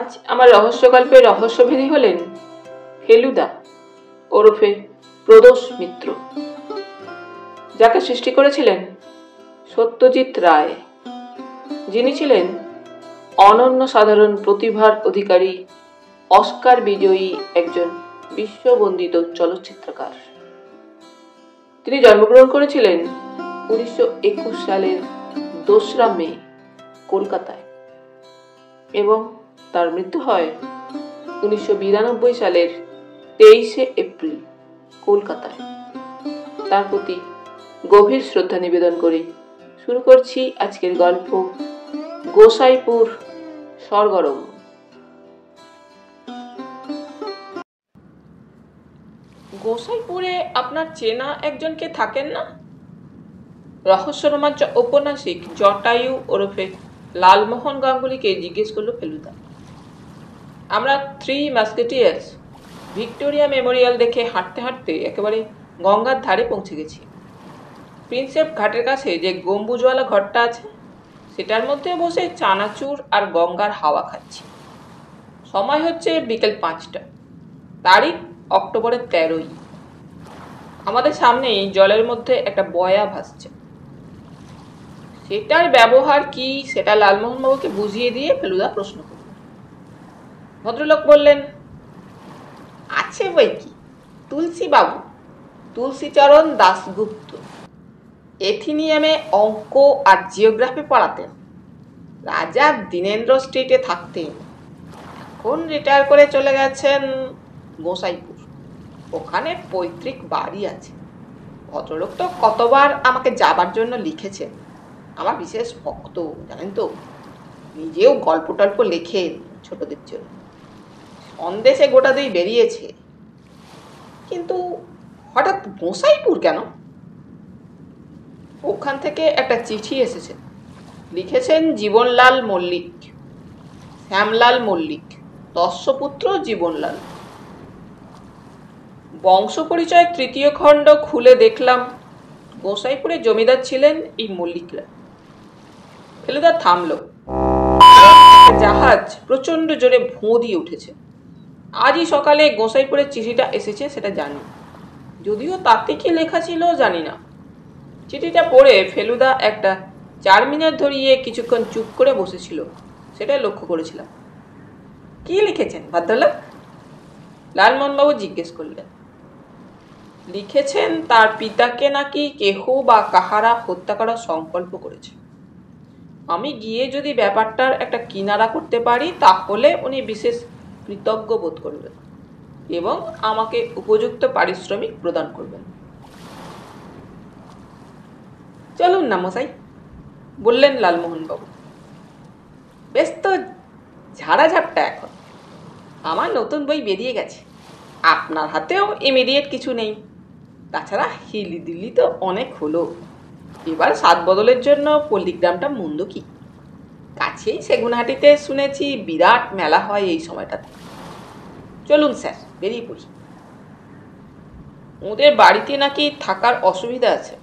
আজ আমার রহস্য গল্পের রহস্যভেদী হলেন ফেলুদা ওরফে প্রদোষ মিত্র, যাকে সৃষ্টি করেছিলেন সত্যজিৎ রায়, যিনি ছিলেন অনন্য সাধারণ প্রতিভার অধিকারী, অস্কার বিজয়ী একজন বিশ্ববন্দিত চলচ্চিত্রকার। তিনি জন্মগ্রহণ করেছিলেন 1921 সালের 2রা মে কলকাতায় এবং তার মৃত্যু হয় 1992 সালের 23শে এপ্রিল কলকাতায়। তার প্রতি গভীর শ্রদ্ধা নিবেদন করে শুরু করছি আজকের গল্প গোসাইপুর সরগরম। গোসাইপুরে আপনার চেনা একজনকে থাকেন না? রহস্য রোমাঞ্চ ঔপন্যাসিক জটায়ু ওরফে লালমোহন গাঙ্গুলিকে জিজ্ঞেস করলো ফেলুদা। আমরা 3 মাস্কেটিয়ার্স ভিক্টোরিয়া মেমোরিয়াল দেখে হাঁটতে হাঁটতে একেবারে গঙ্গার ধারে পৌঁছে গেছি। প্রিন্সেপ ঘাটের কাছে যে গম্বুজওয়ালা ঘরটা আছে, সেটার মধ্যে বসে চানাচুর আর গঙ্গার হাওয়া খাচ্ছি। সময় হচ্ছে বিকেল 5টা, তারিখ অক্টোবরের 13ই। আমাদের সামনেই জলের মধ্যে একটা বয়া ভাসছে। সেটার ব্যবহার কি সেটা লালমোহনবাবুকে বুঝিয়ে দিয়ে ফেলুদা প্রশ্ন করল। ভদ্রলোক বললেন, আছে বই কি, তুলসী বাবু, তুলসীচরণ দাশগুপ্ত, এথিনিয়ামে অঙ্ক আর জিওগ্রাফি পড়াতেন। রাজা দীনেন্দ্র স্ট্রিটে থাকতেন, এখন রিটায়ার করে চলে গেছেন গোসাইপুর। ওখানে পৈতৃক বাড়ি আছে। ভদ্রলোক তো কতবার আমাকে যাবার জন্য লিখেছেন। আমার বিশেষ ভক্ত, জানেন তো। নিজেও গল্প টল্প লেখেন ছোটদের জন্য। সন্দেশে গোটা দুই বেরিয়েছে। কিন্তু হঠাৎ গোসাইপুর কেন? ওখান থেকে একটা চিঠি এসেছে। লিখেছেন জীবনলাল মল্লিক, শ্যামলাল মল্লিক, দস্যপুত্র জীবনলাল। বংশ পরিচয় 3য় খণ্ড খুলে দেখলাম গোসাইপুরে জমিদার ছিলেন এই মল্লিকরা। ফেলুদা থামলো। জাহাজ প্রচন্ড জোরে ভোঁ দিয়ে উঠেছে। আজই সকালে গোসাইপুরের চিঠিটা এসেছে সেটা জানি, যদিও তাতে কি লেখা ছিল জানি না। চিঠিটা পড়ে ফেলুদা একটা 4 মিনিট ধরিয়ে কিছুক্ষণ চুপ করে বসেছিল, সেটাই লক্ষ্য করেছিলাম। কি লিখেছেন ভদ্রলোক? লালমোহনবাবু জিজ্ঞেস করলেন। লিখেছেন তার পিতাকে নাকি কেহ বা কাহারা হত্যা করার সংকল্প করেছে। আমি গিয়ে যদি ব্যাপারটার একটা কিনারা করতে পারি, তাহলে উনি বিশেষ কৃতজ্ঞ বোধ করবেন এবং আমাকে উপযুক্ত পারিশ্রমিক প্রদান করবেন। চলুন না মশাই, বললেন লালমোহনবাবু। বেশ তো ঝাড়াঝাপটা এখন। আমার নতুন বই বেরিয়ে গেছে, আপনার হাতেও ইমিডিয়েট কিছু নেই। তাছাড়া হিলি দিল্লি তো অনেক হলো। এবার সাত বদলের জন্য পল্লিগ্রামটা মন্দ কি? কাছেই সেগুনহাটিতে শুনেছি বিরাট মেলা হয় এই সময়টাতে। চলুন স্যার, বেরিয়ে পড়ি। ওদের বাড়িতে নাকি থাকার অসুবিধা আছে,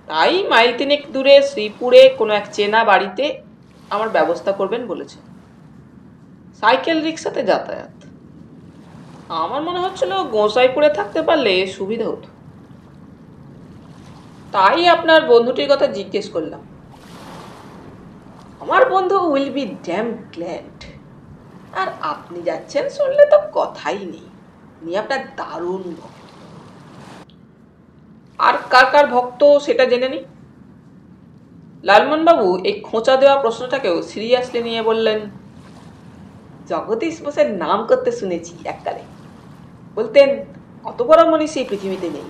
তাই মাইল 3 দূরে শ্রীপুরে কোনো এক চেনা বাড়িতে আমার ব্যবস্থা করবেন বলেছে। সাইকেল রিক্সাতে যাতায়াত। আমার মনে হচ্ছিল গোসাইপুরে থাকতে পারলে সুবিধা হতো, তাই আপনার বন্ধুটির কথা জিজ্ঞেস করলাম। আমার বন্ধু উইল বি ড্যাম গ্ল্যাড। আর আপনি যাচ্ছেন শুনলে তো কথাই নেই। উনি আপনার দারুণ ভক্ত। আর কার কার ভক্ত সেটা জেনে নি। লালমোহনবাবু এই খোঁচা দেওয়া প্রশ্নটাকেও সিরিয়াসলি নিয়ে বললেন, জগদীশ বোসের নাম করতে শুনেছি এককালে। বলতেন অত বড় মনীষী এই পৃথিবীতে নেই।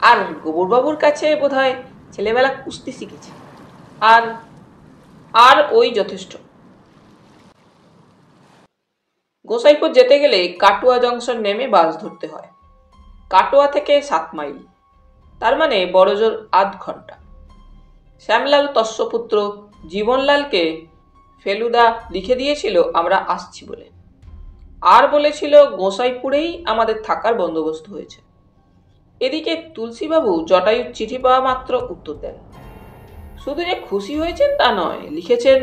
আর গোবরবাবুর কাছে বোধহয় ছেলেবেলা কুস্তি শিখেছে। আর আর ওই যথেষ্ট। গোসাইপুর যেতে গেলে কাটোয়া জংশন নেমে বাস ধরতে হয়। কাটোয়া থেকে 7 মাইল, তার মানে বড়জোর আধ ঘন্টা। শ্যামলাল তস্যপুত্র জীবনলালকে ফেলুদা লিখে দিয়েছিল আমরা আসছি বলে, আর বলেছিল গোসাইপুরেই আমাদের থাকার বন্দোবস্ত হয়েছে। এদিকে তুলসীবাবু জটায়ুর চিঠি পাওয়া মাত্র উত্তর দেন। শুধু যে খুশি হয়েছেন তা নয়, লিখেছেন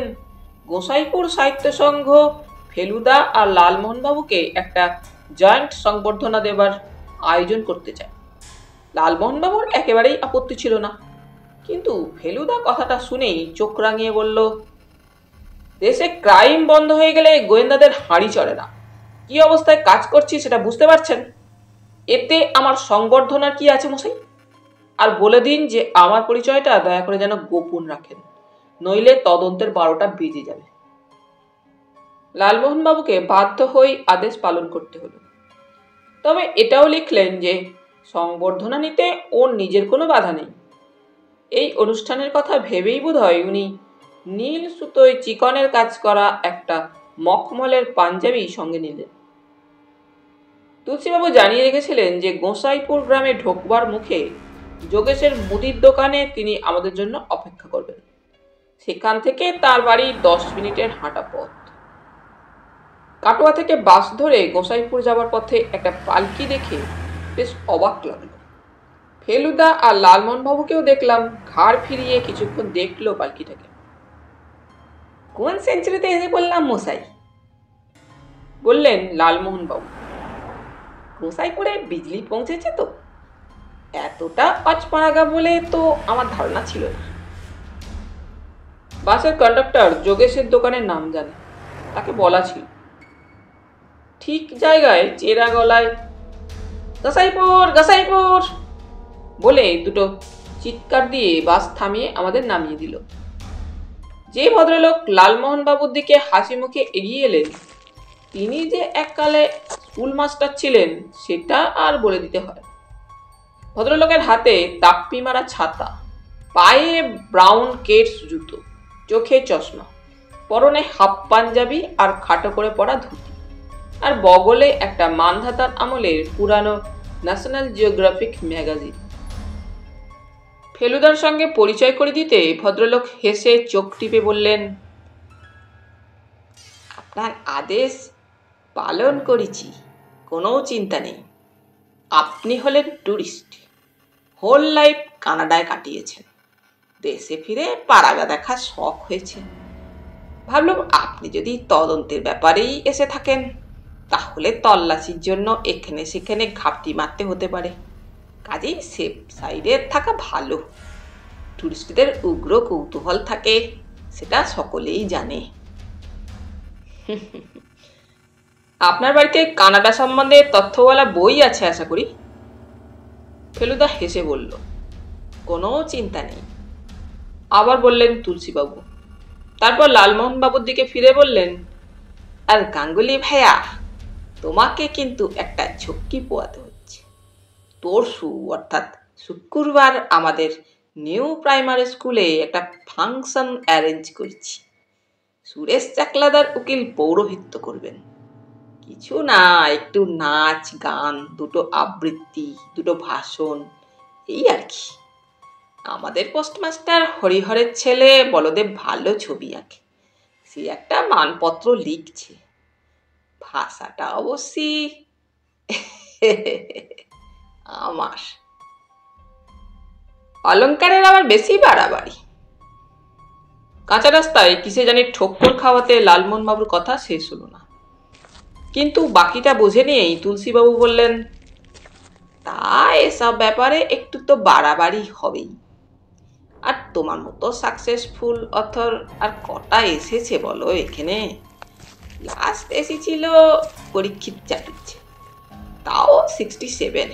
গোসাইপুর সাহিত্য সংঘ ফেলুদা আর লালমোহনবাবুকে একটা জয়েন্ট সংবর্ধনা দেবার আয়োজন করতে চায়। লালমোহনবাবুর একেবারেই আপত্তি ছিল না, কিন্তু ফেলুদা কথাটা শুনেই চোখ রাঙিয়ে বলল, দেশে ক্রাইম বন্ধ হয়ে গেলে গোয়েন্দাদের হাঁড়ি চড়ে না। কি অবস্থায় কাজ করছি সেটা বুঝতে পারছেন। এতে আমার সংবর্ধনার কি আছে মশাই? আর বলে দিন যে আমার পরিচয়টা দয়া করে যেন গোপন রাখেন, নইলে তদন্তের 12টা বেজে যাবে। লালমোহনবাবুকে বাধ্য হয়ে আদেশ পালন করতে হলো। তবে এটাও লিখলেন যে সংবর্ধনা নিতে ওর নিজের কোনো বাধা নেই। এই অনুষ্ঠানের কথা ভেবেই বোধহয় উনি নীল সুতোয় চিকনের কাজ করা একটা মখমলের পাঞ্জাবি সঙ্গে নিলেন। তুলসীবাবু জানিয়ে রেখেছিলেন যে গোসাইপুর গ্রামে ঢোকবার মুখে যোগেশের মুদির দোকানে তিনি আমাদের জন্য অপেক্ষা করবেন। সেখান থেকে তার বাড়ি 10 মিনিটের হাঁটা পথ। কাটোয়া থেকে বাস ধরে গোসাইপুর যাবার পথে একটা পালকি দেখে বেশ অবাক লাগলো। ফেলুদা আর লালমোহনবাবুকেও দেখলাম ঘাড় ফিরিয়ে কিছুক্ষণ দেখলো পালকিটাকে। কোন সেঞ্চুরিতে এসে বললাম মশাই, বললেন লালমোহনবাবু। গোসাইপুরে বিজলি পৌঁছেছে তো? এতটা অচপাড়াগা বলে তো আমার ধারণা ছিল না। বাসের কন্ডাক্টর যোগেশের দোকানের নাম জানে, তাকে বলা ছিল। ঠিক জায়গায় চেরা গলায় গোসাইপুর গোসাইপুর বলে দুটো চিৎকার দিয়ে বাস থামিয়ে আমাদের নামিয়ে দিল। যে ভদ্রলোক লালমোহনবাবুর দিকে হাসি মুখে এগিয়ে এলেন, তিনি যে এককালে স্কুল মাস্টার ছিলেন সেটা আর বলে দিতে হয়। ভদ্রলোকের হাতে তাপ্পি মারা ছাতা, পায়ে ব্রাউন কেটস জুতো, চোখে চশমা, পরনে হাফ পাঞ্জাবি আর খাটো করে পরা ধুতি, আর বগলে একটা মানধাতার আমলের পুরানো ন্যাশনাল জিওগ্রাফিক ম্যাগাজিন। ফেলুদার সঙ্গে পরিচয় করে দিতে ভদ্রলোক হেসে চোখ টিপে বললেন, আপনার আদেশ পালন করেছি, কোনো চিন্তা নেই। আপনি হলেন ট্যুরিস্ট, হোল লাইফ কানাডায় কাটিয়েছেন, দেশে ফিরে পাড়াগা দেখার শখ হয়েছে। ভাবলাম আপনি যদি তদন্তের ব্যাপারেই এসে থাকেন, তাহলে তল্লাশির জন্য এখানে সেখানে ঘাপটি মারতে হতে পারে। কাজেই সেফ সাইডে থাকা ভালো। টুরিস্টদের উগ্র কৌতূহল থাকে, সেটা সকলেই জানে। আপনার বাড়িতে কানাডা সম্বন্ধে তথ্যওয়ালা বই আছে আশা করি? ফেলুদা হেসে বলল, কোনো চিন্তা নেই। আবার বললেন তুলসীবাবু। তারপর লালমোহনবাবুর দিকে ফিরে বললেন, আর গাঙ্গুলি ভাইয়া, তোমাকে কিন্তু একটা ঝক্কি পোয়াতে হচ্ছে। পরশু অর্থাৎ শুক্রবার আমাদের নিউ প্রাইমারি স্কুলে একটা ফাংশন অ্যারেঞ্জ করছি। সুরেশ চাকলাদার উকিল পৌরোহিত্য করবেন। কিছু না, একটু নাচ গান, দুটো আবৃত্তি, দুটো ভাষণ, এই আর কি। আমাদের পোস্টমাস্টার হরিহরের ছেলে বলদেব ভালো ছবি আঁকে, সে একটা মানপত্র লিখছে। ভাষাটা অবশ্যই আমার। অলঙ্কারের আবার বেশি বাড়াবাড়ি। কাঁচা রাস্তায় কিসে জানি ঠোক্কর খাওয়াতে লালমোহনবাবুর কথা শেষ হলো না, কিন্তু বাকিটা বুঝে নিয়েই তুলসীবাবু বললেন, তা এসব ব্যাপারে একটু তো বাড়াবাড়ি হবেই। আর তোমার মতো সাকসেসফুল অথর আর কটা এসেছে বলো এখানে? লাস্ট এসেছিল পরীক্ষিত চাটুর্যে, তাও 67।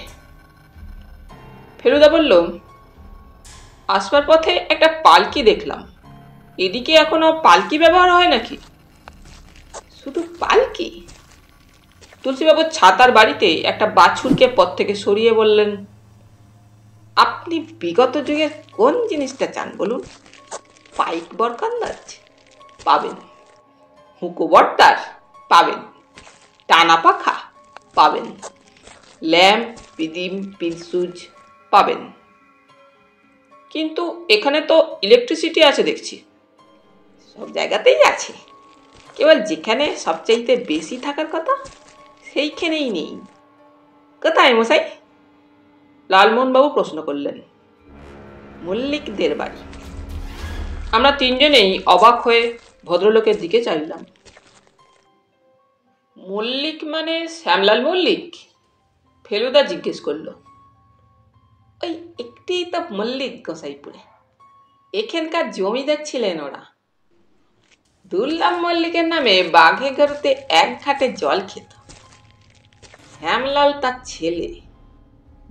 ফেলুদা বলল, আসবার পথে একটা পালকি দেখলাম, এদিকে এখনো পালকি ব্যবহার হয় নাকি? শুধু পালকি? তুলসীবাবুর ছাতার বাড়িতে একটা বাছুরকে পথ থেকে সরিয়ে বললেন, আপনি বিগত যুগের কোন জিনিসটা চান বলুন? পাইক বরকন্দাজ পাবেন, হুঁকো বর্তার পাবেন, টানা পাখা পাবেন, ল্যাম্প, পিদিম, পিলসুজ পাবেন। কিন্তু এখানে তো ইলেকট্রিসিটি আছে দেখছি। সব জায়গাতেই আছে, কেবল যেখানে সবচাইতে বেশি থাকার কথা সেইখানেই নেই। কোথায় মশাই? লালমোহনবাবু প্রশ্ন করলেন। মল্লিকদের বাড়ি। আমরা তিনজনেই অবাক হয়ে ভদ্রলোকের দিকে চাইলাম। মল্লিক মানে শ্যামলাল মল্লিক? ফেলুদা জিজ্ঞেস করল। ওই একটি তো মল্লিক গোসাইপুরে, এখানকার জমিদার ছিলেন ওরা। দুর্লভ মল্লিকের নামে বাঘে গরুতে এক ঘাটে জল খেত। শ্যামলাল তার ছেলে।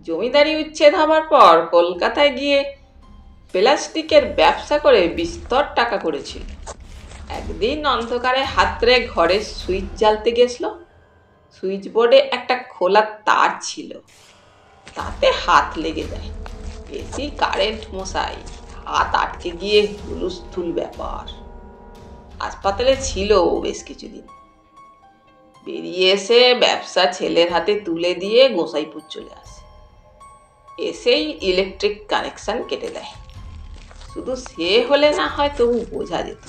জমিদারি উচ্ছেদ হবার পর কলকাতায় গিয়ে প্লাস্টিকের ব্যবসা করে বিস্তর টাকা করেছিল। একদিন অন্ধকারে হাতড়ে ঘরে সুইচ জ্বালতে গেছিল। সুইচ বোর্ডে একটা খোলা তার ছিল, তাতে হাত লেগে যায়। বেশি কারেন্ট মশাই, হাত আটকে গিয়ে হুলস্থুল ব্যাপার। হাসপাতালে ছিল বেশ কিছুদিন। বেরিয়ে এসে ব্যবসা ছেলের হাতে তুলে দিয়ে গোসাইপুর চলে আসে। এসেই ইলেকট্রিক কানেকশন কেটে দেয়। শুধু সে হলে না হয় তবু বোঝা যেত।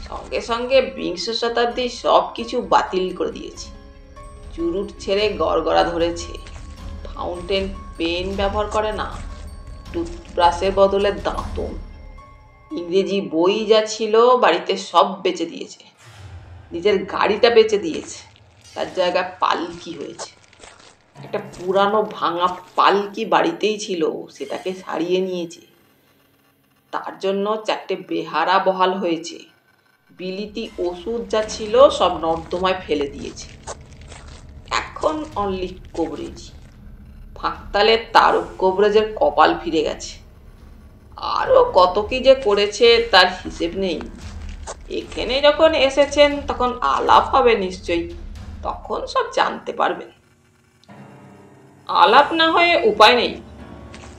সঙ্গে সঙ্গে বিংশ শতাব্দী সব কিছু বাতিল করে দিয়েছে। চুরুট ছেড়ে গড়গড়া ধরেছে। ফাউন্টেন পেন ব্যবহার করে না, টুথব্রাশের বদলে দাঁতন। ইংরেজি বই যা ছিল বাড়িতে সব বেচে দিয়েছে। নিজের গাড়িটা বেচে দিয়েছে, তার জায়গায় পালকি হয়েছে। একটা পুরানো ভাঙা পালকি বাড়িতেই ছিল, সেটাকে সারিয়ে নিয়েছে। তার জন্য 4টে বেহারা বহাল হয়েছে। বিলিতি ওষুধ যা ছিল সব নর্দমায় ফেলে দিয়েছে। এখন অনলি কোভরেজ। ফাঁকতালে তারক কোভরেজের কপাল ফিরে গেছে। আরও কত কি যে করেছে তার হিসেব নেই। এখানে যখন এসেছেন তখন আলাপ হবে নিশ্চয়ই, তখন সব জানতে পারবেন। আলাপ না হয়ে উপায় নেই,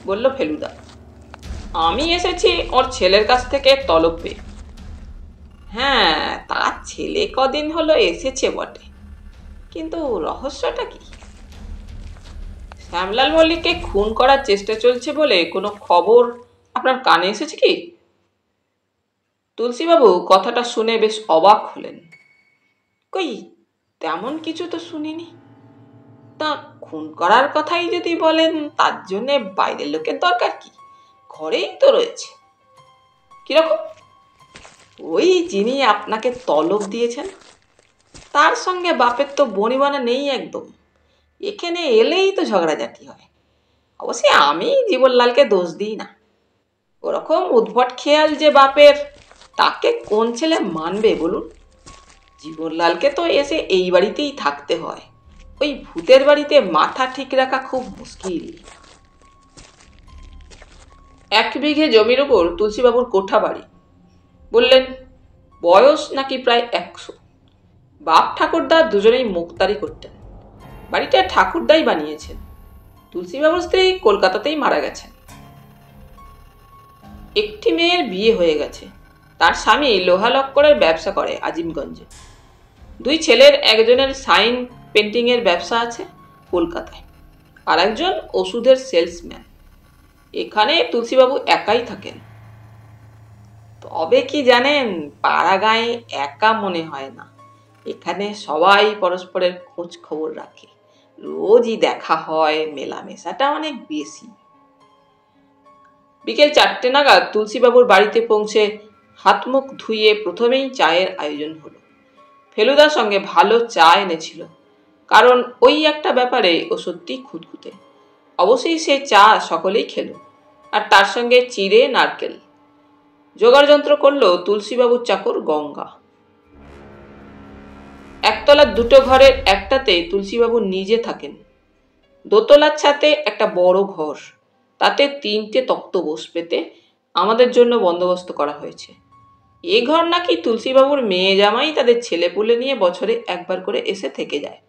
বলল ফেলুদা। আমি এসেছি ওর ছেলের কাছ থেকে তলব পেয়ে। হ্যাঁ, তার ছেলে কদিন হলো এসেছে বটে, কিন্তু রহস্যটা কি? শ্যামলাল মল্লিককে খুন করার চেষ্টা চলছে বলে কোনো খবর আপনার কানে এসেছে কি? তুলসীবাবু কথাটা শুনে বেশ অবাক হলেন। কই, তেমন কিছু তো শুনিনি। তা খুন করার কথাই যদি বলেন, তার জন্যে বাইরের লোকের দরকার কি? ঘরেই তো রয়েছে। কিরকম? ওই যিনি আপনাকে তলব দিয়েছেন, তার সঙ্গে বাপের তো বনিবনা নেই একদম। এখানে এলেই তো ঝগড়াঝাটি হয়। অবশ্যই আমি জীবনলালকে দোষ দিই না। ওরকম উদ্ভট খেয়াল যে বাপের, তাকে কোন ছেলে মানবে বলুন? জীবনলালকে তো এসে এই বাড়িতেই থাকতে হয়। ওই ভূতের বাড়িতে মাথা ঠিক রাখা খুব মুশকিল। 1 বিঘে জমির উপর তুলসীবাবুর কোঠা বাড়ি। বললেন, বয়স নাকি প্রায় 100। বাপ ঠাকুরদা দুজনেই মুক্তারি করতেন। বাড়িটা ঠাকুরদাই বানিয়েছেন। তুলসীবাবুর স্ত্রী কলকাতাতেই মারা গেছেন। একটি মেয়ের বিয়ে হয়ে গেছে। তার স্বামী লোহা লক্করের ব্যবসা করে আজিমগঞ্জে। 2 ছেলের একজনের সাইন পেন্টিংয়ের ব্যবসা আছে কলকাতায়, আর একজন ওষুধের সেলসম্যান। এখানে তুলসীবাবু একাই থাকেন। তবে কি জানেন, পাড়া গায়ে একা মনে হয় না। এখানে সবাই পরস্পরের খোঁজ খবর রাখে। রোজই দেখা হয়, মেলামেশাটা অনেক বেশি। বিকেল 4টে নাগাদ তুলসীবাবুর বাড়িতে পৌঁছে হাত মুখ ধুয়ে প্রথমেই চায়ের আয়োজন হলো। ফেলুদার সঙ্গে ভালো চা এনেছিল, কারণ ওই একটা ব্যাপারে ও সত্যি খুঁতখুঁতে। অবশ্যই সে চা সকলেই খেলো, আর তার সঙ্গে চিড়ে নারকেল। জোগাড় যন্ত্র করল তুলসীবাবুর চাকর গঙ্গা। একতলার 2টো ঘরের একটাতে তুলসীবাবু নিজে থাকেন। দোতলার ছাতে একটা বড় ঘর, তাতে 3টে তক্তপোষ পেতে আমাদের জন্য বন্দোবস্ত করা হয়েছে। এ ঘর নাকি তুলসীবাবুর মেয়ে জামাই তাদের ছেলেপুলে নিয়ে বছরে একবার করে এসে থেকে যায়।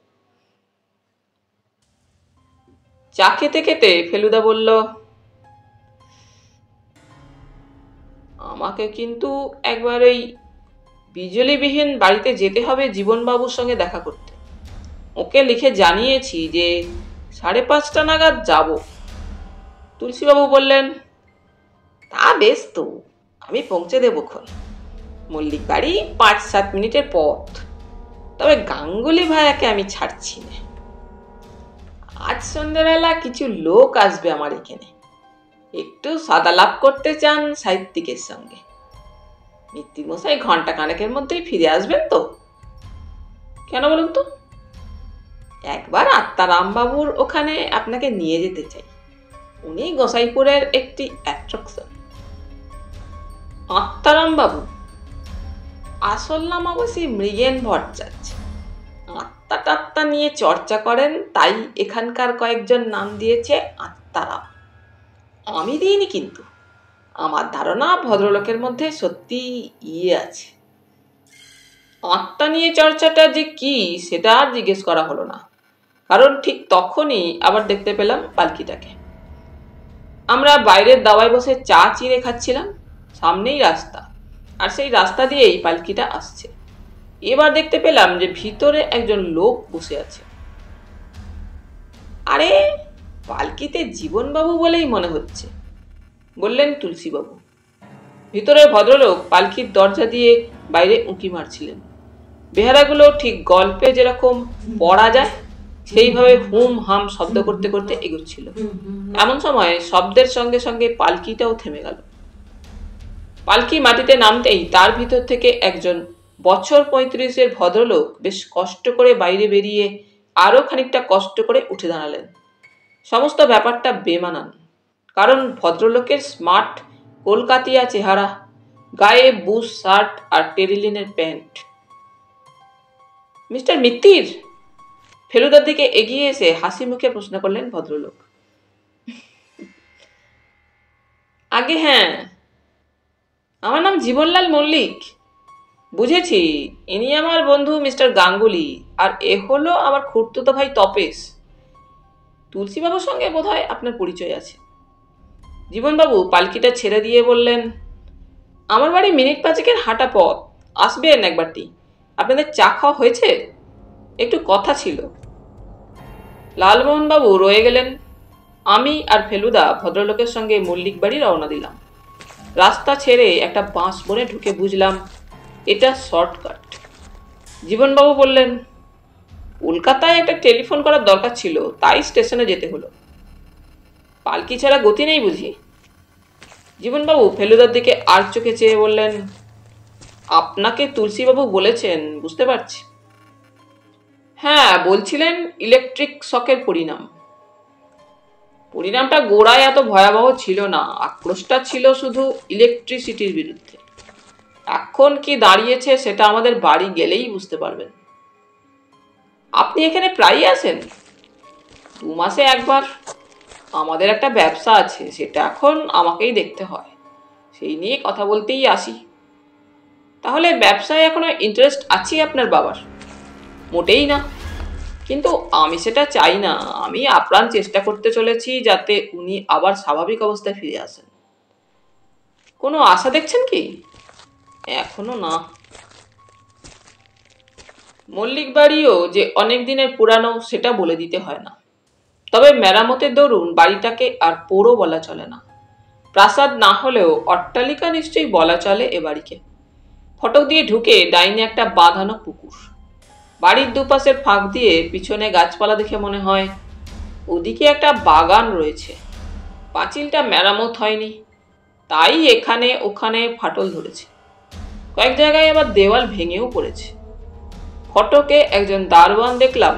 চা খেতে খেতে ফেলুদা বলল, আমাকে কিন্তু একবার ওই বিজলিবিহীন বাড়িতে যেতে হবে জীবনবাবুর সঙ্গে দেখা করতে। ওকে লিখে জানিয়েছি যে 5:30 নাগাদ যাব। তুলসীবাবু বললেন, তা বেশ তো, আমি পৌঁছে দেবক্ষণ। মল্লিক বাড়ি 5-7 মিনিটের পথ। তবে গাঙ্গুলি ভাইয়াকে আমি ছাড়ছি না। আজ সন্ধ্যেবেলা কিছু লোক আসবে আমার এখানে, একটু সাদালাপ করতে চান সাহিত্যিকের সঙ্গে। মিত্তিমশাই ঘন্টা খানেকের মধ্যেই ফিরে আসবেন তো? কেন বলুন তো? একবার আত্মারামবাবুর ওখানে আপনাকে নিয়ে যেতে চাই। উনি গোসাইপুরের একটি অ্যাট্রাকশন। আত্মারামবাবু? আসল নাম অবশ্যই মৃগেন ভট্টাচার্য। আত্মা টাত্মা নিয়ে চর্চা করেন, তাই এখানকার কয়েকজন নাম দিয়েছে আত্মারাম। আমি দিইনি কিন্তু। আমার ধারণা ভদ্রলোকের মধ্যে সত্যি আছে। আত্মা নিয়ে চর্চাটা যে কি সেটা আর জিজ্ঞেস করা হলো না, কারণ ঠিক তখনই আবার দেখতে পেলাম পালকিটাকে। আমরা বাইরের দাওয়ায় বসে চা চিড়ে খাচ্ছিলাম, সামনেই রাস্তা, আর সেই রাস্তা দিয়েই পালকিটা আসছে। এবার দেখতে পেলাম যে ভিতরে একজন লোক বসে আছে। আরে, পালকিতে জীবনবাবু বলেই মনে হচ্ছে, বললেন তুলসীবাবু। ভিতরে ভদ্রলোক পালকির দরজা দিয়ে বাইরে উঁকি মারছিলেন। বেহারাগুলো ঠিক গল্পে যেরকম পড়া যায় সেইভাবে হুম হাম শব্দ করতে করতে এগোচ্ছিল। এমন সময় শব্দের সঙ্গে সঙ্গে পালকিটাও থেমে গেল। পালকি মাটিতে নামতেই তার ভিতর থেকে একজন বছর 35-এর ভদ্রলোক বেশ কষ্ট করে বাইরে বেরিয়ে আরো খানিকটা কষ্ট করে উঠে দাঁড়ালেন। সমস্ত ব্যাপারটা বেমানান, কারণ ভদ্রলোকের স্মার্ট কলকাতিয়া চেহারা, গায়ে বুশ শার্ট আর টেরিলিনের প্যান্ট। মিস্টার মিত্তির? ফেলুদার দিকে এগিয়ে এসে হাসি মুখে প্রশ্ন করলেন ভদ্রলোক। আগে হ্যাঁ, আমার নাম জীবনলাল মল্লিক। বুঝেছি, ইনি আমার বন্ধু মিস্টার গাঙ্গুলি, আর এ হলো আমার খুড়তুতো ভাই তপেশ। তুলসীবাবুর সঙ্গে বোধহয় আপনার পরিচয় আছে। জীবনবাবু পালকিটা ছেড়ে দিয়ে বললেন, আমার বাড়ি মিনিট 5-এর হাঁটা পথ, আসবেন একবারটি। আপনাদের চা খাওয়া হয়েছে? একটু কথা ছিল। লালমোহনবাবু রয়ে গেলেন। আমি আর ফেলুদা ভদ্রলোকের সঙ্গে মল্লিক বাড়ি রওনা দিলাম। রাস্তা ছেড়ে একটা বাঁশ বনে ঢুকে বুঝলাম এটা শর্টকাট। জীবনবাবু বললেন, কলকাতায় একটা টেলিফোন করার দরকার ছিল, তাই স্টেশনে যেতে হলো। পালকি ছাড়া গতি নেই বুঝি? জীবনবাবু ফেলুদার দিকে আর চোখে চেয়ে বললেন, আপনাকে তুলসীবাবু বলেছেন, বুঝতে পারছি। হ্যাঁ, বলছিলেন ইলেকট্রিক শকের পরিণাম। পরিণামটা গোড়ায় এত ভয়াবহ ছিল না, আক্রোশটা ছিল শুধু ইলেকট্রিসিটির বিরুদ্ধে। এখন কি দাঁড়িয়েছে সেটা আমাদের বাড়ি গেলেই বুঝতে পারবেন। আপনি এখানে প্রায়ই আসেন? 2 মাসে একবার। আমাদের একটা ব্যবসা আছে, সেটা এখন আমাকেই দেখতে হয়, সেই নিয়ে কথা বলতেই আসি। তাহলে ব্যবসায় এখনো ইন্টারেস্ট আছে আপনার বাবার? মোটেই না, কিন্তু আমি সেটা চাই না। আমি আপ্রাণ চেষ্টা করতে চলেছি যাতে উনি আবার স্বাভাবিক অবস্থায় ফিরে আসেন। কোনো আশা দেখছেন কি? এখনো না। মল্লিক বাড়িও যে অনেক দিনের পুরানো সেটা বলে দিতে হয় না, তবে মেরামতের দরুন বাড়িটাকে আর পোড়ো বলা চলে না। প্রাসাদ না হলেও অট্টালিকা নিশ্চয়ই বলা চলে এ বাড়িকে। ফটক দিয়ে ঢুকে ডাইনে একটা বাঁধানো পুকুর। বাড়ির দুপাশের ফাঁক দিয়ে পিছনে গাছপালা দেখে মনে হয় ওদিকে একটা বাগান রয়েছে। পাঁচিলটা মেরামত হয়নি, তাই এখানে ওখানে ফাটল ধরেছে। কয়েক জায়গায় আবার দেওয়াল ভেঙেও পড়েছে। ফটকে একজন দারোয়ান দেখলাম,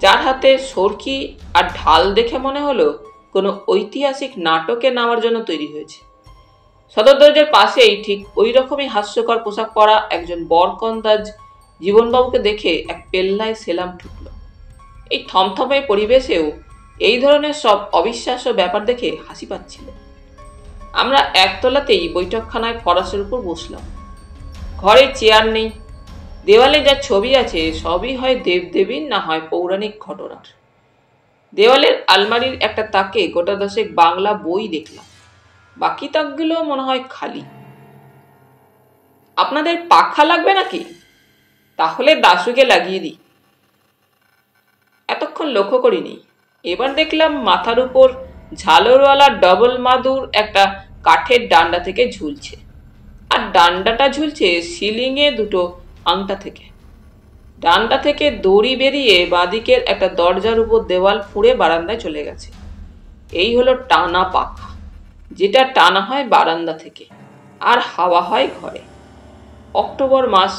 যার হাতে সরকি আর ঢাল দেখে মনে হলো কোনো ঐতিহাসিক নাটকে নামার জন্য তৈরি হয়েছে। সদর দরজার পাশেই ঠিক ওই রকমই হাস্যকর পোশাক পরা একজন বরকন্দাজ জীবনবাবুকে দেখে এক পেল্লায় সেলাম ঠুকল। এই থমথমে পরিবেশেও এই ধরনের সব অবিশ্বাস্য ব্যাপার দেখে হাসি পাচ্ছিল। আমরা একতলাতেই বৈঠকখানায় ফরাসের উপর বসলাম। ঘরে চেয়ার নেই, দেওয়ালে যা ছবি আছে সবই হয় দেবদেবীর, না হয় পৌরাণিক ঘটনার। দেওয়ালের আলমারির একটা তাকে গোটা 10 বাংলা বই দেখলাম, বাকি তাকগুলো মনে হয় খালি। আপনাদের পাখা লাগবে নাকি? তাহলে দাশুকে লাগিয়ে দিই। এতক্ষণ লক্ষ্য করিনি, এবার দেখলাম মাথার উপর ঝালরওয়ালা ডবল মাদুর একটা কাঠের ডান্ডা থেকে ঝুলছে, আর ডান্ডাটা ঝুলছে সিলিংয়ে 2টো আংটা থেকে। ডান্ডা থেকে দড়ি বেরিয়ে বাঁদিকের একটা দরজার উপর দেওয়াল ফুঁড়ে বারান্দায় চলে গেছে। এই হলো টানা পাখা, যেটা টানা হয় বারান্দা থেকে আর হাওয়া হয় ঘরে। অক্টোবর মাস,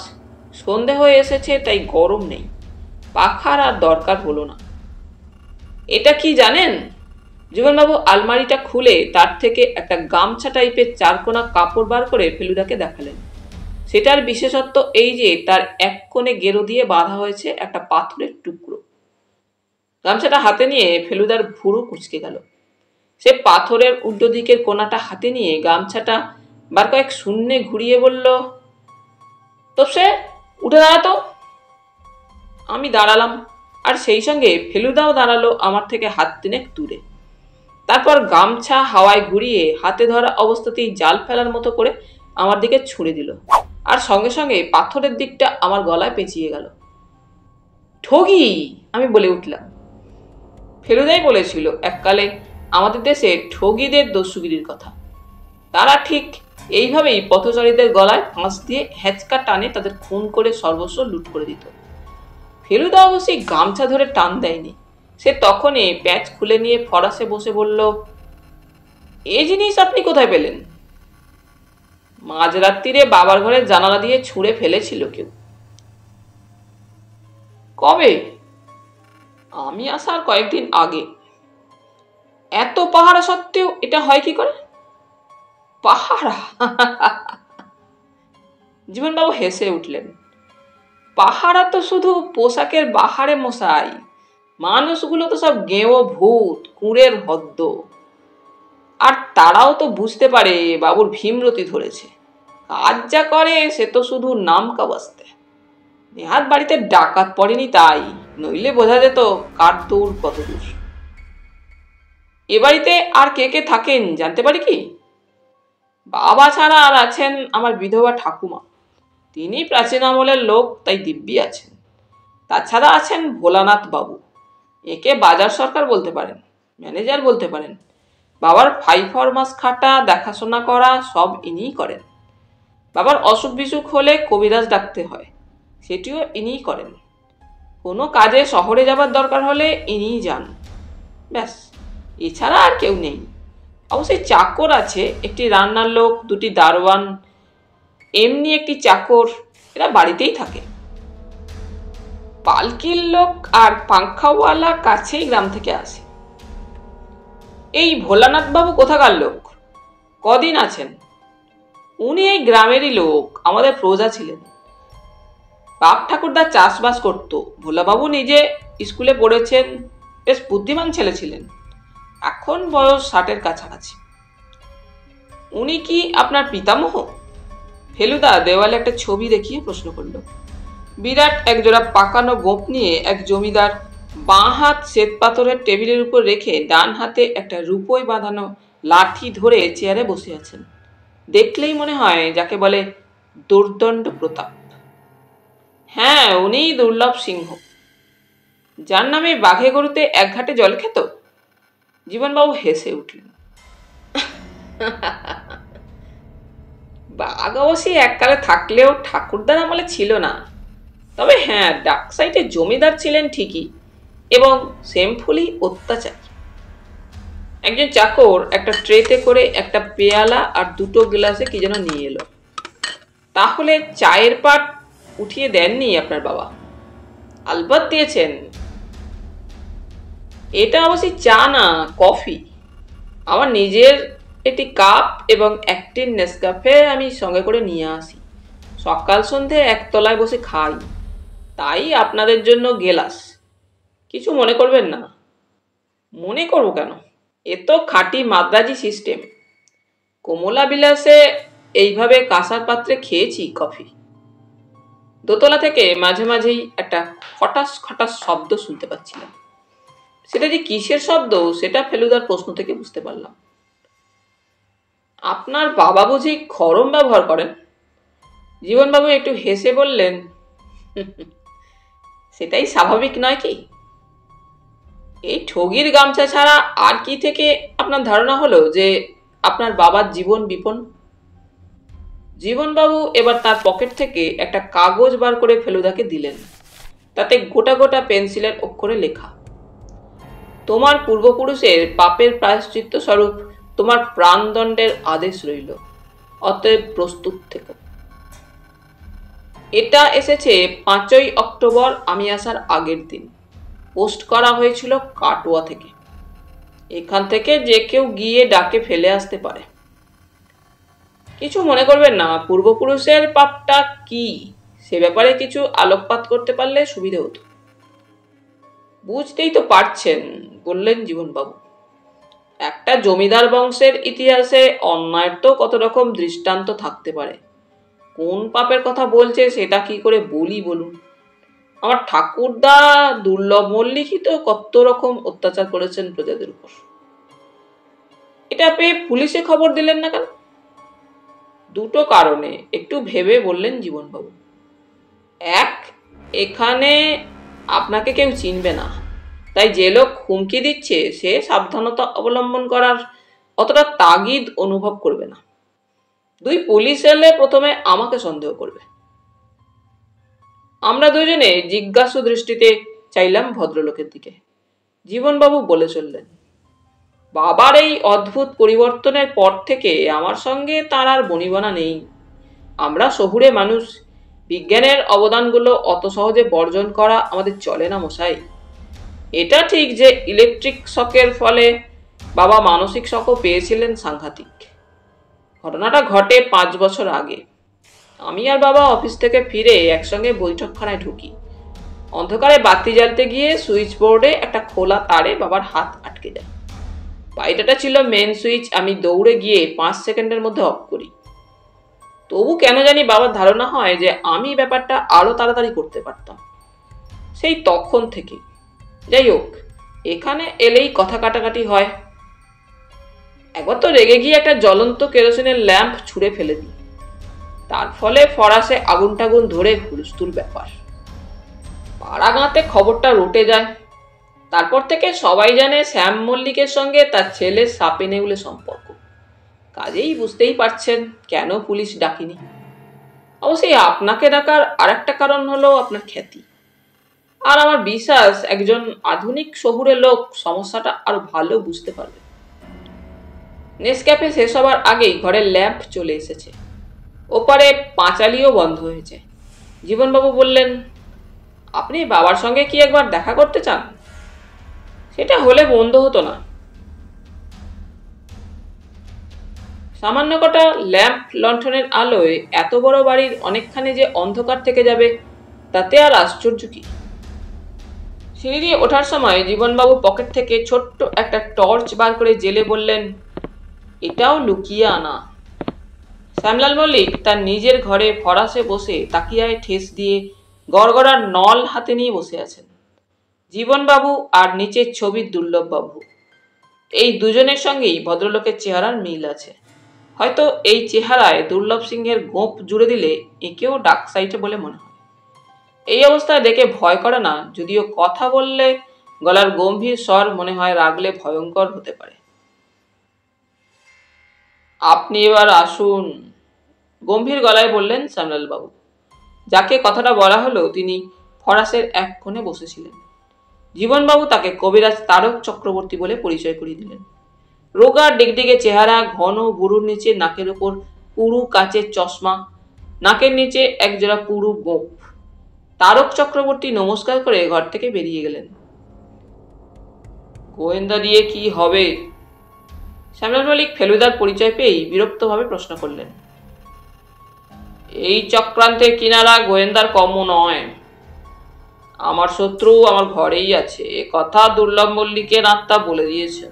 সন্ধে হয়ে এসেছে, তাই গরম নেই, পাখার আর দরকার হলো না। এটা কি জানেন? জীবনবাবু আলমারিটা খুলে তার থেকে একটা গামছা টাইপের চারকোনা কাপড় বার করে ফেলুদাকে দেখালেন। সেটার বিশেষত্ব এই যে তার এক কোণে গেরো দিয়ে বাঁধা হয়েছে একটা পাথরের টুকরো। গামছাটা হাতে নিয়ে ফেলুদার ভুরু কুঁচকে গেল। সে পাথরের উল্টো দিকের কোণাটা হাতে নিয়ে গামছাটা বার কয়েক শূন্যে ঘুরিয়ে বলল, তো সে উঠে দাঁড়াতো। আমি দাঁড়ালাম, আর সেই সঙ্গে ফেলুদাও দাঁড়ালো আমার থেকে হাত তিনেক দূরে। তারপর গামছা হাওয়ায় ঘুরিয়ে হাতে ধরা অবস্থাতেই জাল ফেলার মতো করে আমার দিকে ছুঁড়ে দিল, আর সঙ্গে সঙ্গে পাথরের দিকটা আমার গলায় পেঁচিয়ে গেল। ঠগি, আমি বলে উঠলাম। ফেলুদাই বলেছিল এককালে আমাদের দেশে ঠগিদের দস্যুগিরির কথা। তারা ঠিক এইভাবেই পথচারীদের গলায় ফাঁস দিয়ে হ্যাচকা টানে তাদের খুন করে সর্বস্ব লুট করে দিত। ফেলুদা অবশ্যই গামছা ধরে টান দেয়নি। সে তখনই প্যাচ খুলে নিয়ে ফরাসে বসে বলল, এ জিনিস আপনি কোথায় পেলেন? মাঝরাত্রিরে বাবার ঘরের জানালা দিয়ে ছুঁড়ে ফেলেছিল কেউ। কবে? আমি আসার কয়েকদিন আগে। এত পাহারা সত্ত্বেও এটা হয় কি করে? পাহারা? জীবনবাবু হেসে উঠলেন। পাহারা তো শুধু পোশাকের বাহারে মশাই, মানুষগুলো তো সব গেঁয়ো ভূত, কুঁড়ের হদ্দ। আর তারাও তো বুঝতে পারে বাবুর ভীমরতি ধরেছে। কাজ যা করে সে তো শুধু নাম কাবাস্তে। নেহাত বাড়িতে ডাকাত পড়েনি তাই, নইলে বোঝা যেত কার দূর কত দূর। এ বাড়িতে আর কে কে থাকেন জানতে পারি কি? বাবা ছাড়া আর আছেন আমার বিধবা ঠাকুমা, তিনি প্রাচীন আমলের লোক, তাই দিব্যি আছেন। তাছাড়া আছেন ভোলানাথ বাবু, একে বাজার সরকার বলতে পারেন, ম্যানেজার বলতে পারেন। বাবার 5 মাস খাটা, দেখাশোনা করা সব ইনিই করেন। বাবার অসুখ বিসুখ হলে কবিরাজ ডাকতে হয়, সেটিও ইনিই করেন। কোনো কাজে শহরে যাবার দরকার হলে ইনিই যান। ব্যাস, এছাড়া আর কেউ নেই। অবশ্যই চাকর আছে, একটি রান্নার লোক, 2টি দারোয়ান, এমনি একটি চাকর, এরা বাড়িতেই থাকে। পালকির লোক আর পাংখাওয়ালা কাছেই গ্রাম থেকে আসে। এই ভোলানাথ বাবু কোথাকার লোক? কদিন আছেন? উনি এই গ্রামেরই লোক, আমাদের প্রজা ছিলেন। বাপ ঠাকুরদা চাষবাস করত। ভোলাবাবু নিজে স্কুলে পড়েছেন, বেশ বুদ্ধিমান ছেলে ছিলেন। এখন বয়স 60-এর কাছাকাছি। উনি কি আপনার পিতামহ? ফেলুদা দেওয়ালে একটা ছবি দেখিয়ে প্রশ্ন করল। বিরাট একজোড়া পাকানো গোঁপ নিয়ে এক জমিদার বাঁ হাত শ্বেত পাথরের টেবিলের উপর রেখে ডান হাতে একটা রূপোয় বাঁধানো লাঠি ধরে চেয়ারে বসে আছেন। দেখলেই মনে হয় যাকে বলে দুর্দণ্ড প্রতাপ। হ্যাঁ, উনিই দুর্লভ সিংহ, যার নামে বাঘে গরুতে এক ঘাটে জল খেত। জীবনবাবু হেসে উঠলেন। বাঘ অবশ্যই এককালে থাকলেও ঠাকুরদার আমলে ছিল না। তবে হ্যাঁ, ডাক সাইডে জমিদার ছিলেন ঠিকই, এবং সেমফুলি অত্যাচারী। একজন চাকর একটা ট্রেতে করে একটা পেয়ালা আর 2টো গ্লাসে কি যেন নিয়ে এলো। তাহলে চায়ের পাট উঠিয়ে দেননি আপনার বাবা? আলবাত দিয়েছেন। এটা অবশ্যই চা না, কফি। আমার নিজের একটি কাপ এবং একটি নেসক্যাফে আমি সঙ্গে করে নিয়ে আসি। সকাল সন্ধে একতলায় বসে খাই, তাই আপনাদের জন্য গেলাস। কিছু মনে করবেন না। মনে করবো কেন? এ তো খাঁটি মাদ্রাজি সিস্টেম। কমলা বিলাসে এইভাবে কাঁসার পাত্রে খেয়েছি কফি। দোতলা থেকে মাঝে মাঝেই একটা খটাস খটাস শব্দ শুনতে পাচ্ছিলাম। সেটা যে কিসের শব্দ সেটা ফেলুদার প্রশ্ন থেকে বুঝতে পারলাম। আপনার বাবা বুঝি খড়ম ব্যবহার করেন? জীবনবাবু একটু হেসে বললেন, সেটাই স্বাভাবিক নয় কি? এই ঠগির গামছা ছাড়া আর কি থেকে আপনার ধারণা হলো যে আপনার বাবার জীবন বিপন্ন? জীবনবাবু এবার তার পকেট থেকে একটা কাগজ বার করে ফেলুদাকে দিলেন। তাতে গোটা গোটা পেন্সিলের অক্ষরে লেখা, তোমার পূর্বপুরুষের পাপের প্রায়শ্চিত্ত স্বরূপ তোমার প্রাণদণ্ডের আদেশ রইল, অতএব প্রস্তুত থেকো। এটা এসেছে 5ই অক্টোবর আমি আসার আগের দিন। পোস্ট করা হয়েছিল কাটোয়া থেকে। এখান থেকে যে কেউ গিয়ে ডাকে ফেলে আসতে পারে। কিছু মনে করবেন না, পূর্বপুরুষের পাপটা কি সে ব্যাপারে কিছু আলোকপাত করতে পারলে সুবিধে হতো। বুঝতেই তো পারছেন, বললেন জীবনবাবু। একটা জমিদার বংশের ইতিহাসে অন্যায়ের তো কত রকম দৃষ্টান্ত থাকতে পারে। কোন পাপের কথা বলছে সেটা কি করে বলি বলুন। আমার ঠাকুরদা দুর্লভ মল্লিকই তো কত রকম অত্যাচার করেছেন প্রজাদের উপর। এটা পেয়ে পুলিশে খবর দিলেন না কেন? দুটো কারণে, একটু ভেবে বললেন জীবনবাবু। এক, এখানে আপনাকে কেউ চিনবে না, তাই যে লোক হুমকি দিচ্ছে সে সাবধানতা অবলম্বন করার অতটা তাগিদ অনুভব করবে না। দুই, পুলিশ এলে প্রথমে আমাকে সন্দেহ করবে। আমরা দুজনে জিজ্ঞাসু দৃষ্টিতে চাইলাম ভদ্রলোকের দিকে। জীবনবাবু বলে চললেন, বাবার এই অদ্ভুত পরিবর্তনের পর থেকে আমার সঙ্গে তার আর বনিবনা নেই। আমরা শহুরে মানুষ, বিজ্ঞানের অবদানগুলো অত সহজে বর্জন করা আমাদের চলে না মশাই। এটা ঠিক যে ইলেকট্রিক শকের ফলে বাবা মানসিক শকও পেয়েছিলেন সাংঘাতিক। ঘটনাটা ঘটে 5 বছর আগে। আমি আর বাবা অফিস থেকে ফিরে একসঙ্গে বৈঠকখানায় ঢুকি। অন্ধকারে বাতি জ্বালতে গিয়ে সুইচ বোর্ডে একটা খোলা তারে বাবার হাত আটকে যায়। বাইরেটা ছিল মেন সুইচ, আমি দৌড়ে গিয়ে 5 সেকেন্ডের মধ্যে অফ করি। তবু কেন জানি বাবার ধারণা হয় যে আমি ব্যাপারটা আরো তাড়াতাড়ি করতে পারতাম। সেই তখন থেকে। যাই হোক, এখানে এলেই কথা কাটাকাটি হয়। একবার তো রেগে গিয়ে একটা জ্বলন্ত কেরোসিনের ল্যাম্প ছুঁড়ে ফেলে দিই। তার ফলে ফরাসে আগুন টাগুন ধরে হুলস্থুল ব্যাপার। পাড়া গাঁতে খবরটা রটে যায়। তারপর থেকে সবাই জানে শ্যাম মল্লিকের সঙ্গে তার ছেলে সাপে নেউলে সম্পর্ক। কাজেই বুঝতেই পারছেন কেন পুলিশ ডাকিনি। অবশ্যই আপনাকে ডাকার আরেকটা কারণ হলো আপনার খ্যাতি। আর আমার বিশ্বাস একজন আধুনিক শহুরে লোক সমস্যাটা আরো ভালো বুঝতে পারবে। নেসক্যাফে শেষ হবার আগেই ঘরের ল্যাম্প চলে এসেছে। ওপারে পাঁচালিও বন্ধ হয়েছে। জীবনবাবু বললেন, আপনি বাবার সঙ্গে কি একবার দেখা করতে চান? সেটা হলে বন্ধ হতো না। সামান্য কটা ল্যাম্প লণ্ঠনের আলোয় এত বড় বাড়ির অনেকখানি যে অন্ধকার থেকে যাবে তাতে আর আশ্চর্য কি। সিঁড়ি দিয়ে ওঠার সময় জীবনবাবু পকেট থেকে ছোট্ট একটা টর্চ বার করে জেলে বললেন, এটাও লুকিয়ে আনা। শ্যামলাল মল্লিক তার নিজের ঘরে ফরাসে বসে তাকিয়ায় ঠেস দিয়ে গড়গড়ার নল হাতে নিয়ে বসে আছেন। জীবনবাবু আর নিচের ছবির দুর্লভবাবু, এই দুজনের সঙ্গেই ভদ্রলোকের চেহারার মিল আছে। হয়তো এই চেহারায় দুর্লভ সিংহের গোঁপ জুড়ে দিলে একেও ডাক সাইটে বলে মনে হয়। এই অবস্থায় দেখে ভয় করে না, যদিও কথা বললে গলার গম্ভীর স্বর মনে হয় রাগলে ভয়ঙ্কর হতে পারে। আপনি এবার আসুন, গম্ভীর গলায় বললেন শ্যামলাল বাবু। যাকে কথাটা বলা হলো তিনি ফরাসের এক কোণে বসেছিলেন। জীবনবাবু তাকে কবিরাজ তারক চক্রবর্তী বলে পরিচয় করিয়ে দিলেন। রোগা ডেগডেগে চেহারা, ঘন বুড়োর নিচে নাকের ওপর পুরু কাচের চশমা, নাকের নিচে একজোড়া পুরু গোঁপ। তারক চক্রবর্তী নমস্কার করে ঘর থেকে বেরিয়ে গেলেন। গোয়েন্দা দিয়ে কি হবে? শ্যামলাল মল্লিক ফেলুদার পরিচয় পেয়েই বিরক্তভাবে প্রশ্ন করলেন। এই চক্রান্তের কিনারা গোয়েন্দার কমও নয়। আমার শত্রু আমার ঘরেই আছে, এ কথা দুর্লভ মল্লিকের আত্মা বলে দিয়েছেন।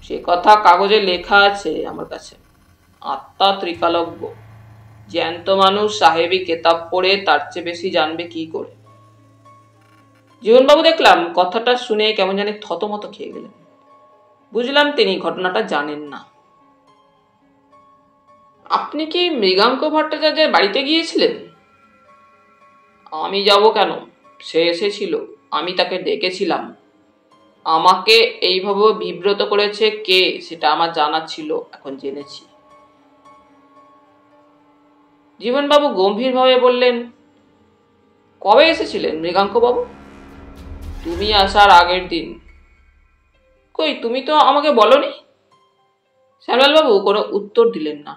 সে কথা কাগজে লেখা আছে আমার কাছে। আত্মা ত্রিকালজ্ঞ, জ্যান্ত মানুষ সাহেবী কেতাব পড়ে তার চেয়ে বেশি জানবে কি করে। জীবনবাবু দেখলাম কথাটা শুনে কেমন জানি থতমত খেয়ে গেলেন। বুঝলাম তিনি ঘটনাটা জানেন না। আপনি কি মৃগাঙ্ক ভট্টাচার্যের বাড়িতে গিয়েছিলেন? আমি যাব কেন? সে এসেছিল, আমি তাকে ডেকেছিলাম। আমাকে এইভাবে বিব্রত করেছে কে সেটা আমার জানা ছিল, এখন জেনেছি। জীবনবাবু গম্ভীরভাবে বললেন, কবে এসেছিলেন মৃগাঙ্ক বাবু? তুমি আসার আগের দিন। কই, তুমি তো আমাকে বলনি। শ্যামলালবাবু কোনো উত্তর দিলেন না।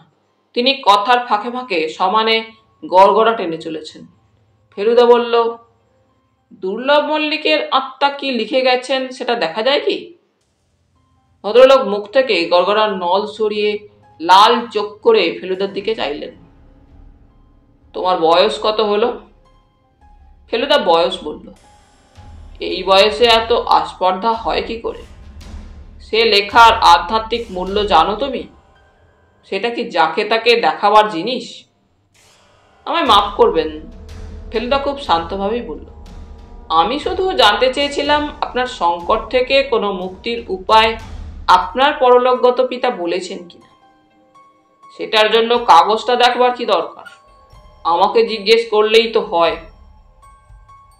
তিনি কথার ফাঁকে ফাঁকে সমানে গড়গড়া টেনে চলেছেন। ফেলুদা বলল, দুর্লভ মল্লিকের আত্মা কি লিখে গেছেন সেটা দেখা যায় কি? ভদ্রলোক মুখ থেকে গড়গড়া নল সরিয়ে লাল চোখ করে ফেলুদার দিকে চাইলেন। তোমার বয়স কত হলো? ফেলুদা বয়স বলল। এই বয়সে এত আস্পর্ধা হয় কি করে? সে লেখার আধ্যাত্মিক মূল্য জানো তুমি? সেটা কি যাকে তাকে দেখাবার জিনিস? আমায় মাফ করবেন, ফেলুদা খুব শান্তভাবেই বলল। আমি শুধু জানতে চেয়েছিলাম আপনার সংকট থেকে কোনো মুক্তির উপায় আপনার পরলোকগত পিতা বলেছেন কিনা। সেটার জন্য কাগজটা দেখবার কি দরকার? আমাকে জিজ্ঞেস করলেই তো হয়।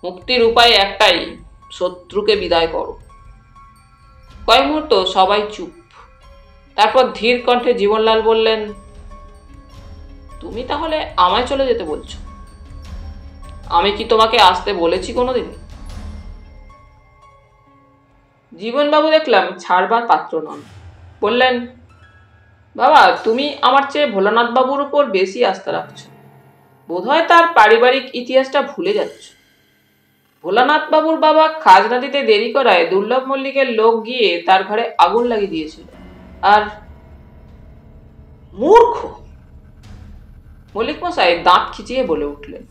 মুক্তির উপায় একটাই, শত্রুকে বিদায় করো। কয়েক মুহূর্ত সবাই চুপ। তারপর ধীর কণ্ঠে জীবনলাল বললেন, তুমি তাহলে আমায় চলে যেতে বলছো? আমি কি তোমাকে আসতে বলেছি কোনোদিন? জীবনবাবু দেখলাম ছাড়বার পাত্র নন। বললেন, বাবা, তুমি আমার চেয়ে ভোলানাথ বাবুর উপর বেশি আস্থা রাখছো। বোধহয় তার পারিবারিক ইতিহাসটা ভুলে যাচ্ছ। ভোলানাথ বাবুর বাবা খাজনা দিতে দেরি করায় দুর্লভ মল্লিকের লোক গিয়ে তার ঘরে আগুন লাগিয়ে দিয়েছিল। আর মূর্খ! মল্লিক মশাই দাঁত খিচিয়ে বলে উঠলেন,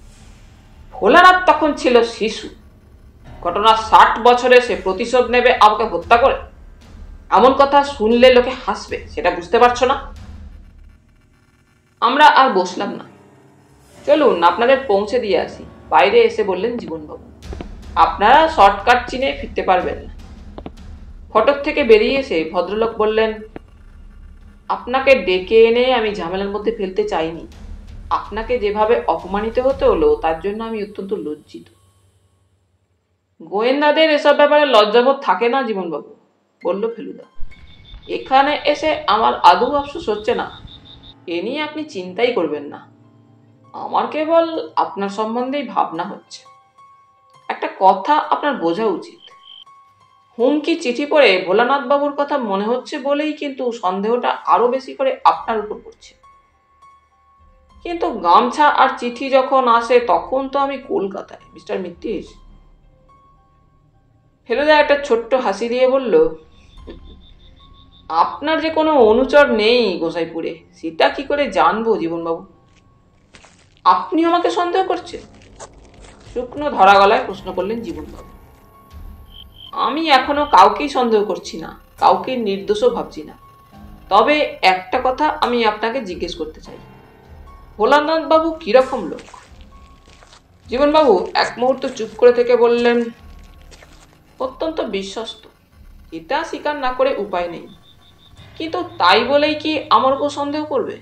ভোলানাথ তখন ছিল শিশু। ঘটনা 60 বছরে সে প্রতিশোধ নেবে আমাকে হত্যা করে। এমন কথা শুনলে লোকে হাসবে, সেটা বুঝতে পারছো না? আমরা আর বসলাম না। চলুন আপনাদের পৌঁছে দিয়ে আসি, বাইরে এসে বললেন জীবনবাবু। আপনারা শর্টকাট চিনে ফিরতে পারবেন না। ফটক থেকে বেরিয়ে এসে ভদ্রলোক বললেন, আপনাকে ডেকে এনে আমি ঝামেলার মধ্যে ফেলতে চাইনি। আপনাকে যেভাবে অপমানিত হতে হলো তার জন্য আমি অত্যন্ত লজ্জিত। গোয়েন্দাদের এসব ব্যাপারে লজ্জাবোধ থাকে না জীবনবাবু, বলল ফেলুদা। এখানে এসে আমার আদৌ আফসোস হচ্ছে না। এ নিয়ে আপনি চিন্তাই করবেন না। আমার কেবল আপনার সম্বন্ধেই ভাবনা হচ্ছে। একটা কথা আপনার বোঝা উচিত। হুমকি চিঠি পড়ে ভোলানাথ বাবুর কথা মনে হচ্ছে বলেই কিন্তু সন্দেহটা আরো বেশি করে আপনার উপর পড়ছে। কিন্তু গামছা আর চিঠি যখন আসে তখন তো আমি কলকাতায়, মিস্টার মিত্তির। ফেলুদা একটা ছোট্ট হাসি দিয়ে বলল, আপনার যে কোনো অনুচর নেই গোসাইপুরে, সেটা কি করে জানবো জীবনবাবু? আপনি আমাকে সন্দেহ করছেন? শুকনো ধরা গলায় প্রশ্ন করলেন জীবনবাবু। আমি এখনো কাউকেই সন্দেহ করছি না, কাউকে নির্দোষও ভাবছি না। তবে একটা কথা আমি আপনাকে জিজ্ঞেস করতে চাই, ভোলানাথ বাবু কিরকম লোক? জীবনবাবু এক মুহূর্ত চুপ করে থেকে বললেন, অত্যন্ত বিশ্বস্ত। এটা স্বীকার না করে উপায় নেই। কিন্তু তাই বলেই কি আমার উপর সন্দেহ করবে?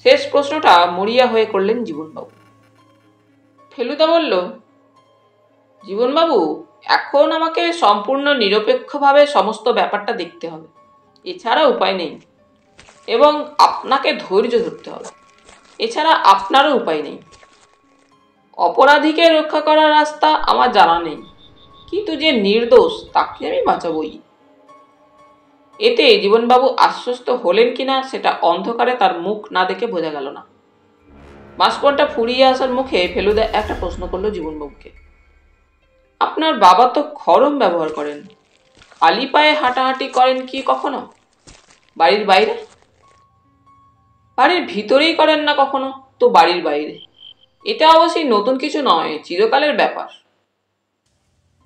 শেষ প্রশ্নটা মরিয়া হয়ে করলেন জীবনবাবু। ফেলুদা বলল, জীবনবাবু, এখন আমাকে সম্পূর্ণ নিরপেক্ষভাবে সমস্ত ব্যাপারটা দেখতে হবে। এছাড়া উপায় নেই। এবং আপনাকে ধৈর্য ধরতে হবে। এছাড়া আপনারও উপায় নেই। অপরাধীকে রক্ষা করার রাস্তা আমার জানা নেই, কিন্তু যে নির্দোষ তাকে আমি বাঁচাবই। এতে জীবনবাবু আশ্বস্ত হলেন কিনা সেটা অন্ধকারে তার মুখ না দেখে বোঝা গেল না। বাষ্পটা ফুরিয়ে আসার মুখে ফেলুদা একটা প্রশ্ন করলো জীবনবাবুকে, আপনার বাবা তো খড়ম ব্যবহার করেন, খালি পায়ে হাঁটাহাঁটি করেন কি কখনো? বাড়ির বাইরে? বাড়ির ভিতরেই করেন না কখনো, তো বাড়ির বাইরে? এটা অবশ্যই নতুন কিছু নয়, চিরকালের ব্যাপার।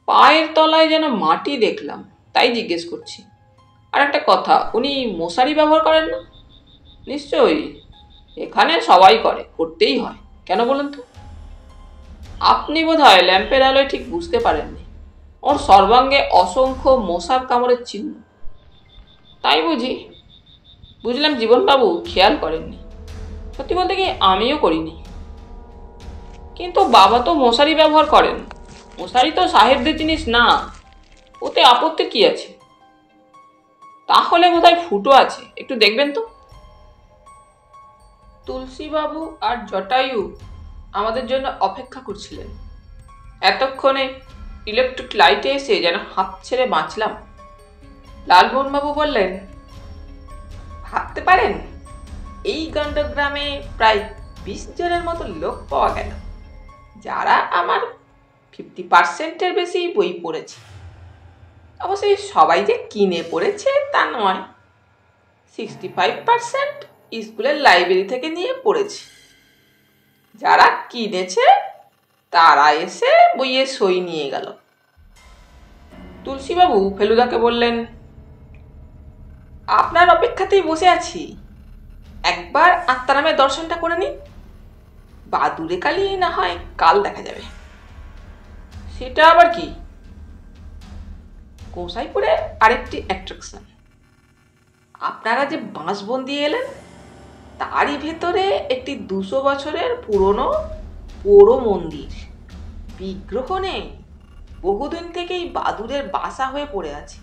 পায়ের তলায় যেন মাটি দেখলাম, তাই জিজ্ঞেস করছি। আর একটা কথা, উনি মশারি ব্যবহার করেন না? নিশ্চয়ই, এখানে সবাই করে, করতেই হয়। কেন বলুন তো? আপনি বোধহয় ল্যাম্পের আলোয় ঠিক বুঝতে পারেননি। ওর সর্বাঙ্গে অসংখ্য মশার কামড়ের চিহ্ন। তাই বুঝি? বুঝলাম জীবনবাবু খেয়াল করেননি। সত্যি বলতে কি আমিও করিনি। কিন্তু বাবা তো মশারি ব্যবহার করেন। মশারি তো সাহেবদের জিনিস না, ওতে আপত্তি কি আছে? তাহলে বোধহয় ফুটো আছে, একটু দেখবেন তো। তুলসীবাবু আর জটায়ু আমাদের জন্য অপেক্ষা করছিলেন। এতক্ষণে ইলেকট্রিক লাইটে এসে যেন হাত ছেড়ে বাঁচলাম। লালমোহনবাবু বললেন, ভাবতে পারেন এই গণ্ডগ্রামে প্রায় 20 জনের মতো লোক পাওয়া গেল, যারা আমার 50%-এর বেশি বই পড়েছে। অবশ্যই সবাই যে কিনে পড়েছে তা নয়, 65% স্কুলের লাইব্রেরি থেকে নিয়ে পড়েছে। যারা কিনেছে তারা এসে বইয়ে সই নিয়ে গেল। তুলসীবাবু ফেলুদাকে বললেন, আপনার অপেক্ষাতেই বসে আছি, একবার আত্মারামের দর্শনটা করে নিন, বাদুরে কালি না হয় কাল দেখা যাবে। সেটা আবার কি? গোসাইপুরের আরেকটি অ্যাট্রাকশন। আপনারা যে বাঁশবন্দি এলেন, তারই ভেতরে একটি 200 বছরের পুরনো পোড়ো মন্দির, বিগ্রহ নেই, বহুদিন থেকেই বাদুরের বাসা হয়ে পড়ে আছে।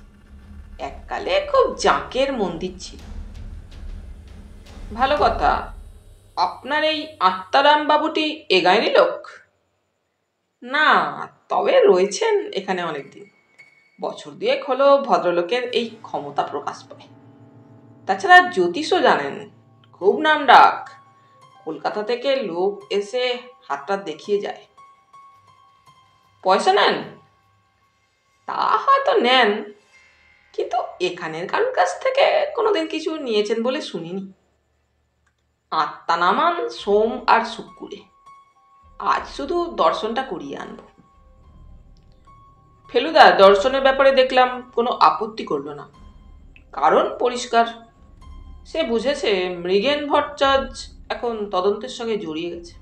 এককালে খুব জাঁকের মন্দির ছিল। ভালো কথা, আপনার এই আত্মারাম বাবুটি এ গাঁয়েরই লোক? না, তবে রয়েছেন এখানে অনেকদিন, বছর 2 হলো ভদ্রলোকের এই ক্ষমতা প্রকাশ পায়। তাছাড়া জ্যোতিষও জানেন, খুব নাম ডাক, কলকাতা থেকে লোক এসে হাতটা দেখিয়ে যায়। পয়সা নেন? তা হয়তো নেন, কিন্তু এখানের কারোর কাছ থেকে কোনোদিন কিছু নিয়েছেন বলে শুনিনি। আত্মা নামান সোম আর শুক্রে, আজ শুধু দর্শনটা করিয়ে আনব। ফেলুদা দর্শনের ব্যাপারে দেখলাম কোনো আপত্তি করল না, কারণ পরিষ্কার, সে বুঝেছে মৃগেন ভট্টাচার্য এখন তদন্তের সঙ্গে জড়িয়ে গেছে।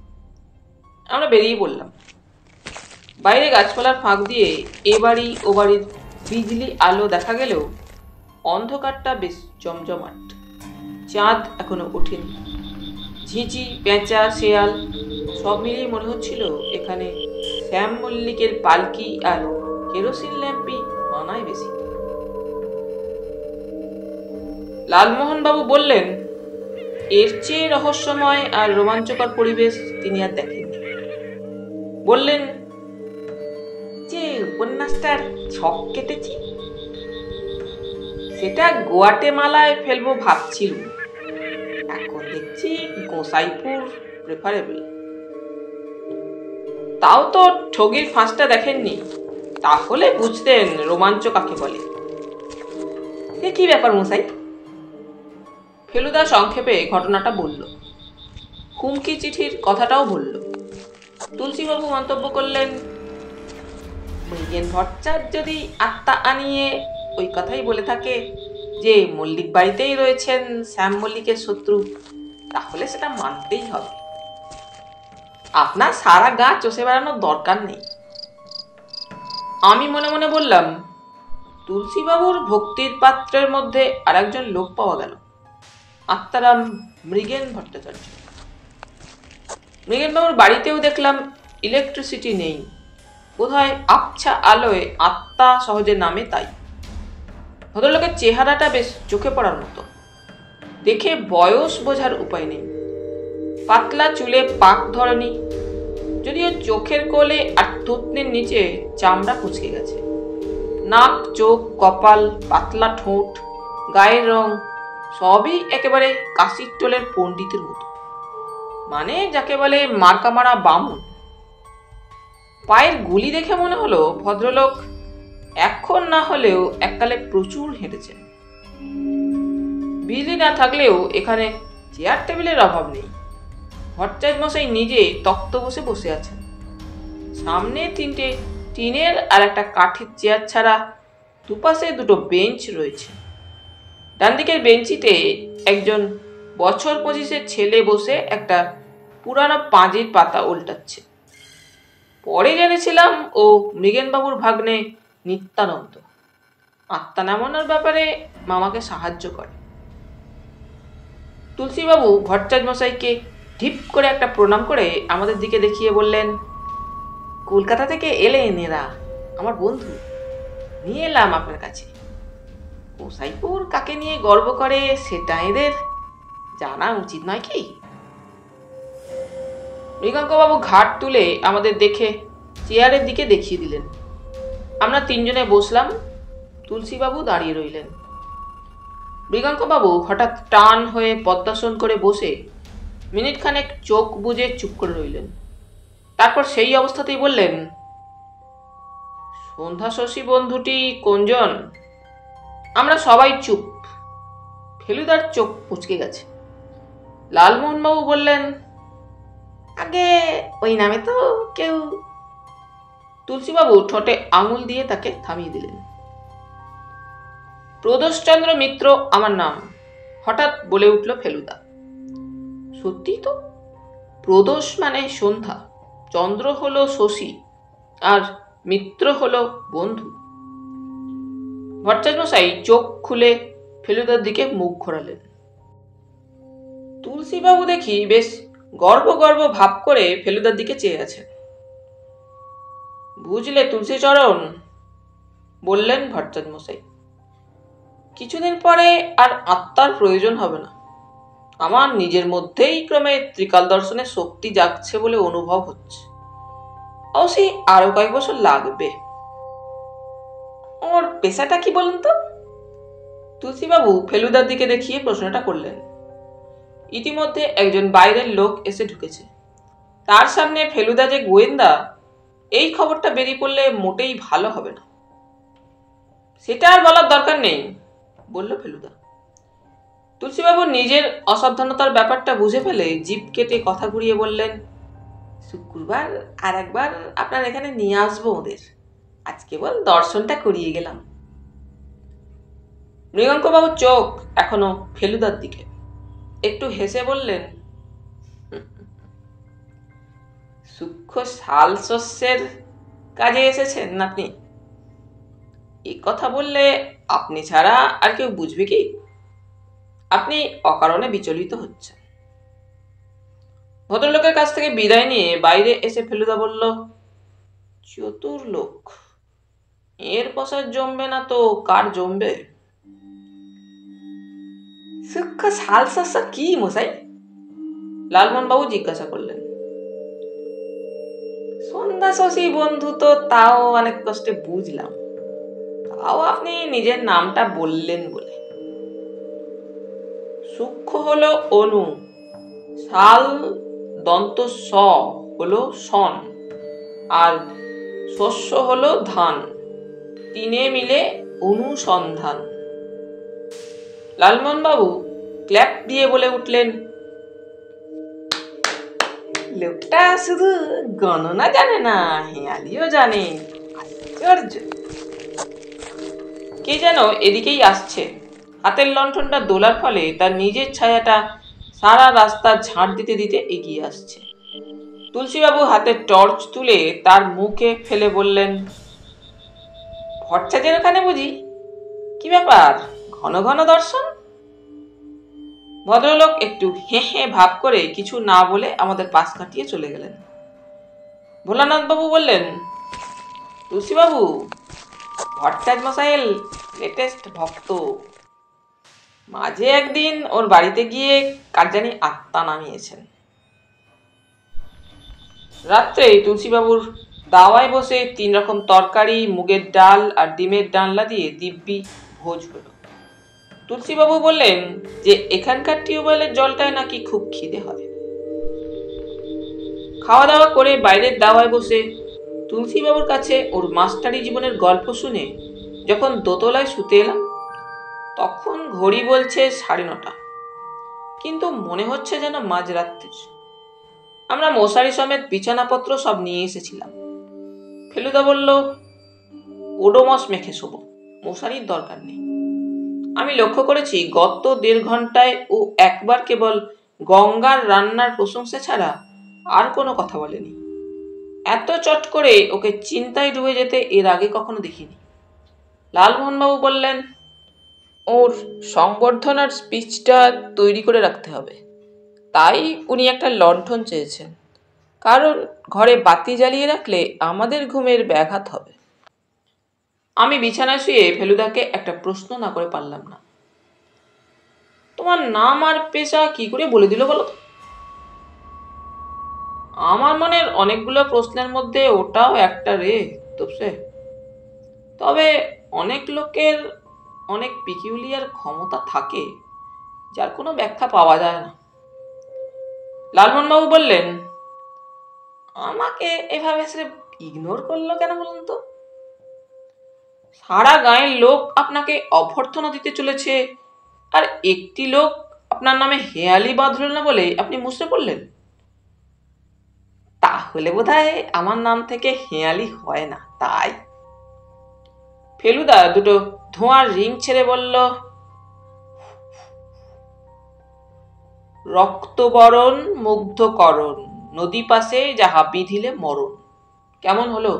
আমরা বেরিয়ে পড়লাম। বাইরে গাছপালার ফাঁক দিয়ে এ বাড়ি ও বাড়ির বিজলি আলো দেখা গেলেও অন্ধকারটা বেশ জমজমাট। চাঁদ এখনো ওঠেনি। ঝিঁঝি, পেঁচা, শেয়াল সব মিলিয়ে মনে হচ্ছিল এখানে শ্যাম মল্লিকের পালকি আর কেরোসিন ল্যাম্পই মানায় বেশি। লালমোহনবাবু বললেন, এর চেয়ে রহস্যময় আর রোমাঞ্চকর পরিবেশ তিনি আর দেখেননি। বললেন, যে উপন্যাসটার ছক কেটেছি, সেটা গোয়াটেমালায় ফেলবো ভাবছিল, এখন দেখছি গোসাইপুর প্রেফারেবল। তাও তো ঠগির ফাঁসটা দেখেননি, তাহলে বুঝতেন রোমাঞ্চ কাকে বলে। সে কি ব্যাপার মশাই? ফেলুদা সংক্ষেপে ঘটনাটা বলল, হুমকি চিঠির কথাটাও বলল। তুলসীবাবু মন্তব্য করলেন, মৃগেন ভট্টাচার্য যদি আত্মা আনিয়ে ওই কথাই বলে থাকে যে মল্লিক বাড়িতেই রয়েছেন শ্যাম মল্লিকের শত্রু, তাহলে সেটা মানতেই হবে। আপনার সারা গা চষে বেড়ানোর দরকার নেই। আমি মনে মনে বললাম, তুলসীবাবুর ভক্তির পাত্রের মধ্যে আর একজন লোক পাওয়া গেল, আত্মারাম মৃগেন ভট্টাচার্য। মৃগেনবাবুর বাড়িতেও দেখলাম ইলেকট্রিসিটি নেই, বোধহয় আবছা আলোয় আত্মা সহজে নামে তাই। ভদ্রলোকের চেহারাটা বেশ চোখে পড়ার মতো, দেখে বয়স বোঝার উপায় নেই। পাতলা চুলে পাক ধরেনি, যদিও চোখের কোলে আর থুতনির নিচে চামড়া কুচকে গেছে। নাক, চোখ, কপাল, পাতলা ঠোঁট, গায়ের রং সবই একেবারে কাশির টোলের পণ্ডিতের মতো, মানে যাকে বলে মার্কা মারা বামুন। পায়ের গুলি দেখে মনে হলো ভদ্রলোক এখন না হলেও এককালে প্রচুর হেঁটেছেন। বিজলি না থাকলেও এখানে চেয়ার টেবিলের অভাব নেই। ভট্টাচার্য মশাই নিজে তক্ত বসে বসে আছেন। সামনে 3টে টিনের আর একটা কাঠের চেয়ার ছাড়া দুপাশে 2টো বেঞ্চ রয়েছে। ডান দিকের বেঞ্চিতে একজন বছর 25-এর ছেলে বসে একটা পুরানো পাঁজির পাতা উল্টাচ্ছে। পরে জেনেছিলাম ও মৃগেনবাবুর ভাগ্নে নিত্যানন্দ, আত্মা নামানোর ব্যাপারে মামাকে সাহায্য করে। তুলসীবাবু ভট্টাচার্য মশাইকে ঢিপ করে একটা প্রণাম করে আমাদের দিকে দেখিয়ে বললেন, কলকাতা থেকে এলেন এরা, আমার বন্ধু, নিয়ে এলাম আপনার কাছে। গোসাইপুর কাকে নিয়ে গর্ব করে সেটা এদের জানা উচিত নয় কি? মৃগাঙ্কবাবু ঘাট তুলে আমাদের দেখে চেয়ারের দিকে দেখিয়ে দিলেন। আমরা 3 জনে বসলাম, তুলসীবাবু দাঁড়িয়ে রইলেন। মৃগাঙ্কবাবু হঠাৎ টান হয়ে পদ্মাসন করে বসে মিনিট খানেক চোখ বুজে চুপ করে রইলেন। তারপর সেই অবস্থাতেই বললেন, সন্ধ্যা শশী বন্ধুটি কোনজন? আমরা সবাই চুপ। ফেলুদার চোখ পুচকে গেছে। লালমোহনবাবু বললেন, আগে ওই নামে তো কেউ। তুলসীবাবু ঠোঁটে আঙুল দিয়ে তাকে থামিয়ে দিলেন। প্রদোষচন্দ্র মিত্র আমার নাম, হঠাৎ বলে উঠল ফেলুদা। সত্যি তো, প্রদোষ মানে সন্ধ্যা, চন্দ্র হলো শশী, আর মিত্র হলো বন্ধু। ভট্টাচার্যমশাই চোখ খুলে ফেলুদার দিকে মুখ ঘোরালেন। তুলসীবাবু দেখি বেশ গর্ব গর্ব ভাব করে ফেলুদার দিকে চেয়ে আছেন। বুঝলে তুলসীচরণ, বললেন ভট্টাচার্যমশাই, কিছুদিন পরে আর আত্মার প্রয়োজন হবে না। আমার নিজের মধ্যেই ক্রমে ত্রিকাল দর্শনের শক্তি জাগছে বলে অনুভব হচ্ছে। অবশ্যই আরো কয়েক বছর লাগবে। ওর পেশাটা কি বলুন তো? তুলসীবাবু ফেলুদার দিকে দেখিয়ে প্রশ্নটা করলেন। ইতিমধ্যে একজন বাইরের লোক এসে ঢুকেছে। তার সামনে ফেলুদা যে গোয়েন্দা, এই খবরটা বেরিয়ে পড়লে মোটেই ভালো হবে না। সেটা আর বলার দরকার নেই, বলল ফেলুদা। তুলসীবাবু নিজের অসাবধানতার ব্যাপারটা বুঝে ফেলে জিভ কেটে কথা ঘুরিয়ে বললেন, শুক্রবার আর একবার আপনার এখানে নিয়ে আসবো ওদের। আজ কেবল দর্শনটা করিয়ে গেলাম। মৃগাঙ্কবাবুর চোখ এখনো ফেলুদার দিকে। একটু হেসে বললেন, সূক্ষ্ম শাল শস্যের কাজে এসেছেন আপনি। এই কথা বললে আপনি ছাড়া আর কেউ বুঝবে কি? আপনি অকারণে বিচলিত হচ্ছেন। ভদ্রলোকের কাছ থেকে বিদায় নিয়ে বাইরে এসে ফেলুদা বলল, চতুর লোক, এর পসার জমবে না তো কার জমবে? সূক্ষ্ম শাল শস্য কি মশাই? লালমোহনবাবু জিজ্ঞাসা করলেন। সন্ধ্যা শশী বন্ধু তো তাও অনেক কষ্টে বুঝলাম, তাও আপনি নিজের নামটা বললেন বলে। সূক্ষ্ম হলো অনু, শাল দন্ত স হলো সন, আর শস্য হলো ধান, তিনে মিলে অনুসন্ধান। লালমোহনবাবু ক্ল্যাপ দিয়ে বলে উঠলেন, লোকটা শুধু গণনা জানে না, হেয়ালিও জানে। আশ্চর্য। কে যেন এদিকেই আসছে। হাতের লণ্ঠনটা দোলার ফলে তার নিজের ছায়াটা সারা রাস্তা ঝাঁট দিতে দিতে এগিয়ে আসছে। তুলসীবাবু হাতে টর্চ তুলে তার মুখে ফেলে বললেন, ভট্টাচার্যের ওখানে বুঝি? কি ব্যাপার, ঘন ঘন দর্শন? ভদ্রলোক একটু হেঁ হেঁ ভাব করে কিছু না বলে আমাদের পাশ কাটিয়ে চলে গেলেন। ভোলানাথবাবু বললেন, তুলসীবাবু ভট্টাচার্য মশাইয়ের লেটেস্ট ভক্ত। মাঝে একদিন ওর বাড়িতে গিয়ে কার জানি আত্মা নামিয়েছেন। রাত্রে তুলসীবাবুর দাওয়ায় বসে 3 রকম তরকারি, মুগের ডাল আর ডিমের ডালনা দিয়ে দিব্যি ভোজ হলো। তুলসীবাবু বললেন যে এখানকার টিউবওয়েলের জলটায় নাকি খুব খিদে হয়। খাওয়া দাওয়া করে বাইরের দাওয়ায় বসে তুলসীবাবুর কাছে ওর মাস্টারি জীবনের গল্প শুনে যখন দোতলায় শুতে এলাম, তখন ঘড়ি বলছে 9:30, কিন্তু মনে হচ্ছে যেন মাঝরাত্রির। আমরা মশারি সমেত বিছানাপত্র সব নিয়ে এসেছিলাম। ফেলুদা বলল, ওডোমস মেখে শোবো, মশারির দরকার নেই। আমি লক্ষ্য করেছি গত 1.5 ঘন্টায় ও একবার কেবল গঙ্গার রান্নার প্রশংসা ছাড়া আর কোনো কথা বলেনি। এত চট করে ওকে চিন্তায় ডুবে যেতে এর আগে কখনো দেখিনি। লালমোহনবাবু বললেন, ওর সংবর্ধনার স্পিচটা তৈরি করে রাখতে হবে, তাই উনি একটা লণ্ঠন চেয়েছেন, কারণ ঘরে বাতি জ্বালিয়ে রাখলে আমাদের ঘুমের ব্যাঘাত হবে। আমি বিছানায় শুয়ে ফেলুদাকে একটা প্রশ্ন না করে পারলাম না। তোমার নাম আর পেশা কি করে বলে দিল বলো তো? আমার মনের অনেকগুলো প্রশ্নের মধ্যে ওটাও একটা রে তোপসে। তবে অনেক লোকের অনেক পিকিউলিয়ার ক্ষমতা থাকে, যার কোনো ব্যাখ্যা পাওয়া যায় না। লালমোহনবাবু বললেন, আমাকে এভাবে সে ইগনোর করলো কেন বলুন তো? সারা গাঁয়ের লোক আপনাকে অভ্যর্থনা দিতে চলেছে, আর একটি লোক আপনার নামে হেয়ালি বাঁধল না বলে আপনি মুষড়ে পড়লেন। তাহলে বোধহয় আমার নাম থেকে হেয়ালি হয় না, তাই। ফেলুদা দুটো ধোঁয়ার রিং ছেড়ে বলল, রক্তবরণ মুগ্ধকরণ, নদী পাশে যাহা বিধিলে মরণ। কেমন হলো?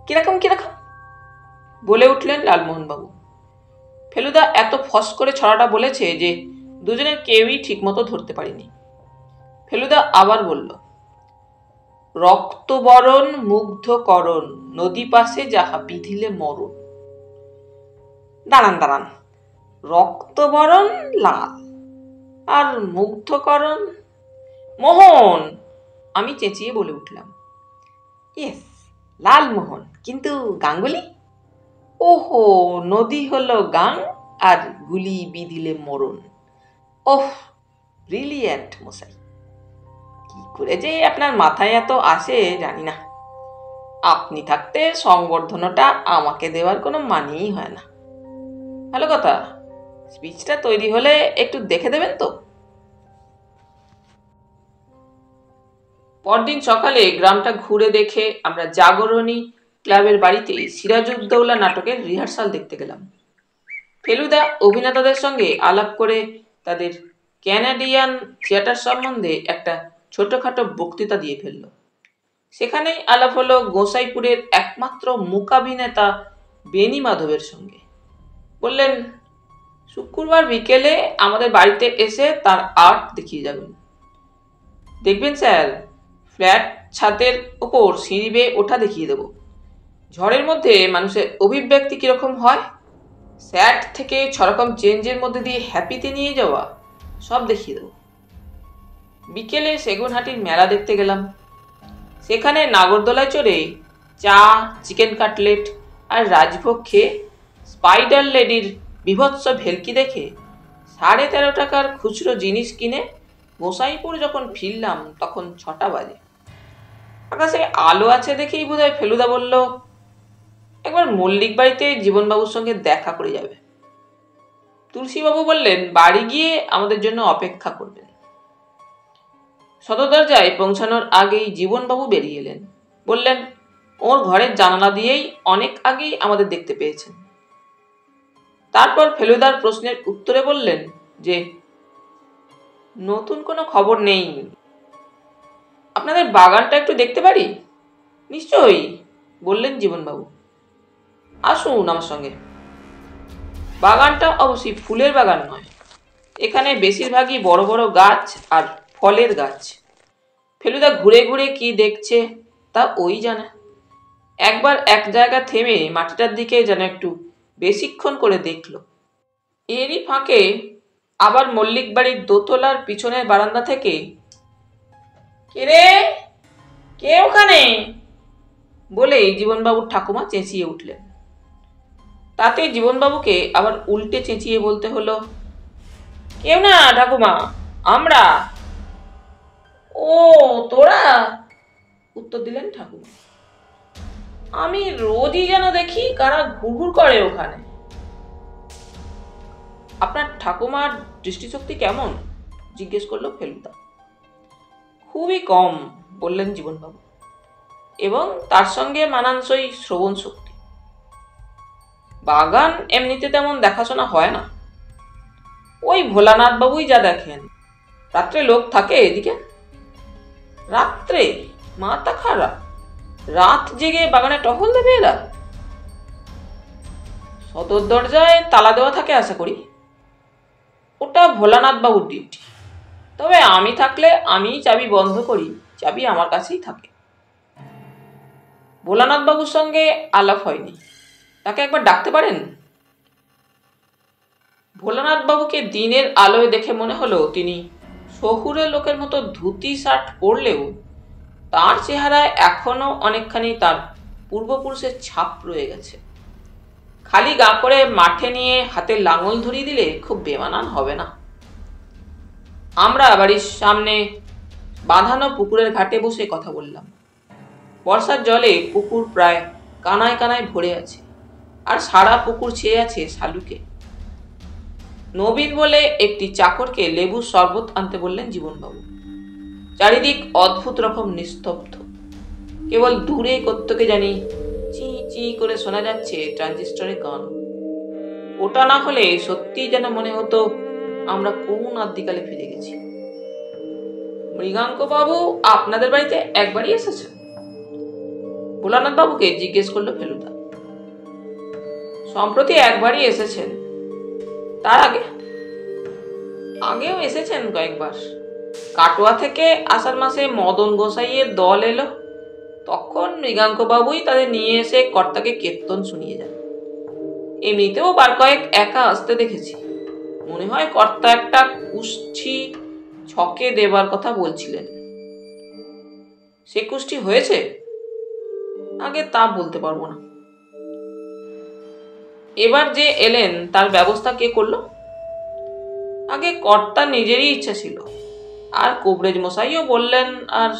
কিরকম কিরকম বলে উঠলেন লালমোহনবাবু। ফেলুদা এত ফস করে ছড়াটা বলেছে যে দুজনের কেউই ঠিকমতো ধরতে পারেনি। ফেলুদা আবার বলল, রক্তবরণ মুগ্ধকরণ, নদী পাশে যাহা বিধিলে মরণ। দাঁড়ান দাঁড়ান, রক্তবরণ লাল আর মুগ্ধকরণ মোহন, আমি চেঁচিয়ে বলে উঠলাম। ইয়েস, লালমোহন, কিন্তু গাঙ্গুলি? ওহো, নদী হলো গাং আর গুলি বিধিলে মরণ। ওহ, ব্রিলিয়েন্ট মশাই, কি করে যে আপনার মাথায় এত আসে জানি না। আপনি থাকতে সংবর্ধনাটা আমাকে দেওয়ার কোনো মানেই হয় না। ভালো কথা, স্পিচটা তৈরি হলে একটু দেখে দেবেন তো? পরদিন সকালে গ্রামটা ঘুরে দেখে আমরা জাগরণী ক্লাবের বাড়িতে সিরাজউদ্দৌলা নাটকের রিহার্সাল দেখতে গেলাম। ফেলুদা অভিনেতাদের সঙ্গে আলাপ করে তাদের ক্যানাডিয়ান থিয়েটার সম্বন্ধে একটা ছোটখাটো বক্তৃতা দিয়ে ফেলল। সেখানেই আলাপ হলো গোসাইপুরের একমাত্র মূকাভিনেতা বেনি মাধবের সঙ্গে। বললেন, শুক্রবার বিকেলে আমাদের বাড়িতে এসে তার আর্ট দেখিয়ে যাবেন। দেখবেন স্যার, ফ্ল্যাট ছাদের ওপর সিঁড়ি বেয়ে ওঠা দেখিয়ে দেব। ঝড়ের মধ্যে মানুষের অভিব্যক্তি কিরকম হয়, স্যাড থেকে ছরকম চেঞ্জের মধ্যে দিয়ে হ্যাপিতে নিয়ে যাওয়া, সব দেখিয়ে দেব। বিকেলে সেগুনহাটির মেলা দেখতে গেলাম। সেখানে নাগরদোলায় চড়ে চা, চিকেন কাটলেট আর রাজভোগ খেয়ে স্পাইডার লেডির বিভৎস ভেলকি দেখে 13.5 টাকার খুচরো জিনিস কিনে গোসাইপুর যখন ফিরলাম তখন 6টা বাজে। আকাশে আলো আছে দেখেই বোধহয় ফেলুদা বলল, একবার মল্লিক বাড়িতে জীবনবাবুর সঙ্গে দেখা করে যাবে। তুলসীবাবু বললেন, বাড়ি গিয়ে আমাদের জন্য অপেক্ষা করবেন। সদর দরজায় পৌঁছানোর আগেই জীবনবাবু বেরিয়ে এলেন। বললেন, ওর ঘরের জানালা দিয়েই অনেক আগেই আমাদের দেখতে পেয়েছেন। তারপর ফেলুদার প্রশ্নের উত্তরে বললেন যে নতুন কোনো খবর নেই, আপনাদের বাগানটা একটু দেখতে পারি? নিশ্চয়ই, বললেন জীবনবাবু, আসুন আমার সঙ্গে। বাগানটা অবশ্যই ফুলের বাগান নয়, এখানে বেশিরভাগই বড় বড় গাছ আর ফলের গাছ। ফেলুদা ঘুরে ঘুরে কি দেখছে তা ওই জানে। একবার এক জায়গা থেমে মাটিটার দিকে যেন একটু বেশিক্ষণ করে দেখল। এরই ফাঁকে আবার মল্লিক বাড়ির দোতলার পিছনের বারান্দা থেকে, কে রে, কে ওখানে, বলে জীবনবাবুর ঠাকুমা চেঁচিয়ে উঠলেন। তাতে জীবনবাবুকে আবার উল্টে চেঁচিয়ে বলতে হলো, কেউ না ঠাকুমা, আমরা। ও তোরা, উত্তর দিলেন ঠাকুমা। আমি রোজই যেন দেখি কারা ঘুরঘুর করে ওখানে। আপনার ঠাকুমার দৃষ্টিশক্তি কেমন, জিজ্ঞেস করলো ফেলুদা। খুবই কম, বললেন জীবনবাবু, এবং তার সঙ্গে মানানসই শ্রবণ শক্তি। বাগান এমনিতে তেমন দেখাশোনা হয় না, ওই ভোলানাথ বাবুই যা দেখেন। রাত্রে লোক থাকে এদিকে? রাত্রে? মাথা খারাপ, রাত জেগে বাগানে টহল দেবে এরা? সদর দরজায় তালা দেওয়া থাকে আশা করি। ওটা ভোলানাথ বাবুর ডিউটি, তবে আমি থাকলে আমি চাবি বন্ধ করি, চাবি আমার কাছেই থাকে। ভোলানাথ বাবুর সঙ্গে আলাপ হয়নি, তাকে একবার ডাকতে পারেন? ভোলানাথ বাবুকে দিনের আলোয় দেখে মনে হলো তিনি শহুরে লোকের মতো ধুতি শার্ট পরলেও তার চেহারায় এখনো অনেকখানি তার পূর্বপুরুষের ছাপ রয়ে গেছে। খালি গা করে মাঠে নিয়ে হাতে লাঙল ধরিয়ে দিলে খুব বেমানান হবে না। আমরা বাড়ির সামনে বাঁধানো পুকুরের ঘাটে বসে কথা বললাম। বর্ষার জলে পুকুর প্রায় কানায় কানায় ভরে আছে, আর সারা পুকুর ছেয়ে আছে শালুকে। নবীন বলে একটি চাকরকে লেবুর শরবত আনতে বললেন জীবনবাবু। চারিদিক অদ্ভুত রকম নিস্তব্ধ, কেবল দূরে কোত্থেকে জানি চি চি করে শোনা যাচ্ছে ট্রানজিস্টরের গান। ওটা না হলে সত্যিই যেন মনে হতো আমরা কোন আদ্যিকালে ফিরে গেছি। মৃগাঙ্ক বাবু আপনাদের বাড়িতে একবারই এসেছেন? ভোলানাথ বাবুকে জিজ্ঞেস করলো ফেলুদা। সম্প্রতি একবারই এসেছেন। তার আগেও এসেছেন কয়েকবার। কাটোয়া থেকে আষাঢ় মাসে মদন গোসাইয়ের দল এলো, তখন মৃগাঙ্ক বাবুই তাদের নিয়ে এসে কর্তাকে কীর্তন শুনিয়ে যান। এমনিতেও বার কয়েক একা আসতে দেখেছি। মনে হয় কর্তা একটা কুষ্ঠি ছকে দেবার কথা বলছিলেন। সে কুষ্ঠি হয়েছে? আগে তা বলতে পারবো না। এবার যে এলেন তার ব্যবস্থা কে করলো? আগে কর্তা নিজেরই ইচ্ছা ছিল, আর কবরেজ মশাইও বললেন, আর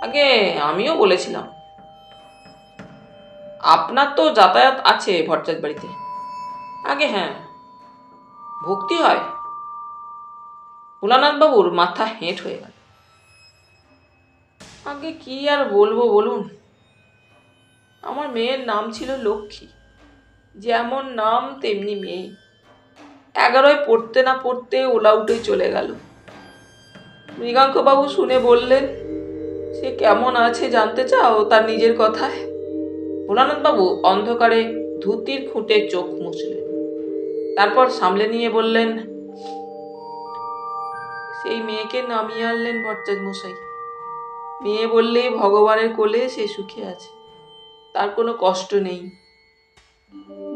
আগে আমিও বলেছিলাম। আপনার তো যাতায়াত আছে ভট্টাচ বাড়িতে? আগে হ্যাঁ। ভক্তি হয়? ভোলানাথ বাবুর মাথা হেঁট হয়ে গেল। আগে কি আর বলবো বলুন। আমার মেয়ের নাম ছিল লক্ষ্মী। যেমন নাম তেমনি মেয়ে। 11 পড়তে না পড়তে ওলা উঠে চলে গেল। মৃগাঙ্ক বাবু শুনে বললেন, সে কেমন আছে জানতে চাও তার নিজের কথায়? ভোলানাথ বাবু অন্ধকারে ধুতির খুঁটে চোখ মুছলেন, তারপর সামলে নিয়ে বললেন, সেই মেয়েকে নামিয়ে আনলেন ভট্টাচ মশাই। মেয়ে বললে ভগবানের কোলে সে সুখে আছে, তার কোনো কষ্ট নেই।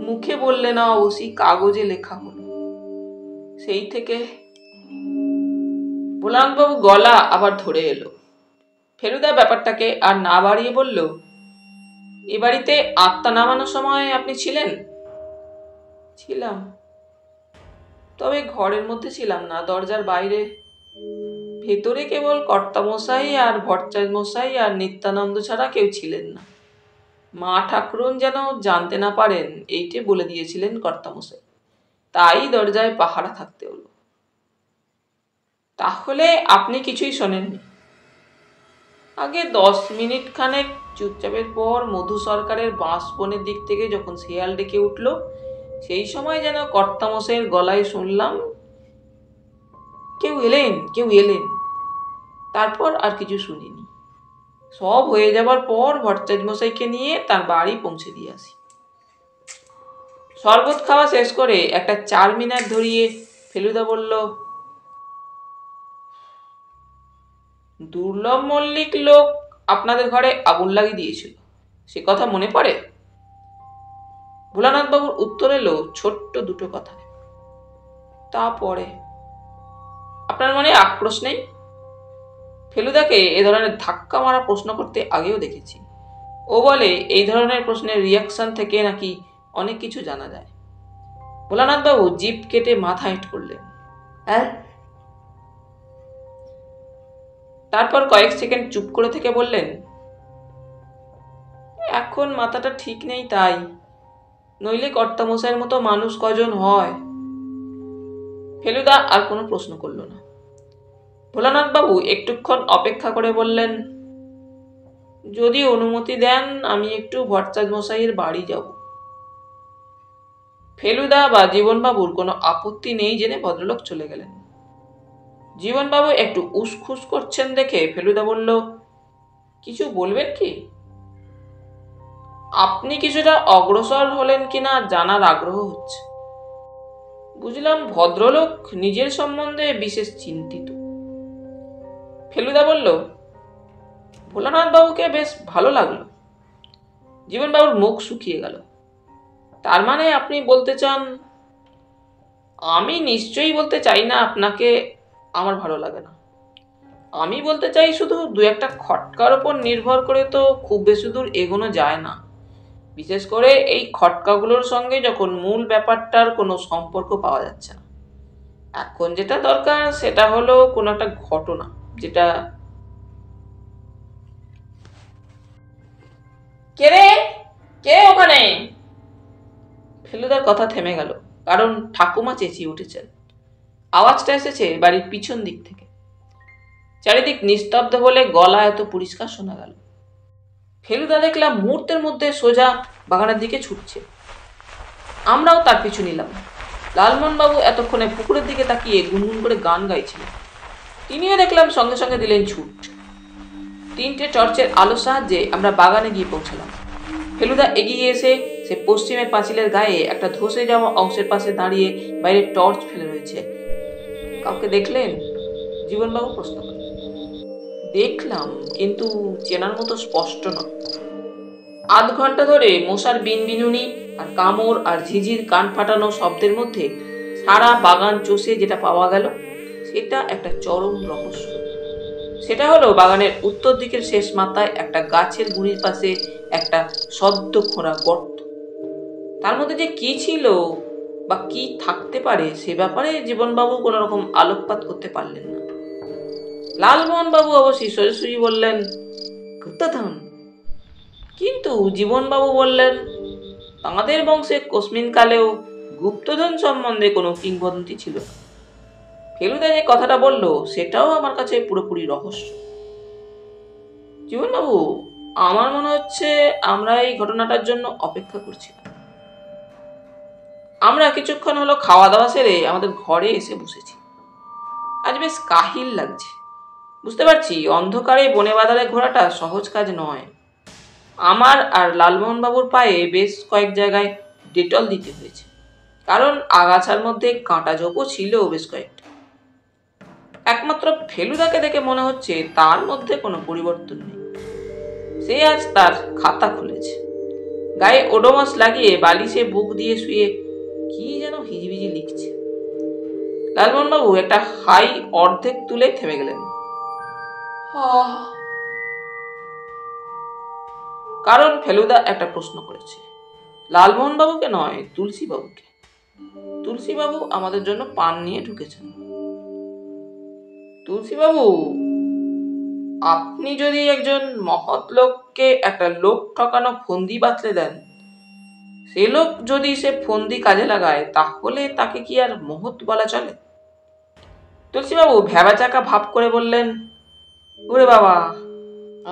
মুখে বললে না অবশ্যই, কাগজে লেখা হলো। সেই থেকে ভোলানাথ বাবু গলা আবার ধরে এলো। ফেলুদা ব্যাপারটাকে আর না বাড়িয়ে বলল, এ বাড়িতে আত্মা নামানোর সময় আপনি ছিলেন? ছিলাম, তবে ঘরের মধ্যে ছিলাম না, দরজার বাইরে। ভেতরে কেবল কর্তামশাই আর ভট্টাচ মশাই আর নিত্যানন্দ ছাড়া কেউ ছিলেন না। মা ঠাকুরন যেন জানতে না পারেন এইটে বলে দিয়েছিলেন কর্তামশাই, তাই দরজায় পাহারা থাকতে হলো। তাহলে আপনি কিছুই শোনেননি? আগে 10 মিনিট খানেক চুপচাপের পর মধু সরকারের বাঁশবনের দিক থেকে যখন শেয়াল ডেকে উঠল, সেই সময় যেন কর্তামশাইয়ের গলায় শুনলাম, কেউ এলেন, কেউ এলেন। তারপর আর কিছু শুনিনি। সব হয়ে যাবার পর ভট্টাচ মশাইকে নিয়ে তার বাড়ি পৌঁছে দিয়ে আসি। শরবত খাওয়া শেষ করে একটা 4 মিনিট ধরিয়ে ফেলুদা বলল, দুর্লভ মল্লিক লোক আপনাদের ঘরে আগুন লাগিয়ে দিয়েছিল, সে কথা মনে পড়ে? ভোলানাথ বাবুর উত্তর এলো ছোট্ট দুটো কথায়। তা পরে। আপনার মনে আক্রোশ নেই? ফেলুদাকে এ ধরনের ধাক্কা মারা প্রশ্ন করতে আগেও দেখেছি। ও বলে এই ধরনের প্রশ্নের রিয়াকশন থেকে নাকি অনেক কিছু জানা যায়। ভোলানাথ বাবু জিভ কেটে মাথা হেঁট করলেন। হ্যাঁ? তারপর কয়েক সেকেন্ড চুপ করে থেকে বললেন, এখন মাথাটা ঠিক নেই তাই, নইলে কর্তামশাইয়ের মতো মানুষ কজন হয়। ফেলুদা আর কোনো প্রশ্ন করল না। ভোলানাথ বাবু একটুক্ষণ অপেক্ষা করে বললেন, যদি অনুমতি দেন আমি একটু ভট্টাচ মশাইয়ের বাড়ি যাব। ফেলুদা বা জীবনবাবুর কোনো আপত্তি নেই জেনে ভদ্রলোক চলে গেলেন। জীবনবাবু একটু উসখুস করছেন দেখে ফেলুদা বলল, কিছু বলবেন কি? আপনি কিছুটা অগ্রসর হলেন কিনা জানার আগ্রহ হচ্ছে। বুঝলাম ভদ্রলোক নিজের সম্বন্ধে বিশেষ চিন্তিত। ফেলুদা বলল, ভোলানাথ বাবুকে বেশ ভালো লাগলো। জীবনবাবুর মুখ শুকিয়ে গেল। তার মানে আপনি বলতে চান? আমি নিশ্চয়ই বলতে চাই না আপনাকে আমার ভালো লাগে না। আমি বলতে চাই শুধু দু একটা খটকার ওপর নির্ভর করে তো খুব বেশি দূর এগোনো যায় না, বিশেষ করে এই খটকাগুলোর সঙ্গে যখন মূল ব্যাপারটার কোনো সম্পর্ক পাওয়া যাচ্ছে না। এখন যেটা দরকার সেটা হলো কোনো একটা ঘটনা, যেটা কে রে, কে ওখানে? ফেলুদার কথা থেমে গেল, কারণ ঠাকুমা চেঁচিয়ে উঠেছেন। আওয়াজটা এসেছে বাড়ির পিছন দিক থেকে। চারিদিক নিস্তব্ধ বলে গলা এত পরিষ্কার শোনা গেল। ফেলুদা দেখলাম মুহূর্তের মধ্যে সোজা বাগানের দিকে ছুটছে। আমরাও তার পিছু নিলাম। লালমোহনবাবু এতক্ষণে পুকুরের দিকে তাকিয়ে গুনগুন করে গান গাইছিলেন। তিনিও দেখলাম সঙ্গে সঙ্গে দিলেন ছুট। 3টে টর্চের আলোর সাহায্যে আমরা বাগানে গিয়ে পৌঁছলাম। ফেলুদা এগিয়ে এসে সে পশ্চিমের পাঁচিলের গায়ে একটা ধসে যাওয়া অংশের পাশে দাঁড়িয়ে বাইরে টর্চ ফেলে রয়েছে। কাউকে দেখলেন? জীবনবাবু প্রশ্ন করলেন। দেখলাম, কিন্তু চেনার মতো স্পষ্ট নয়। আধ ঘন্টা ধরে মশার বিনবিনুনি আর কামড় আর ঝিঝির কান ফাটানো শব্দের মধ্যে সারা বাগান চষে যেটা পাওয়া গেল সেটা একটা চরম রহস্য। সেটা হলো বাগানের উত্তর দিকের শেষ মাথায় একটা গাছের গুঁড়ির পাশে একটা সদ্য খোঁড়া গর্ত। তার মধ্যে যে কি ছিল বা কি থাকতে পারে সে ব্যাপারে জীবনবাবু কোনো রকম আলোকপাত করতে পারলেন না। লালমোহনবাবু অবশ্যই সোজাসুজি বললেন, গুপ্তধন। কিন্তু জীবনবাবু বললেন, তাঁদের বংশে কোস্মিনকালেও গুপ্তধন সম্বন্ধে কোনো কিংবদন্তি ছিল না। ফেলুদা যে কথাটা বলল সেটাও আমার কাছে পুরোপুরি রহস্য। জীবনবাবু, আমার মনে হচ্ছে আমরা এই ঘটনাটার জন্য অপেক্ষা করছিলাম। আমরা কিছুক্ষণ হলো খাওয়া দাওয়া সেরে আমাদের ঘরে এসে বসেছি। আজ বেশ কাহিল লাগছে। বুঝতে পারছি অন্ধকারে বনে বাদারে ঘোরাটা সহজ কাজ নয়। আমার আর লালমোহনবাবুর পায়ে বেশ কয়েক জায়গায় ডেটল দিতে হয়েছে, কারণ আগাছার মধ্যে কাঁটা ঝোপও ছিল বেশ কয়েকটা। একমাত্র ফেলুদাকে দেখে মনে হচ্ছে তার মধ্যে কোনো পরিবর্তন নেই। সে আজ তার খাতা খুলেছে, গায়ে ওডোমস লাগিয়ে বালিশে বুক দিয়ে শুয়ে কি যেন হিজিবিজি লিখছে। লালমোহনবাবু একটা হাই অর্ধেক তুলে থেমে গেলেন, কারণ ফেলুদা একটা প্রশ্ন করেছে। লালমোহনবাবুকে নয়, তুলসীবাবুকে। তুলসীবাবু আমাদের জন্য পান নিয়ে ঢুকেছেন। তুলসীবাবু, আপনি যদি একজন মহৎ লোককে একটা লোক ঠকানো ফন্দি বাতলে দেন, সে লোক যদি সে ফন্দি কাজে লাগায়, তাহলে তাকে কি আর মহৎ বলা চলে? তুলসীবাবু ভ্যাবাচাকা ভাব করে বললেন, ওরে বাবা,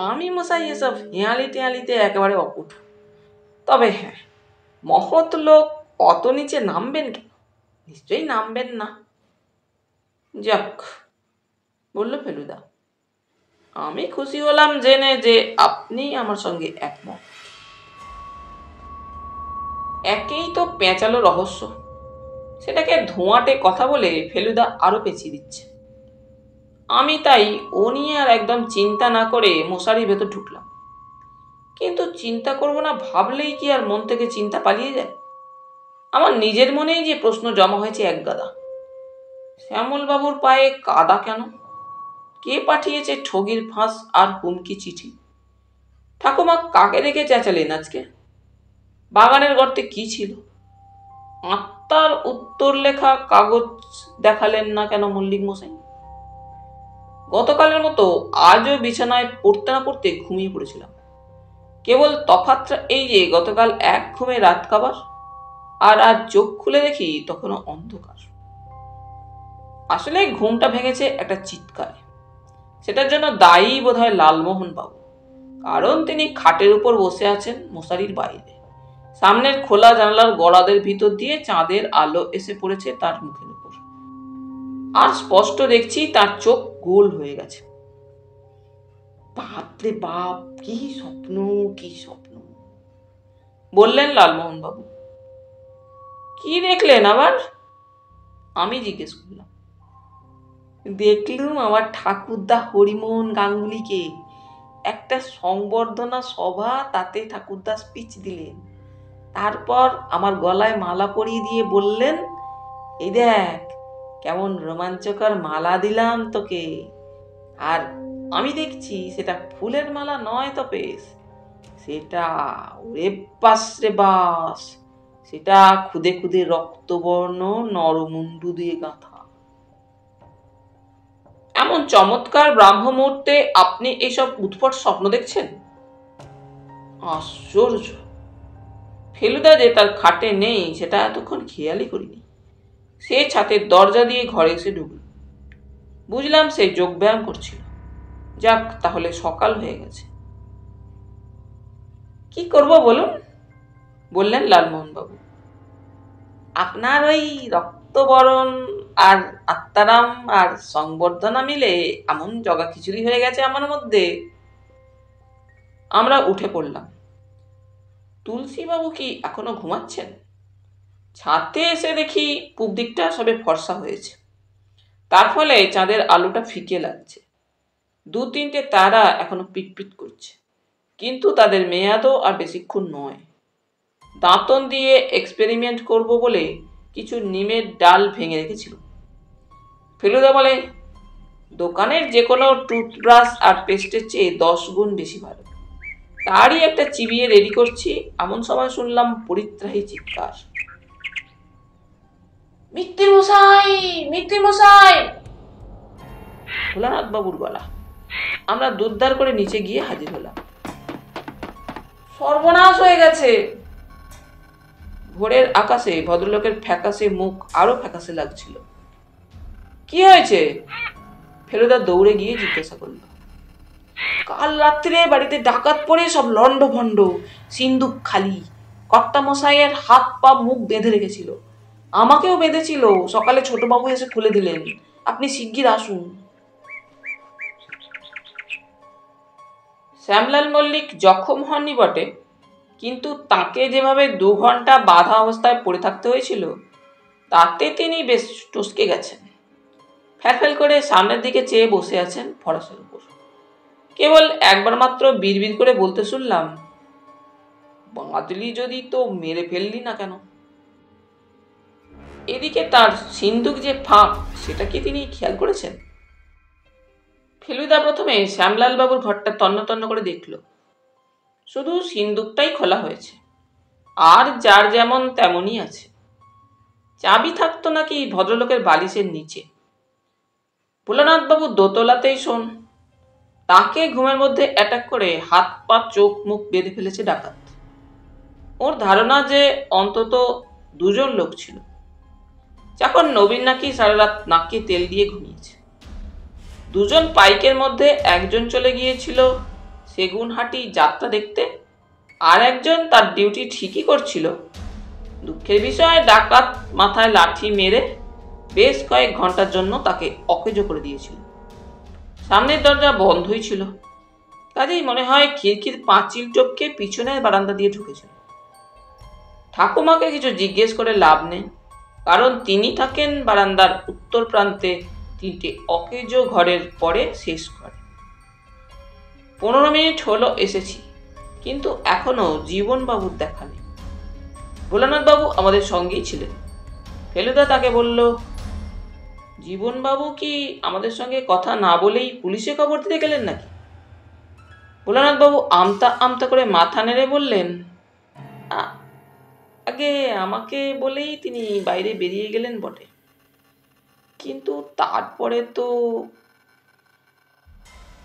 আমি মশাই এসব হেঁয়ালি টেঁয়ালিতে একেবারে অকুঠ। তবে হ্যাঁ, মহৎ লোক অত নিচে নামবেন কেন? নিশ্চয়ই নামবেন না। যাক, বলল ফেলুদা, আমি খুশি হলাম জেনে যে আপনি আমার সঙ্গে একমত। একেই তো পেঁচালো রহস্য, সেটাকে ধোঁয়াটে কথা বলে ফেলুদা আরো পেঁচিয়ে দিচ্ছে। আমি তাই ও নিয়ে আর একদম চিন্তা না করে মশারির ভেতর ঢুকলাম। কিন্তু চিন্তা করবো না ভাবলেই কি আর মন থেকে চিন্তা পালিয়ে যায়? আমার নিজের মনেই যে প্রশ্ন জমা হয়েছে এক গাদা। শ্যামলবাবুর পায়ে কাদা কেন? কে পাঠিয়েছে ঠগির ফাঁস আর হুমকি চিঠি? ঠাকুমা কাকে দেখে চেঁচালেন আজকে? বাগানের গর্তে কি ছিল? আত্মার উত্তর লেখা কাগজ দেখালেন না কেন মল্লিক মশাই? গতকালের মতো আজও বিছানায় পড়তে না পড়তে ঘুমিয়ে পড়েছিলাম। কেবল তফাৎটা এই যে গতকাল এক ঘুমে রাত কাবার, আর আজ চোখ খুলে দেখি তখনও অন্ধকার। আসলে ঘুমটা ভেঙেছে একটা চিৎকারে। সেটার জন্য দায়ী বোধহয় লালমোহন বাবু, কারণ তিনি খাটের উপর বসে আছেন মশারির বাইরে। সামনের খোলা জানলার গড়াদের ভিতর দিয়ে চাঁদের আলো এসে পড়েছে তার মুখের উপর। আর স্পষ্ট দেখছি তার চোখ গোল হয়ে গেছে। বাপরে বাপ, কি স্বপ্ন, কি স্বপ্ন, বললেন লালমোহন বাবু। কি দেখলেন আবার? আমি জিজ্ঞেস করলাম। দেখলুম আমার ঠাকুরদা হরিমোহন গাঙ্গুলিকে। একটা সংবর্ধনা সভা, তাতে ঠাকুরদা স্পিচ দিলেন। তারপর আমার গলায় মালা পরিয়ে দিয়ে বললেন, এই দেখ কেমন রোমাঞ্চকর মালা দিলাম তোকে। আর আমি দেখছি সেটা ফুলের মালা নয় তো বেশ, সেটা ওরে বাস রে বাস, সেটা খুদে খুদে রক্তবর্ণ নরমুন্ডু দিয়ে গাঁথা। এমন চমৎকার ব্রাহ্ম মুহূর্তে আপনি এইসব উৎপট স্বপ্ন দেখছেন? আশ্চর্য! ফেলুদা যে তার খাটে নেই সেটা এতক্ষণ খেয়ালই করিনি। সে ছাতের দরজা দিয়ে ঘরে এসে ঢুকল। বুঝলাম সে যোগব্যায়াম করছিল। যাক, তাহলে সকাল হয়ে গেছে। কি করব বলুন, বললেন লালমোহনবাবু। আপনার ওই রক্তবরণ আর আত্মারাম আর সংবর্ধনা মিলে এমন জগা খিচুড়ি হয়ে গেছে আমার মধ্যে। আমরা উঠে পড়লাম। তুলসীবাবু কি এখনো ঘুমাচ্ছেন? ছাদে এসে দেখি পূব দিকটা সবে ফর্সা হয়েছে, তার ফলে চাঁদের আলোটা ফিকে লাগছে। 2-3টে তারা এখনো পিটপিট করছে, কিন্তু তাদের মেয়াদও আর বেশিক্ষণ নয়। দাঁতন দিয়ে এক্সপেরিমেন্ট করব বলে কিছু নিমের ডাল ভেঙে রেখেছিল। ফেলুদা বলে, দোকানের যে কোনো টুথব্রাশ আর পেস্টের চেয়ে 10 গুণ বেশি ভালো। তারই একটা চিবিয়ে রেডি করছি, এমন সময় শুনলাম পরিত্রাহী চিৎকার। মিত্তি মশাই, মিত্তি মশাই! ভোলানাথ বাবুর গলা। আমরা দুধদার করে নিচে গিয়ে হাজির হলাম। সর্বনাশ হয়ে গেছে! ভোরের আকাশে ভদ্রলোকের ফ্যাকাশে মুখ আরো ফ্যাকাশে লাগছিল। কি হয়েছে? ফেলুদা দৌড়ে গিয়ে জিজ্ঞাসা করল। কাল রাত্রে বাড়িতে ডাকাত পড়ে সব লন্ড ভন্ড, সিন্দুক খালি। কর্তা মশাইয়ের হাত পা মুখ বেঁধে রেখেছিল, আমাকেও বেঁধেছিল। সকালে ছোটবাবু এসে খুলে দিলেন। আপনি শিগগির আসুন। শ্যামলাল মল্লিক জখম হননি বটে, কিন্তু তাকে যেভাবে 2 ঘন্টা বাধা অবস্থায় পড়ে থাকতে হয়েছিল, তাতে তিনি বেশ টসকে গেছেন। ফ্যালফ্যাল করে সামনের দিকে চেয়ে বসে আছেন ফরাসের উপর। কেবল একবার মাত্র বিড়বিড় করে বলতে শুনলাম, বাঁধলি যদি তো মেরে ফেললি না কেন? এদিকে তার সিন্দুক যে ফাঁক, সেটা কি তিনি খেয়াল করেছেন? ফেলুদা প্রথমে শ্যামলাল বাবুর ঘরটা তন্ন তন্ন করে দেখল। শুধু সিন্দুকটাই খোলা হয়েছে, আর যার যেমন তেমনই আছে। চাবি থাকতো নাকি ভদ্রলোকের বালিশের নিচে। ভোলানাথ বাবু দোতলাতেই শোন, তাকে ঘুমের মধ্যে অ্যাটাক করে হাত পা চোখ মুখ বেঁধে ফেলেছে ডাকাত। ওর ধারণা যে অন্তত 2 জন লোক ছিল। যখন নবীন নাকি সারা রাত নাকে তেল দিয়ে ঘুমিয়েছে। 2 জন পাইকের মধ্যে একজন চলে গিয়েছিল সেগুনহাটি যাত্রা দেখতে, আর একজন তার ডিউটি ঠিকই করছিল। দুঃখের বিষয়, ডাকাত মাথায় লাঠি মেরে বেশ কয়েক ঘন্টার জন্য তাকে অকেজো করে দিয়েছিল। সামনের দরজা বন্ধই ছিল, কাজেই মনে হয় খিড়কির পাঁচিল টপকে পিছনের বারান্দা দিয়ে ঢুকেছিল। ঠাকুমাকে কিছু জিজ্ঞেস করে লাভ নেই, কারণ তিনি থাকেন বারান্দার উত্তর প্রান্তে 3টে অকেজো ঘরের পরে শেষ ঘরে। 15 মিনিট হলো এসেছি, কিন্তু এখনো জীবনবাবুর দেখা নেই। ভোলানাথ বাবু আমাদের সঙ্গেই ছিলেন। ফেলুদা তাকে বলল, জীবনবাবু কি আমাদের সঙ্গে কথা না বলেই পুলিশে খবর দিতে গেলেন নাকি? ভোলানাথ বাবু আমতা আমতা করে মাথা নেড়ে বললেন, আগে আমাকে বলেই তিনি বাইরে বেরিয়ে গেলেন বটে, কিন্তু তারপরে তো।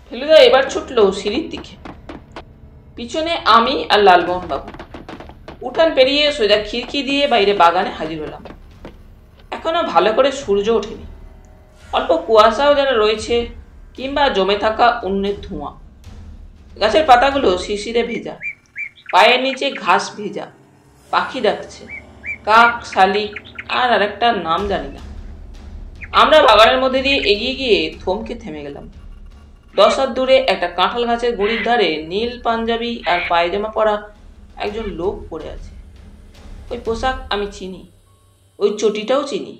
ফেলুদা এবার ছুটল সিঁড়ির দিকে। পিছনে আমি আর লালমোহন বাবু। উঠান পেরিয়ে সোজা খিড়কি দিয়ে বাইরে বাগানে হাজির হলাম। এখনো ভালো করে সূর্য ওঠেনি, অল্প কুয়াশাও যেন রয়েছে, কিংবা জমে থাকা উন্নের ধোঁয়া। গাছের পাতাগুলো শিশিরে ভেজা, পায়ের নিচে ঘাস ভেজা। পাখি ডাকছে, কাক, শালিক, আর আরেকটা নাম জানি না। আমরা বাগানের মধ্যে দিয়ে এগিয়ে গিয়ে থমকে থেমে গেলাম। 10 হাত দূরে একটা কাঁঠাল গাছের গুড়ির ধারে নীল পাঞ্জাবি আর পায়জামা পরা একজন লোক পড়ে আছে। ওই পোশাক আমি চিনি, ওই চটিটাও চিনি।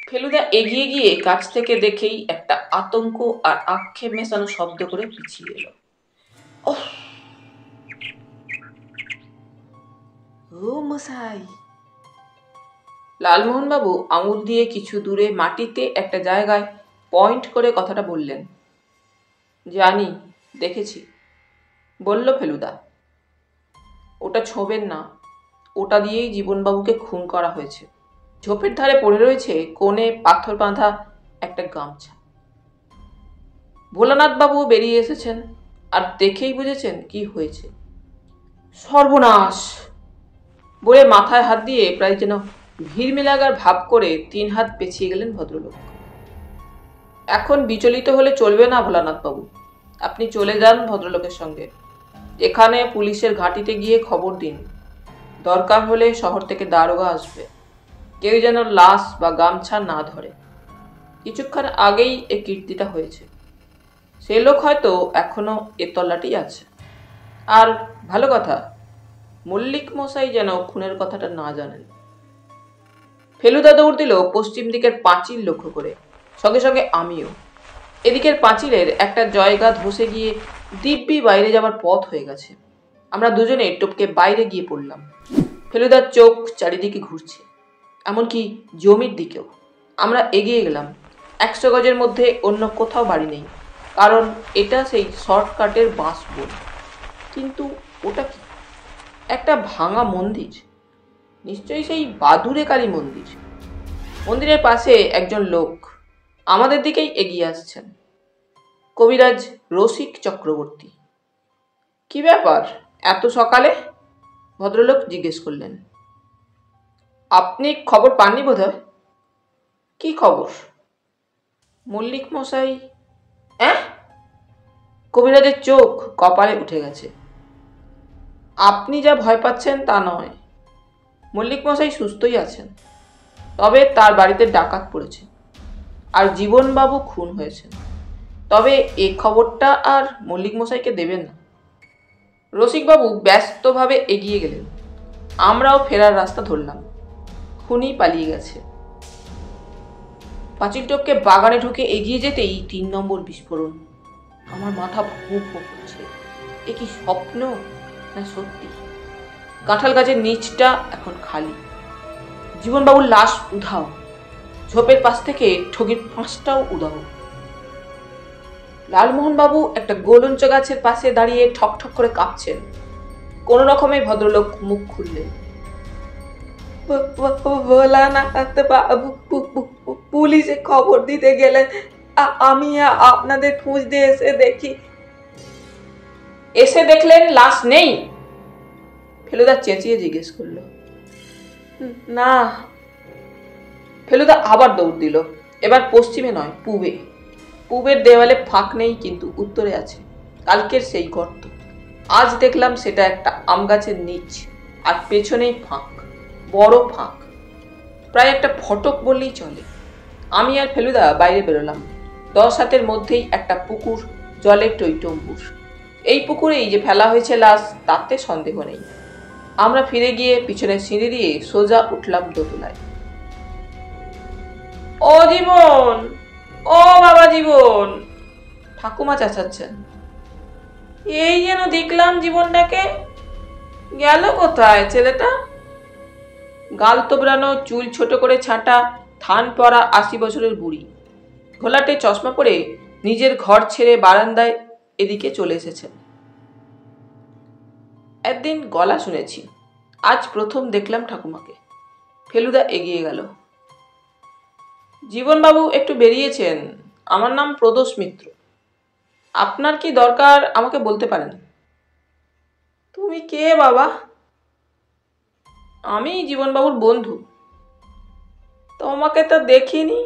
ফেলুদা এগিয়ে গিয়ে কাছ থেকে দেখেই একটা আতঙ্ক আর আক্ষেপ মেশানো শব্দ করে পিছিয়ে এলো। ওহ, ও মশাই! লালমোহনবাবু আঙুল দিয়ে কিছু দূরে মাটিতে একটা জায়গায় পয়েন্ট করে কথাটা বললেন। জানি, দেখেছি, বলল ফেলুদা। ওটা ছোঁবেন না, ওটা দিয়েই জীবনবাবুকে খুন করা হয়েছে। ঝোপের ধারে পড়ে রয়েছে কোণে পাথর বাঁধা একটা গামছা। ভোলানাথ বাবু বেরিয়ে এসেছেন আর দেখেই বুঝেছেন কি হয়েছে। সর্বনাশ বলে মাথায় হাত দিয়ে প্রায় যেন ভিড় মেলাগার ভাব করে 3 হাত পেছিয়ে গেলেন ভদ্রলোক। এখন বিচলিত হলে চলবে না ভোলানাথ বাবু, আপনি চলে যান ভদ্রলোকের সঙ্গে। এখানে পুলিশের ঘাঁটিতে গিয়ে খবর দিন, দরকার হলে শহর থেকে দারোগা আসবে, কেউ যেন লাশ বা গামছা না ধরে। কিছুক্ষণ আগেই এই কীর্তিটা হয়েছে, সে লোক হয়তো এখনো এ তল্লাটেই আছে। আর ভালো কথা, মল্লিক মশাই যেন খুনের কথাটা না জানেন। ফেলুদা দৌড় দিল পশ্চিম দিকের পাঁচিল লক্ষ্য করে, সঙ্গে সঙ্গে আমিও। এদিকের পাঁচিলের একটা জায়গা ধসে গিয়ে দিব্যি বাইরে যাবার পথ হয়ে গেছে। আমরা দুজনে টপকে বাইরে গিয়ে পড়লাম। ফেলুদার চোখ চারিদিকে ঘুরছে, এমনকি জমির দিকেও। আমরা এগিয়ে গেলাম। 100 গজের মধ্যে অন্য কোথাও বাড়ি নেই, কারণ এটা সেই শর্টকাটের বাঁশ বন। কিন্তু ওটা কি? একটা ভাঙা মন্দির, নিশ্চয়ই সেই বাদুড়ে কালী মন্দির। মন্দিরের পাশে একজন লোক আমাদের দিকেই এগিয়ে আসছেন, কবিরাজ রসিক চক্রবর্তী। কি ব্যাপার এত সকালে? ভদ্রলোক জিজ্ঞেস করলেন। আপনি খবর পাননি বোধহয়? কি খবর? মল্লিক মশাই। কবিরাজের চোখ কপালে উঠে গেছে। আপনি যা ভয় পাচ্ছেন তা নয়, মল্লিক মশাই সুস্থই আছেন, তবে তার বাড়িতে ডাকাত পড়েছে আর জীবনবাবু খুন হয়েছেন। তবে এ খবরটা আর মল্লিক মশাইকে দেবেন না। রসিকবাবু ব্যস্তভাবে এগিয়ে গেলেন, আমরাও ফেরার রাস্তা ধরলাম। খুনি পালিয়ে গেছে। পাঁচিল টপকে বাগানে ঢুকে এগিয়ে যেতেই 3 নম্বর বিস্ফোরণ। আমার মাথা ভু ভু করছে। এ কি স্বপ্ন না সত্যি? কাঁঠাল গাছের নিচটা এখন খালি। জীবনবাবুর লাশ উধাও, ঝোপের পাশ থেকে ঠগির ফাঁসটাও উধাও। লালমোহন বাবু একটা গোলঞ্চ গাছের পাশে দাঁড়িয়ে ঠক ঠক করে কাঁপছেন। কোন রকমে ভদ্রলোক মুখ খুললেন। ভোলানাথ বাবু পুলিশে খবর দিতে গেলেন, আমি আপনাদের খুঁজতে এসে দেখি। এসে দেখলেন লাশ নেই? ফেলুদা চেঁচিয়ে জিজ্ঞেস করলো। না। ফেলুদা আবার দৌড় দিল, এবার পশ্চিমে নয় পূবে। পূবের দেওয়ালে ফাঁক নেই, কিন্তু উত্তরে আছে কালকের সেই গর্ত। আজ দেখলাম সেটা একটা আম গাছের নিচ, আর পেছনেই ফাঁক, বড় ফাঁক, প্রায় একটা ফটক বললেই চলে। আমি আর ফেলুদা বাইরে বেরোলাম। 10 হাতের মধ্যেই একটা পুকুর, জলে টইটম্বুর। এই পুকুরেই যে ফেলা হয়েছে লাশ তাতে সন্দেহ নেই। আমরা ফিরে গিয়ে পিছনের সিঁড়ি দিয়ে সোজা উঠলাম দোতলায়। ও জীবন, ও বাবা জীবন, ঠাকুমা চেঁচাচ্ছেন। এই যেন দেখলাম জীবনটাকে, গেল কোথায় ছেলেটা? গাল তোবড়ানো, চুল ছোট করে ছাঁটা, থান পরা 80 বছরের বুড়ি, ঘোলাটে চশমা পরে নিজের ঘর ছেড়ে বারান্দায় এদিকে চলে এসেছেন। একদিন গলা শুনেছি, আজ প্রথম দেখলাম ঠাকুমাকে। ফেলুদা এগিয়ে গেল। জীবনবাবু একটু বেরিয়েছেন, আমার নাম প্রদোষ মিত্র। আপনার কি দরকার আমাকে বলতে পারেন। তুমি কে বাবা? আমি জীবনবাবুর বন্ধু। তোমাকে তো দেখিনি।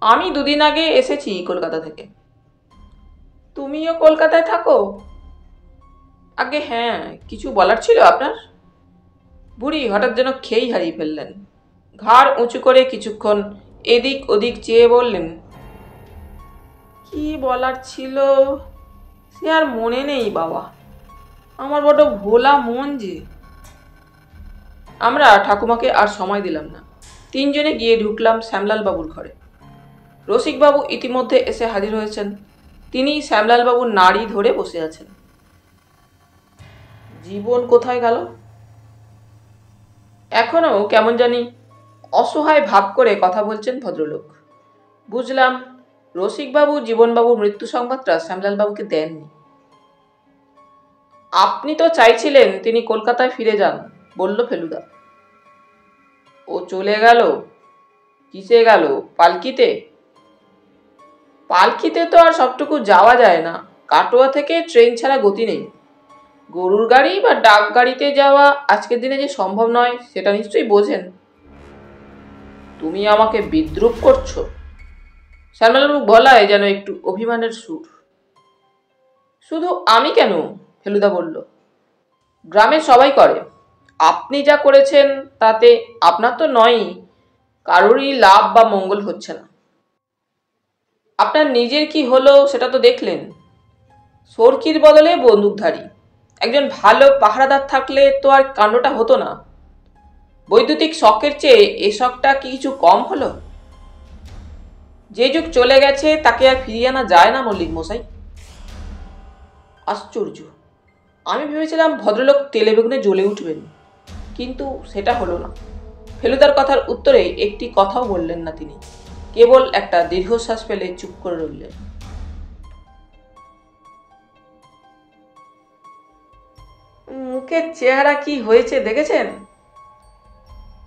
আমি 2 দিন আগে এসেছি কলকাতা থেকে। তুমিও কলকাতায় থাকো? আগে হ্যাঁ, কিছু বলার ছিল আপনার? বুড়ি হঠাৎ যেন খেই হারিয়ে ফেললেন। ঘাড় উঁচু করে কিছুক্ষণ এদিক ওদিক চেয়ে বললেন, কি বলার ছিল সে আর মনে নেই বাবা, আমার বড় ভোলা মন যে। আমরা ঠাকুমাকে আর সময় দিলাম না, 3 জনে গিয়ে ঢুকলাম শ্যামলাল বাবুর ঘরে। রসিকবাবু ইতিমধ্যে এসে হাজির হয়েছেন। তিনি শ্যামলাল বাবুর নাড়ি ধরে বসে আছেন। জীবন কোথায় গেল? এখনো কেমন জানি অসহায় ভাব করে কথা বলছেন ভদ্রলোক। বুঝলাম রসিকবাবু জীবনবাবুর মৃত্যু সংবাদটা শ্যামলালবাবুকে দেননি। আপনি তো চাইছিলেন তিনি কলকাতায় ফিরে যান, বলল ফেলুদা। ও চলে গেল? কিসে গেল? পালকিতে? পালকিতে তো আর সবটুকু যাওয়া যায় না। কাটোয়া থেকে ট্রেন ছাড়া গতি নেই। গরুর গাড়ি বা ডাক গাড়িতে যাওয়া আজকের দিনে যে সম্ভব নয় সেটা নিশ্চয়ই বোঝেন। তুমি আমাকে বিদ্রূপ করছো? শ্যামলবাবু গলায় যেন একটু অভিমানের সুর। শুধু আমি কেন? ফেলুদা বলল। গ্রামে সবাই করে। আপনি যা করেছেন তাতে আপনার তো নয়ই, কারোরই লাভ বা মঙ্গল হচ্ছে না। আপনার নিজের কি হলো সেটা তো দেখলেন। সরকির বদলে বন্দুকধারী একজন ভালো পাহারাদার থাকলে তো আর কাণ্ডটা হতো না। বৈদ্যুতিক শকের চেয়ে এ শকটা কি কিছু কম হলো? যে যুগ চলে গেছে তাকে আর ফিরিয়ে আনা যায় না মল্লিক মশাই। আশ্চর্য! আমি ভেবেছিলাম ভদ্রলোক তেলে বেগুনে জ্বলে উঠবেন, কিন্তু সেটা হলো না। ফেলুদার কথার উত্তরে একটি কথাও বললেন না তিনি, কেবল একটা দীর্ঘশ্বাস ফেলে চুপ করে রইলেন। মুখের চেহারা কি হয়েছে দেখেছেন?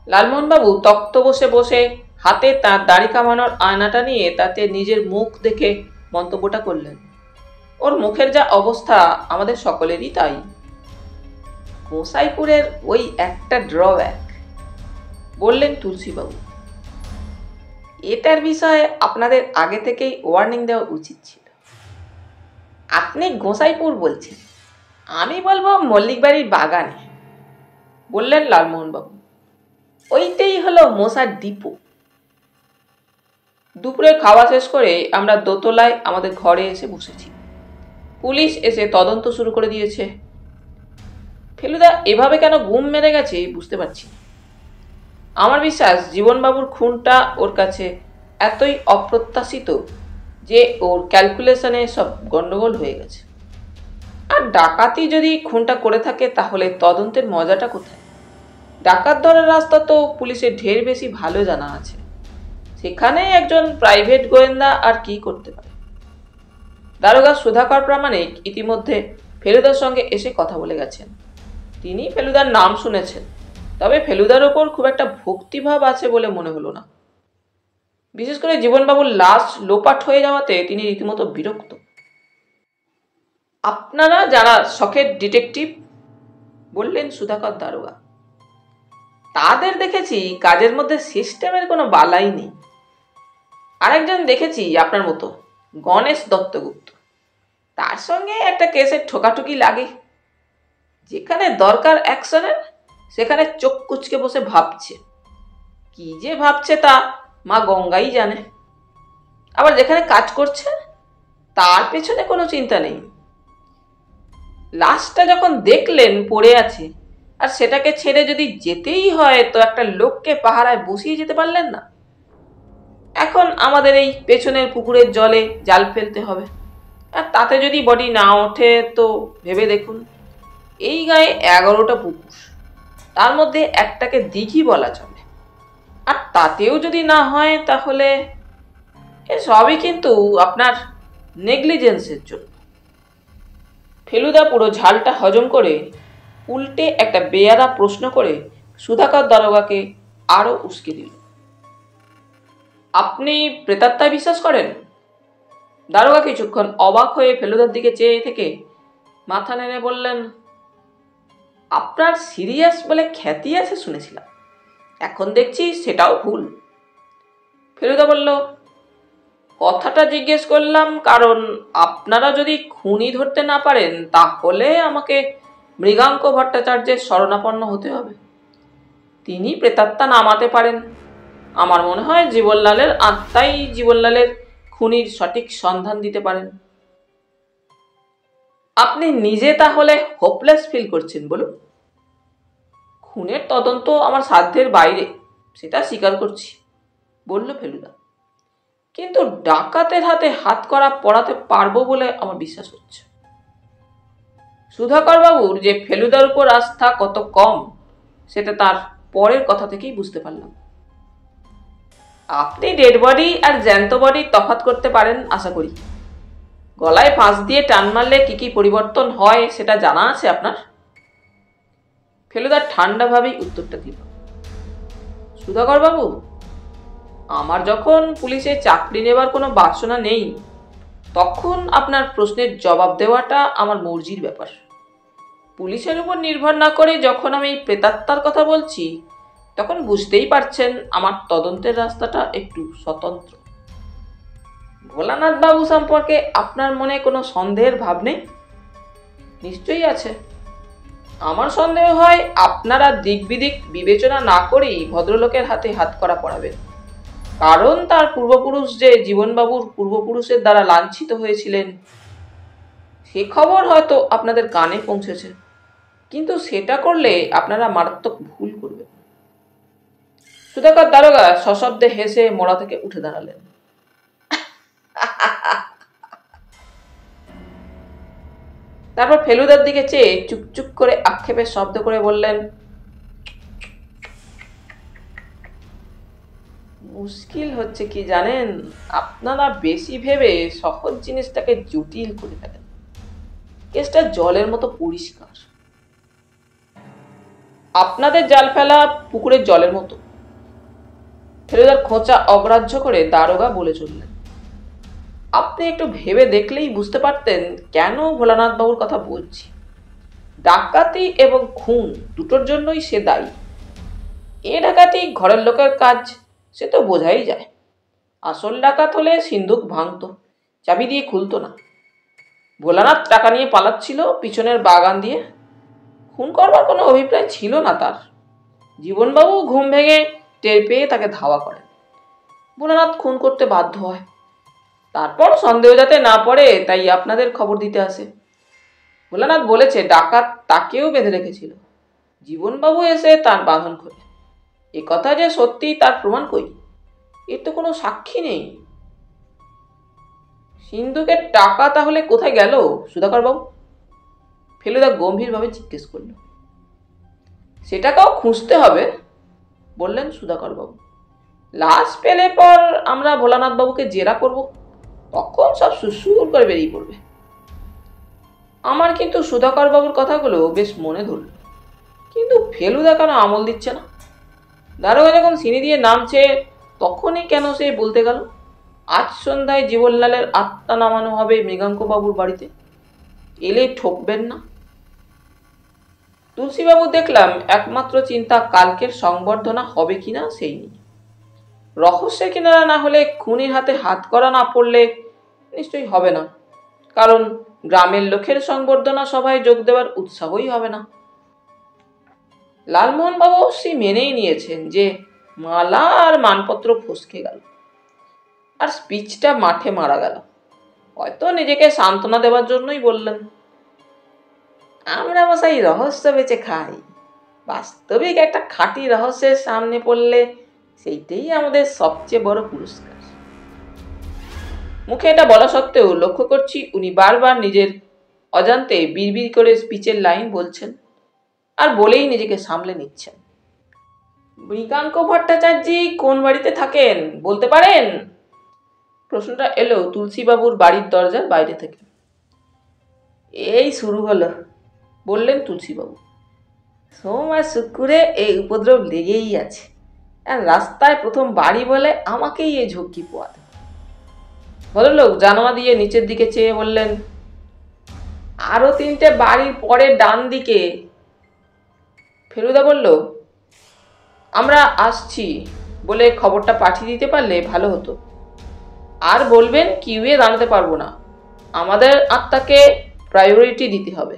লালমোহনবাবু তক্ত বসে বসে হাতে তার দাড়ি কামানোর আয়নাটা নিয়ে তাতে নিজের মুখ দেখে মন্তব্যটা করলেন। ওর মুখের যা অবস্থা আমাদের সকলেরই তাই। গোসাইপুরের ওই একটা ড্রব্যাক, বললেন তুলসীবাবু। এটার বিষয়ে আপনাদের আগে থেকেই ওয়ার্নিং দেওয়া উচিত ছিল। আপনি গোসাইপুর বলছেন, আমি বলবো মল্লিক বাড়ির বাগানে, বললেন লালমোহনবাবু। ওইটাই হলো মশার ডিপো। দুপুরে খাওয়া শেষ করে আমরা দোতলায় আমাদের ঘরে এসে বসেছি। পুলিশ এসে তদন্ত শুরু করে দিয়েছে। ফেলুদা এভাবে কেন ঘুম মেরে গেছে বুঝতে পারছি। আমার বিশ্বাস জীবনবাবুর খুনটা ওর কাছে এতই অপ্রত্যাশিত যে ওর ক্যালকুলেশনে সব গন্ডগোল হয়ে গেছে। আর ডাকাতি যদি খুনটা করে থাকে তাহলে তদন্তের মজাটা কোথায়? ডাকাত ধরার রাস্তা তো পুলিশের ঢের বেশি ভালো জানা আছে। সেখানে একজন প্রাইভেট গোয়েন্দা আর কি করতে পারে? দারোগা সুধাকর প্রামাণিক ইতিমধ্যে ফেলুদার সঙ্গে এসে কথা বলে গেছেন। তিনি ফেলুদার নাম শুনেছেন, তবে ফেলুদার ওপর খুব একটা ভক্তিভাব আছে বলে মনে হলো না। বিশেষ করে জীবনবাবুর লাশ লোপাট হয়ে যাওয়াতে তিনি রীতিমতো বিরক্ত। আপনারা যারা শখের ডিটেকটিভ, বললেন সুধাকর দারোগা, তাদের দেখেছি কাজের মধ্যে সিস্টেমের কোনো বালাই নেই। আরেকজন দেখেছি আপনার মতো, গণেশ দত্তগুপ্ত। তার সঙ্গে একটা কেসের ঠোকাঠুকি লাগে। যেখানে দরকার অ্যাকশনের সেখানে চোখ কুচকে বসে ভাবছে। কি যে ভাবছে তা মা গঙ্গাই জানে। আবার যেখানে কাজ করছে তার পেছনে কোনো চিন্তা নেই। লাশটা যখন দেখলেন পড়ে আছে আর সেটাকে ছেড়ে যদি যেতেই হয় তো একটা লোককে পাহারায় বসিয়ে যেতে পারলেন না। এখন আমাদের এই পেছনের পুকুরের জলে জাল ফেলতে হবে, আর তাতে যদি বডি না ওঠে তো ভেবে দেখুন, এই গায়ে 11টা পুকুর, তার মধ্যে একটাকে দিঘি বলা চলে, আর তাতেও যদি না হয় তাহলে সবই কিন্তু আপনার নেগলিজেন্সের জন্য। ফেলুদা পুরো ঝালটা হজম করে উল্টে একটা বেয়াদা প্রশ্ন করে সুধাকর দারোগাকে আরো উস্কে দিল। আপনি প্রেতাত্মায় বিশ্বাস করেন? দারোগা কিছুক্ষণ অবাক হয়ে ফেলুদার দিকে চেয়ে থেকে মাথা নেড়ে বললেন, আপনার সিরিয়াস বলে খ্যাতি আছে শুনেছিলাম, এখন দেখছি সেটাও ভুল। ফেলুদা বলল, কথাটা জিজ্ঞেস করলাম কারণ আপনারা যদি খুনি ধরতে না পারেন তাহলে আমাকে মৃগাঙ্ক ভট্টাচার্যের শরণাপন্ন হতে হবে। তিনি প্রেতাত্মা নামাতে পারেন। আমার মনে হয় জীবনলালের আত্মাই জীবনলালের খুনির সঠিক সন্ধান দিতে পারেন। আপনি নিজে তাহলে হোপলেস ফিল করছেন বলুন? খুনের তদন্ত আমার সাধ্যের বাইরে, সেটা স্বীকার করছি, বলল ফেলুদা। কিন্তু ডাকাতের হাতে হাত করা পড়াতে পারবো বলে আমার বিশ্বাস হচ্ছে। সুধাকর বাবুর যে ফেলুদার উপর আস্থা কত কম সেটা তার পরের কথা থেকেই বুঝতে পারলাম। আপনি ডেড বডি আর জ্যান্ত বডি তফাৎ করতে পারেন আশা করি। গলায় ফাঁস দিয়ে টান মারলে কি কি পরিবর্তন হয় সেটা জানা আছে আপনার? ফেলুদা ঠান্ডাভাবেই উত্তরটা দিল। সুধাকর বাবু, আমার যখন পুলিশে চাকরি নেবার কোনো বাসনা নেই তখন আপনার প্রশ্নের জবাব দেওয়াটা আমার মর্জির ব্যাপার। পুলিশের উপর নির্ভর না করে যখন আমি প্রেতাত্মার কথা বলছি, তখন বুঝতেই পারছেন আমার তদন্তের রাস্তাটা একটু স্বতন্ত্র। ভোলানাথ বাবু সম্পর্কে আপনার মনে কোনো সন্দেহের ভাব নেই? নিশ্চয়ই আছে। আমার সন্দেহ হয় আপনারা দিক বিদিক বিবেচনা না করেই ভদ্রলোকের হাতে হাত করা পড়াবেন। কারণ তার পূর্বপুরুষ যে জীবনবাবুর পূর্বপুরুষের দ্বারা লাঞ্ছিত হয়েছিলেন, সে খবর হয়তো আপনাদের কানে পৌঁছেছে। কিন্তু সেটা করলে আপনারা মারাত্মক ভুল করবেন। সুধাকর দারোগা সশব্দে হেসে মোড়া থেকে উঠে দাঁড়ালেন। তারপর ফেলুদার দিকে চেয়ে চুপচুপ করে আক্ষেপের শব্দ করে বললেন, মুশকিল হচ্ছে কি জানেন, আপনারা বেশি ভেবে সহজ জিনিসটাকে জটিল করে ফেলেন। কেসটা জলের মতো পরিষ্কার। আপনাদের জাল ফেলা পুকুরের জলের মতো। ফেলুদার খোঁচা অগ্রাহ্য করে দারোগা বলে চললেন, আপনি একটু ভেবে দেখলেই বুঝতে পারতেন কেন ভোলানাথ বাবুর কথা বলছি। ডাকাতি এবং খুন দুটোর জন্যই সে দায়ী। এ ডাকাতি ঘরের লোকের কাজ, সে তো বোঝাই যায়। আসল ডাকাত হলে সিন্দুক ভাঙত, চাবি দিয়ে খুলতো না। ভোলানাথ টাকা নিয়ে পালাচ্ছিল পিছনের বাগান দিয়ে। খুন করবার কোনো অভিপ্রায় ছিল না তার। জীবনবাবু ঘুম ভেঙে টের পেয়ে তাকে ধাওয়া করেন। ভোলানাথ খুন করতে বাধ্য হয়। তারপর সন্দেহ যাতে না পড়ে তাই আপনাদের খবর দিতে আসে। ভোলানাথ বলেছে ডাকাত তাকেও বেঁধে রেখেছিল। জীবনবাবু এসে তার বাঁধন খোলে। এ কথা যে সত্যি তার প্রমাণ কই? এর তো কোনো সাক্ষী নেই। সিন্ধুকের টাকা তাহলে কোথায় গেল সুধাকর বাবু? ফেলুদা গম্ভীরভাবে জিজ্ঞেস করল। সেটাকেও খুঁজতে হবে, বললেন সুধাকর বাবু। লাশ পেলে পর আমরা ভোলানাথ বাবুকে জেরা করব, তখন সব সুসুর করে বেরিয়ে পড়বে। আমার কিন্তু সুধাকর বাবুর কথাগুলো বেশ মনে ধরল, কিন্তু ফেলুদা কেন আমল দিচ্ছে না? দারোগা যখন সিঁড়ি দিয়ে নামছে তখনই কেন সে বলতে গেল আজ সন্ধ্যায় জীবনলালের আত্মা নামানো হবে মৃগাঙ্ক বাবুর বাড়িতে, এলে ঠকবেন না? তুলসীবাবু দেখলাম একমাত্র চিন্তা কালকের সংবর্ধনা হবে কিনা সেই নিয়ে। রহস্যের কিনারা না হলে খুনির হাতে হাত করা না পড়লে নিশ্চয়ই হবে না, কারণ গ্রামের লোকের সংবর্ধনা সভায় যোগ দেওয়ার উৎসাহই হবে না। লালমোহন বাবু অবশ্যই মেনেই নিয়েছেন যে মালা আর মানপত্র ফসকে গেল, আর স্পিচটা মাঠে মারা গেল। হয়তো নিজেকে সান্ত্বনা দেওয়ার জন্যই বললেন। আমরা মশাই রহস্য বেঁচে খাই, বাস্তবিক একটা খাঁটি রহস্যের সামনে পড়লে সেইটাই আমাদের সবচেয়ে বড় পুরস্কার। মুখে এটা বলা সত্ত্বেও লক্ষ্য করছি উনি বারবার নিজের অজান্তে বিড়বিড় করে স্পিচের লাইন বলছেন, আর বলেই নিজেকে সামলে নিচ্ছেন। মৃগাঙ্ক ভট্টাচার্য কোন বাড়িতে থাকেন বলতে পারেন? প্রশ্নটা এলো তুলসীবাবুর বাড়ির দরজার বাইরে থেকে। এই শুরু হলো, বললেন তুলসীবাবু। সোম আর শুক্রে এই উপদ্রব লেগেই আছে, আর রাস্তায় প্রথম বাড়ি বলে আমাকেই এই ঝক্কি পোয়াতে। ভদ্রলোক জানালা দিয়ে নিচের দিকে চেয়ে বললেন, আরো 3টে বাড়ির পরে ডান দিকে। ফেলুদা বলল, আমরা আসছি বলে খবরটা পাঠিয়ে দিতে পারলে ভালো হতো। আর বলবেন কিউয়ে দাঁড়াতে পারবো না, আমাদের আত্মাকে প্রায়োরিটি দিতে হবে।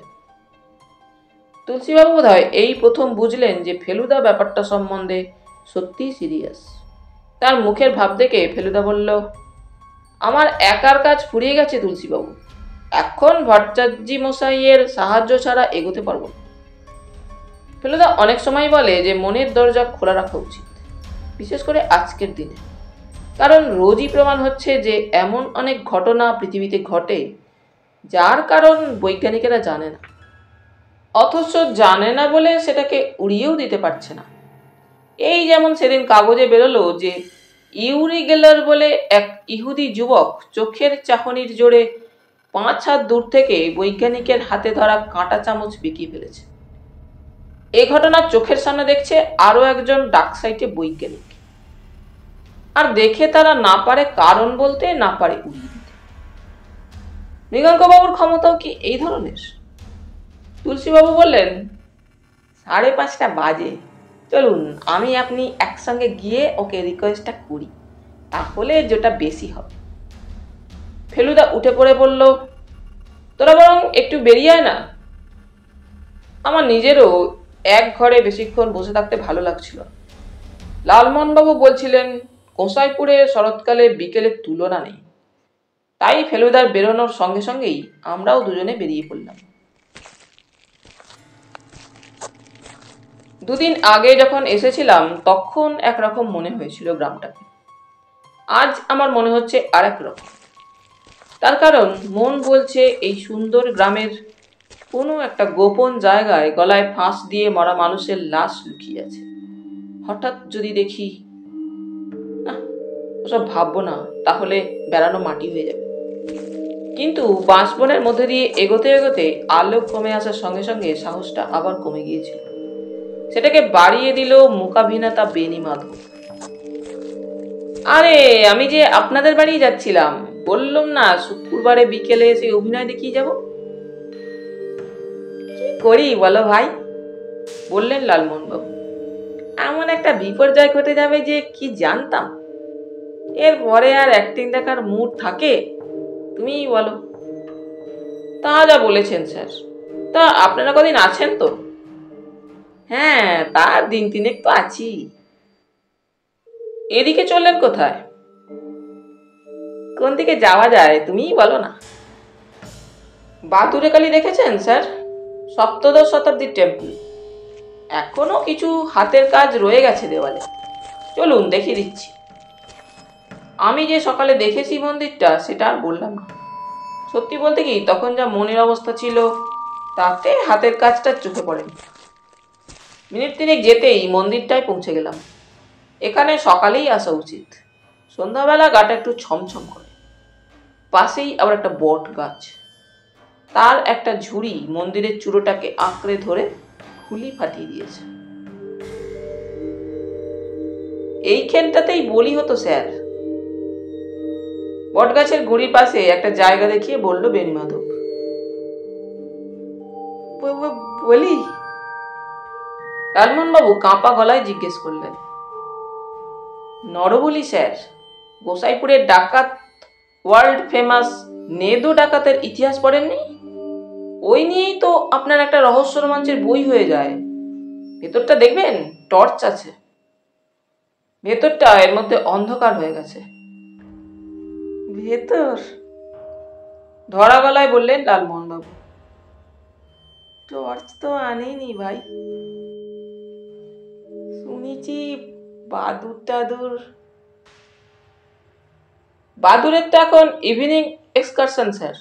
তুলসীবাবু বোধহয় এই প্রথম বুঝলেন যে ফেলুদা ব্যাপারটা সম্বন্ধে সত্যিই সিরিয়াস। তার মুখের ভাব দেখে ফেলুদা বলল, আমার একার কাজ ফুরিয়ে গেছে তুলসীবাবু, এখন ভট্টাচার্য মশাইয়ের সাহায্য ছাড়া এগোতে পারবো না। ফেলুদা অনেক সময় বলে যে মনের দরজা খোলা রাখা উচিত, বিশেষ করে আজকের দিনে, কারণ রোজই প্রমাণ হচ্ছে যে এমন অনেক ঘটনা পৃথিবীতে ঘটে যার কারণ বৈজ্ঞানিকেরা জানে না, অথচ জানে না বলে সেটাকে উড়িয়েও দিতে পারছে না। এই যেমন সেদিন কাগজে বেরোলো যে ইউরি গেলার বলে এক ইহুদি যুবক চোখের চাহনির জোরে 5 হাত দূর থেকে বৈজ্ঞানিকের হাতে ধরা কাঁটা চামচ বিকিয়ে ফেলেছে। এ ঘটনা চোখের সামনে দেখছে আরো একজন ডাকসাইটে বৈজ্ঞানিক, আর দেখে তারা না পারে কারণ বলতে, না পারে উড়িয়ে দিতে। মৃগাঙ্কবাবুর ক্ষমতাও কি এই ধরনের? তুলসীবাবু বললেন, 5:30 বাজে, চলুন আমি আপনি একসঙ্গে গিয়ে ওকে রিকোয়েস্টটা করি, তাহলে যেটা বেশি হবে। ফেলুদা উঠে পড়ে বলল, তোরা বরং একটু বেরিয়ে আয় না। আমার নিজেরও এক ঘরে বেশিক্ষণ বসে থাকতে ভালো লাগছিল। লালমোহনবাবু বলছিলেন, গোসাইপুরে শরৎকালে বিকেলের তুলনা নেই। তাই ফেলুদার বেরোনোর সঙ্গে সঙ্গেই আমরাও দুজনে বেরিয়ে পড়লাম। দুদিন আগে যখন এসেছিলাম তখন একরকম মনে হয়েছিল গ্রামটাকে, আজ আমার মনে হচ্ছে আর এক রকম। তার কারণ মন বলছে এই সুন্দর গ্রামের কোনো একটা গোপন জায়গায় গলায় ফাঁস দিয়ে মরা মানুষের লাশ লুকিয়ে আছে। হঠাৎ যদি দেখি, না ওসব ভাববো না, তাহলে বেড়ানো মাটি হয়ে যাবে। কিন্তু বাঁশবনের মধ্যে দিয়ে এগোতে এগোতে আলো কমে আসার সঙ্গে সঙ্গে সাহসটা আবার কমে গিয়েছিল। সেটাকে বাড়িয়ে দিল মূকাভিনেতা বেনি মাধব। আরে আমি যে আপনাদের বাড়ি যাচ্ছিলাম, বললাম না শুক্রবারে বিকেলে এসে অভিনয় দেখিয়ে যাব। কি করি বলো ভাই, বললেন লালমোহনবাবু। এমন একটা বিপর্যয় ঘটে যাবে যে কি জানতাম। এরপরে আর অ্যাক্টিং দেখার মুড থাকে? তুমিই বলো। তা যা বলেছেন স্যার। তা আপনারা কদিন আছেন তো? হ্যাঁ, তার দিন তিনেক তো আছি। এদিকে চললেন কোথায়? কোন দিকে যাওয়া যায় তুমিই বলো না। বাতুরে কালী দেখেছেন স্যার? সপ্তদশ শতাব্দীর টেম্পল। এখনো কিছু হাতের কাজ রয়ে গেছে দেওয়ালে। চলুন দেখিয়ে দিচ্ছি। আমি যে সকালে দেখেছি মন্দিরটা, সেটা আর বললাম না। সত্যি বলতে কি, তখন যা মনের অবস্থা ছিল তাতে হাতের কাজটা চোখে পড়েনি। মিনিট তিনেক যেতেই মন্দিরটায় পৌঁছে গেলাম। এখানে সকালেই আসা উচিত, সন্ধ্যাবেলা গাটা একটু ছমছম করে। পাশেই আবার একটা বট গাছ, তার একটা ঝুড়ি মন্দিরের চূড়োটাকে আঁকড়ে ধরে খুলি ফাটিয়ে দিয়েছে। এইখানটাতেই বলি হতো স্যার। বটগাছের গুঁড়ির পাশে একটা জায়গা দেখিয়ে বলল বেনি মাধব। বলি? লালমোহনবাবু কাঁপা গলায় জিজ্ঞেস করলেন। নরবলি স্যার, গোসাইপুরের ডাকাত, ওয়ার্ল্ড ফেমাস নেদো ডাকাতের ইতিহাস পড়েননি? ওই নিয়েই তো আপনার একটা রহস্য রোমাঞ্চের বই হয়ে যায়। ভেতরটা দেখবেন, টর্চ আছে। ভেতরটা এর মধ্যে অন্ধকার হয়ে গেছে। ভেতর? ধরা গলায় বললেন লালমোহনবাবু। টর্চ তো আনিনি ভাই। শুনেছি বাদুর টাদুর। বাদুরের তো এখন ইভিনিং এক্সকারশন স্যার।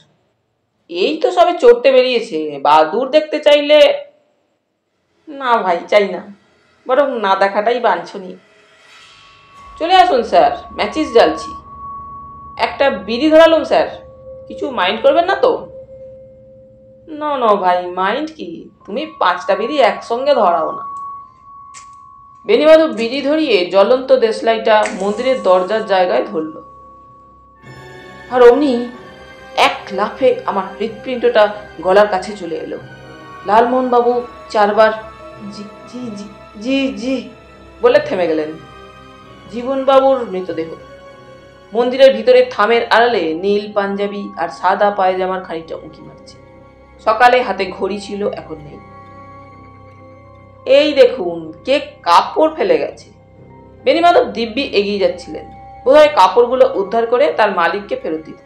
এই তো সবে চড়তে বেরিয়েছে, বাদুর দেখতে চাইলে? না ভাই, চাই না, বরং না দেখাটাই বাঞ্ছনীয়। চলে আসুন স্যার, ম্যাচিস জ্বালছি। একটা বিড়ি ধরালুম স্যার, কিছু মাইন্ড করবেন না তো? না না ভাই, মাইন্ড কি, তুমি 5টা বিড়ি একসঙ্গে ধরাও না। বেনিমাধব বিড়ি ধরিয়ে জ্বলন্ত দেশলাইটা মন্দিরের দরজার জায়গায় ধরল। আর অমনি এক লাফে আমার হৃৎপিণ্ডটা গলার কাছে চলে এলো। লালমোহনবাবু 4বার জি জি জি জি জি বলে থেমে গেলেন। জীবনবাবুর মৃতদেহ মন্দিরের ভিতরে থামের আড়ালে নীল পাঞ্জাবি আর সাদা পায়জামার খানিকটা উঁকি মারছে। সকালে হাতে ঘড়ি ছিল, এখন নেই। এই দেখুন, কে কাপড় ফেলে গেছে। বেনিমাধব দিব্যি এগিয়ে যাচ্ছিলেন, বোধহয় কাপড়গুলো উদ্ধার করে তার মালিককে ফেরত দিতে।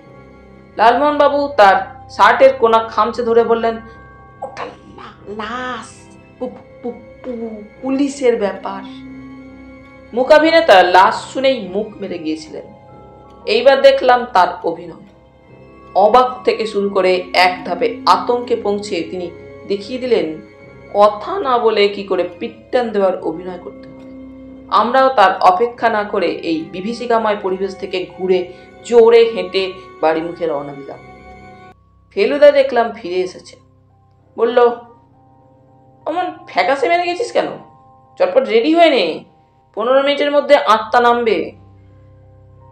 লালমোহনবাবু তার শার্টের কোনা খামচে ধরে বললেন, ওটা লাশ, পুলিশের ব্যাপার। মূকাভিনেতা লাশ শুনেই মুখ মেরে গিয়েছিলেন। এইবার দেখলাম তার অভিনয়। অবাক থেকে শুরু করে এক ধাপে আতঙ্কে পৌঁছে তিনি দেখিয়ে দিলেন কথা না বলে কি করে পিত্তান দেওয়ার অভিনয় করতে হয়। আমরাও তার অপেক্ষা না করে এই বিভীষিকাময় পরিবেশ থেকে ঘুরে জোরে হেঁটে বাড়ি মুখে রওনা দিলাম। ফেলুদা দেখলাম ফিরে এসেছে। বলল, অমন ফ্যাকাসে মেরে গেছিস কেন? চটপট রেডি হয়ে নে, 15 মিনিটের মধ্যে আত্মা নামবে।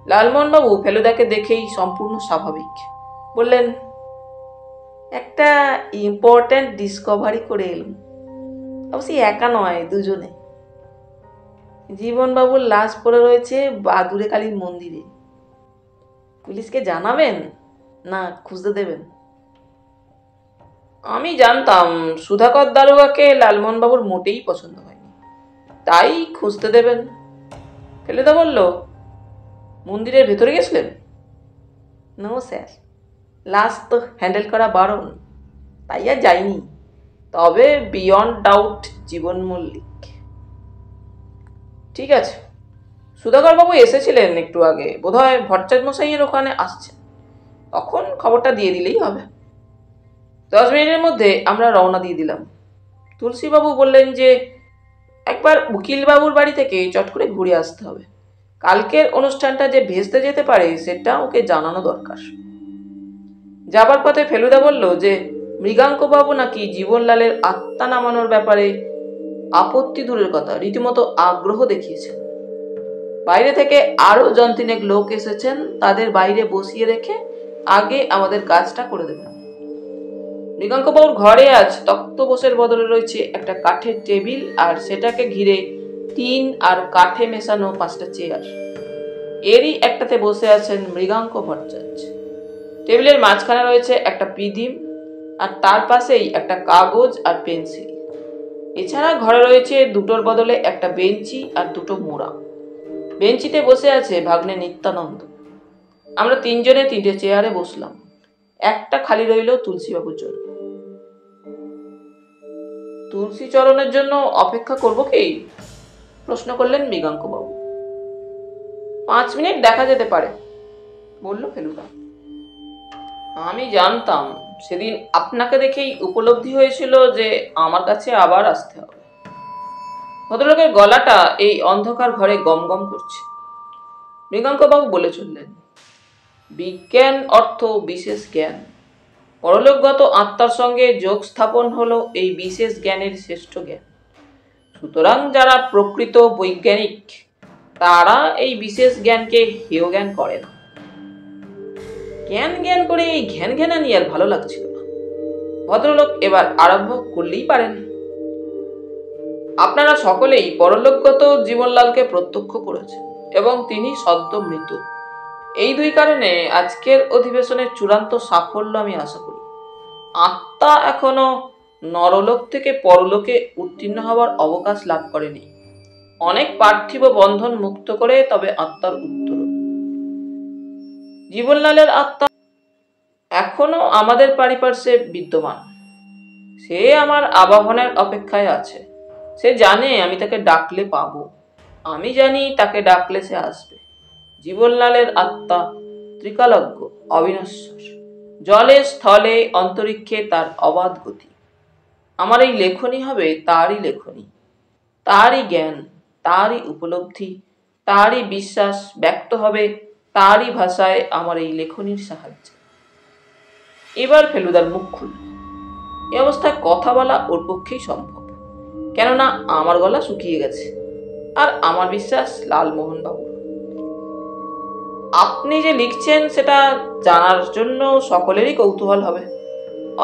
লালমোহনবাবু ফেলুদাকে দেখেই সম্পূর্ণ স্বাভাবিক বললেন, একটা ইম্পর্ট্যান্ট ডিসকভারি করে এলাম। অবশ্যই একা নয়, দুজনে। জীবনবাবুর লাশ পড়ে রয়েছে বাদুড়ে কালীর মন্দিরে। পুলিশকে জানাবেন না খুঁজতে দেবেন? আমি জানতাম সুধাকর দারোগাকে লালমোহনবাবুর মোটেই পছন্দ হয়নি, তাই খুঁজতে দেবেন। ফেলুদা বলল, মন্দিরের ভেতরে গেছিলেন? নো স্যার, লাশ তো হ্যান্ডেল করা বারণ, তাই আর যাইনি। তবে বিয়ন্ড ডাউট জীবন মল্লিক। ঠিক আছে, সুধাকর বাবু এসেছিলেন একটু আগে, বোধহয় ভট্টাচার্য মশাইয়ের ওখানে আসছেন, তখন খবরটা দিয়ে দিলেই হবে। 10 মিনিটের মধ্যে আমরা রওনা দিয়ে দিলাম। তুলসীবাবু বললেন যে একবার উকিলবাবুর বাড়ি থেকে চট করে ঘুরে আসতে হবে। কালকের অনুষ্ঠানটা যে ভেস্তে যেতে পারে সেটা ওকে জানানো দরকার। যাবার পথে ফেলুদা বলল যে মৃগাঙ্কবাবু নাকি জীবনলালের আত্মা নামানোর ব্যাপারে আপত্তি দূরের কথা, রীতিমতো আগ্রহ দেখিয়েছেন। বাইরে থেকে আরো জনতিনেক লোক এসেছেন, তাদের বাইরে বসিয়ে রেখে আগে আমাদের কাজটা করে দেবেন। মৃগাঙ্কবাবুর ঘরে আজ তক্তপোষের বদলে রয়েছে একটা কাঠের টেবিল, আর সেটাকে ঘিরে টিন আর কাঠে মেশানো 5টা চেয়ার। এরই একটাতে বসে আছেন মৃগাঙ্ক ভট্টাচার্য। টেবিলের মাঝখানে রয়েছে একটা পিদিম, আর তার পাশেই একটা কাগজ আর পেন্সিল। এছাড়া ঘরে রয়েছে দুটোর বদলে একটা বেঞ্চি আর দুটো মোড়া। বেঞ্চিতে বসে আছে ভাগ্নে নিত্যানন্দ। আমরা 3 জনে 3টে চেয়ারে বসলাম, একটা খালি রইল তুলসীবাবুর জন্য। তুলসীচরণের জন্য অপেক্ষা করব কি? প্রশ্ন করলেন মৃগাঙ্কবাবু। 5 মিনিট দেখা যেতে পারে, বলল ফেলুদা। আমি জানতাম, সেদিন আপনাকে দেখেই উপলব্ধি হয়েছিল যে আমার কাছে আবার আসতে হবে। ভদ্রলোকের গলাটা এই অন্ধকার ঘরে গম গম করছে। মৃগাঙ্কবাবু বলে চললেন, বিজ্ঞান অর্থ বিশেষ জ্ঞান। পরলোকগত আত্মার সঙ্গে যোগ স্থাপন হলো এই বিশেষ জ্ঞানের শ্রেষ্ঠ জ্ঞান। সুতরাং যারা প্রকৃত বৈজ্ঞানিক তারা এই বিশেষ জ্ঞানকে হেয় জ্ঞান করে না। জ্ঞান জ্ঞান করে এই ঘ্যান ঘ্যানানি আর ভালো লাগছিল না। ভদ্রলোক এবার আরম্ভ করলেই পারেন। আপনারা সকলেই পরলোকগত জীবনলালকে প্রত্যক্ষ করেছেন এবং তিনি সদ্য মৃত। এই 2 কারণে আজকের অধিবেশনের চূড়ান্ত সাফল্য আমি আশা করি। আত্মা এখনো নরলোক থেকে পরলোকে উত্তীর্ণ হওয়ার অবকাশ লাভ করেনি। অনেক পার্থিব বন্ধন মুক্ত করে তবে আত্মার উত্তরণ। জীবনলালের আত্মা এখনো আমাদের পারিপার্শ্বে বিদ্যমান। সে আমার আবাহনের অপেক্ষায় আছে। সে জানে আমি তাকে ডাকলে পাবো, আমি জানি তাকে ডাকলে সে আসবে। জীবনলালের আত্মা ত্রিকালজ্ঞ, অবিনশ্বর। জলে স্থলে অন্তরিক্ষে তার অবাধ গতি। আমার এই লেখনী হবে তারই লেখনী, তারই জ্ঞান, তারই উপলব্ধি, তারই বিশ্বাস ব্যক্ত হবে তারই ভাষায় আমার এই লেখনীর সাহায্যে। এবার ফেলুদার মুখ খুলল। এ অবস্থায় কথা বলা ওর পক্ষেই সম্ভব, কেননা আমার গলা শুকিয়ে গেছে, আর আমার বিশ্বাস লালমোহনবাবু। আপনি যে লিখছেন সেটা জানার জন্য সকলেরই কৌতূহল হবে,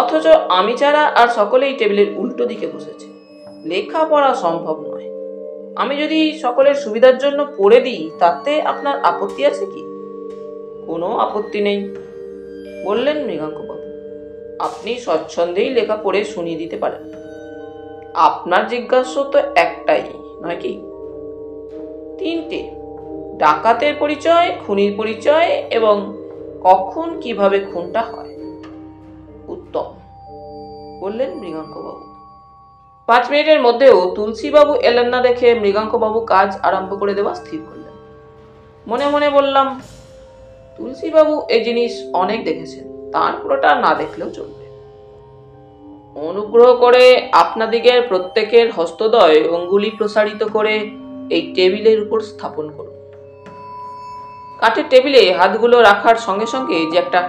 অথচ আমি ছাড়া আর সকলেই টেবিলের উল্টো দিকে বসেছে। লেখাপড়া সম্ভব নয়। আমি যদি সকলের সুবিধার জন্য পড়ে দিই তাতে আপনার আপত্তি আছে কি? কোনো আপত্তি নেই, বললেন মৃগাঙ্কবাবু। আপনি স্বচ্ছন্দেই লেখা পড়ে শুনিয়ে দিতে পারেন। আপনার জিজ্ঞাসা তো একটাই নয় কি? 3টে, ডাকাতের পরিচয়, খুনির পরিচয় এবং কখন কিভাবে খুনটা হয়। উত্তম, বললেন মৃগাঙ্কবাবু। 5 মিনিটের মধ্যেও তুলসীবাবু এলেন না দেখে মৃগাঙ্কবাবু কাজ আরম্ভ করে দেওয়া স্থির করলেন। মনে মনে বললাম, তুলসীবাবু এই জিনিস অনেক দেখেছেন, তার পুরোটা না দেখলেও চলবে। অনুগ্রহ করে আপনাদিগের প্রত্যেকের হস্তদ্বয় অঙ্গুলি প্রসারিত করে এই টেবিলের উপর স্থাপন করুন। কাঠের টেবিলে হাতগুলো রাখার সঙ্গে সঙ্গে যে একটা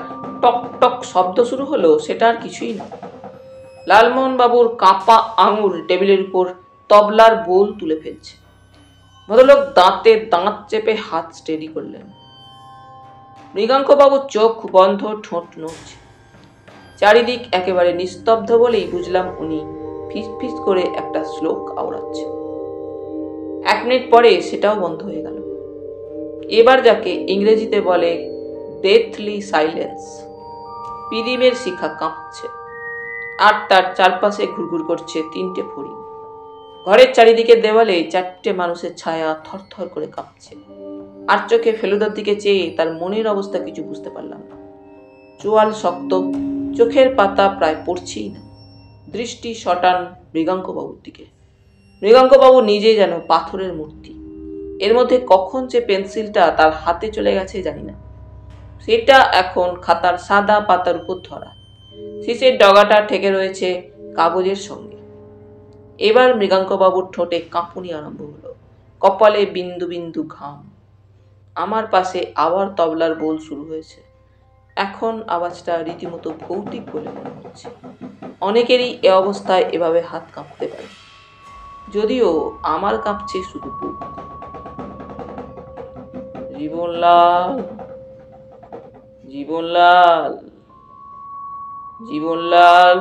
টক টক শব্দ শুরু হলো সেটা আর কিছুই না। লালমোহন বাবুর কাঁপা আঙুল টেবিলের উপর তবলার বোল তুলে ফেলছে। ভদ্রলোক দাঁতে দাঁত চেপে হাত স্টেডি করলেন। মৃগাঙ্কবাবুর চোখ বন্ধ, ঠোঁট নড়ছে। চারিদিক একেবারে নিস্তব্ধ বলেই বুঝলাম উনি ফিস ফিস করে একটা শ্লোক আওড়াচ্ছে। 1 মিনিট পরে সেটাও বন্ধ হয়ে গেল। এবার যাকে ইংরেজিতে বলে ডেথলি সাইলেন্স। পিদিমের শিখা কাঁপছে, আর তার চারপাশে ঘুরঘুর করছে 3টে ফড়িং। ঘরের চারিদিকে দেওয়ালে 4টে মানুষের ছায়া থরথর করে কাঁপছে। আর চোখে ফেলুদার দিকে চেয়ে তার মনের অবস্থা কিছু বুঝতে পারলাম না। চোয়াল শক্ত, চোখের পাতা প্রায় পড়ছেই না। দৃষ্টি সটান মৃগাঙ্কবাবুর দিকে। মৃগাঙ্কবাবু নিজে যেন পাথরের মূর্তি। এর মধ্যে কখন যে পেন্সিলটা তার হাতে চলে গেছে জানি না। সেটা এখন খাতার সাদা পাতার উপর ধরা। শীষের ডগাটা ঠেকে রয়েছে কাগজের সঙ্গে। এবার মৃগাঙ্কবাবুর ঠোঁটে কাঁপুনি আরম্ভ হলো, কপালে বিন্দু বিন্দু ঘাম। আমার পাশে আবার তবলার বোল শুরু হয়েছে। এখন আওয়াজটা রীতিমতো ভৌতিক বলে মনে হচ্ছে। অনেকেরই এ অবস্থায় এভাবে হাত কাঁপতে পারে, যদিও আমার কাঁপছে শুধু বুক। জীবনলাল, জীবনলাল, জীবনলাল।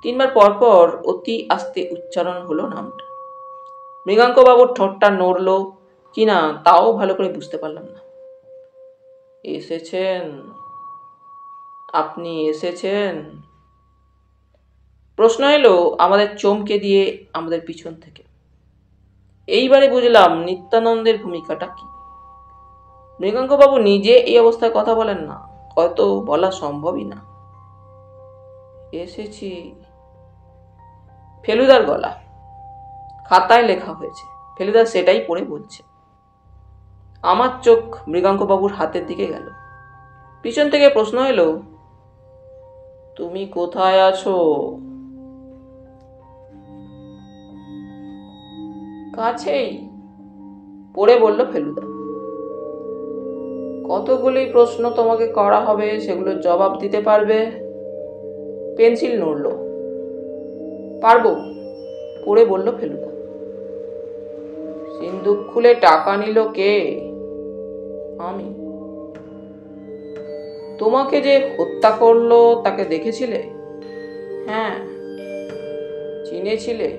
3 বার পরপর অতি আস্তে উচ্চারণ হলো নামটা। মৃগাঙ্কবাবুর ঠোঁটটা নড়ল কিনা তাও ভালো করে বুঝতে পারলাম না। এসেছেন? আপনি এসেছেন? প্রশ্ন এলো আমাদের চমকে দিয়ে আমাদের পিছন থেকে। এইবারে বুঝলাম নিত্যানন্দের ভূমিকাটা কি। মৃগাঙ্কবাবু নিজে এই অবস্থায় কথা বলেন না, হয়তো বলা সম্ভবই না। এসেছি। ফেলুদার গলা, খাতায় লেখা হয়েছে। ফেলুদা সেটাই পড়ে বলছে। আমার চোখ মৃগাঙ্কবাবুর হাতের দিকে গেল। পিছন থেকে প্রশ্ন এলো, তুমি কোথায় আছো? কাছেই, পড়ে বলল ফেলুদা। কতগুলি প্রশ্ন তোমাকে করা হবে, সেগুলোর জবাব দিতে পারবে? পেন্সিল নড়ল। পারবো, পড়ে বলল ফেলুদা। সিন্দুক খুলে টাকা নিল কে? আমি। তোমাকে যে হত্যা করলো তাকে দেখেছিলে? হ্যাঁ। চিনেছিলে?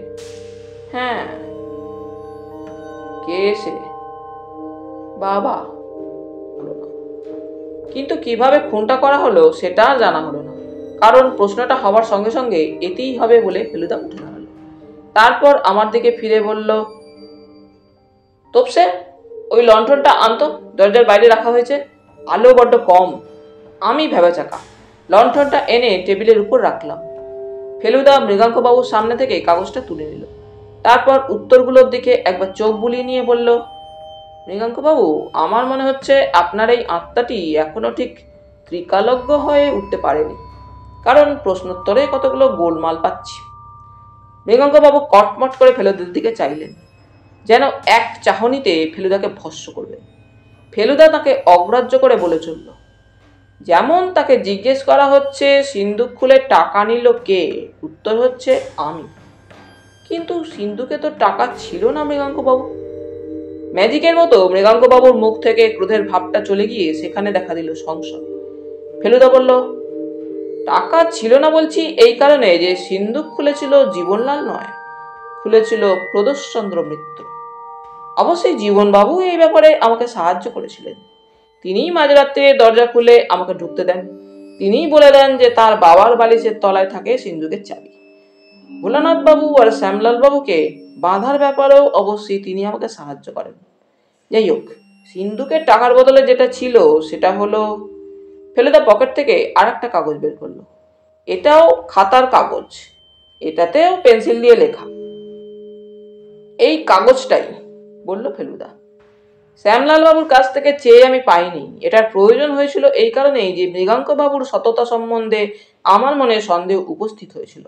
হ্যাঁ। কে সে? বাবা। কিন্তু কিভাবে খুনটা করা হলো সেটা আর জানা হলো না, কারণ প্রশ্নটা হওয়ার সঙ্গে সঙ্গে এতেই হবে বলে ফেলুদা উঠে দাঁড়ালো। তারপর আমার দিকে ফিরে বলল, তোপসে ওই লণ্ঠনটা আনতো, দরজার বাইরে রাখা হয়েছে, আলো বড্ড কম। আমি ভেবেচাকা লণ্ঠনটা এনে টেবিলের উপর রাখলাম। ফেলুদা মৃগাঙ্কবাবুর সামনে থেকে কাগজটা তুলে নিল। তারপর উত্তরগুলোর দিকে একবার চোখ বুলিয়ে নিয়ে বলল, মৃগাঙ্কবাবু, আমার মনে হচ্ছে আপনার এই আত্মাটি এখনো ঠিক ত্রিকালজ্ঞ হয়ে উঠতে পারেনি, কারণ প্রশ্নোত্তরে কতগুলো গোলমাল পাচ্ছি। মৃগাঙ্কবাবু কটমট করে ফেলুদার দিকে চাইলেন, যেন এক চাহনিতে ফেলুদাকে ভস্ম করবেন। ফেলুদা তাকে অগ্রাহ্য করে বলে চলল, যেমন তাকে জিজ্ঞেস করা হচ্ছে সিন্দুক খুলে টাকা নিল কে, উত্তর হচ্ছে আমি। কিন্তু সিন্ধুকে তো টাকা ছিল না মৃগাঙ্কবাবু। ম্যাজিকের মতো মৃগাঙ্কবাবুর মুখ থেকে ক্রোধের ভাবটা চলে গিয়ে সেখানে দেখা দিল সংশয়। ফেলুদা বলল, টাকা ছিল না বলছি এই কারণে যে সিন্দুক খুলেছিল জীবনলাল নয়, খুলেছিল প্রদোষচন্দ্র মিত্র। অবশ্যই জীবনবাবু এই ব্যাপারে আমাকে সাহায্য করেছিলেন। তিনিই মাঝরাত্রে দরজা খুলে আমাকে ঢুকতে দেন। তিনিই বলে দেন যে তার বাবার বালিশের তলায় থাকে সিন্দুকের চাবি। ভোলানাথ বাবু আর শ্যামলাল বাবুকে বাঁধার ব্যাপারেও অবশ্যই তিনি আমাকে সাহায্য করেন। যাই হোক, সিন্দুকের টাকার বদলে যেটা ছিল সেটা হলো, ফেলুদা পকেট থেকে আর একটা কাগজ বের করলো। এটাও খাতার কাগজ, এটাতেও পেন্সিল দিয়ে লেখা। এই কাগজটাই, বলল ফেলুদা। শ্যামলাল বাবুর কাছ থেকে চেয়ে আমি পাইনি। এটার প্রয়োজন হয়েছিল এই কারণেই যে মৃগাঙ্কবাবুর সততা সম্বন্ধে আমার মনে সন্দেহ উপস্থিত হয়েছিল।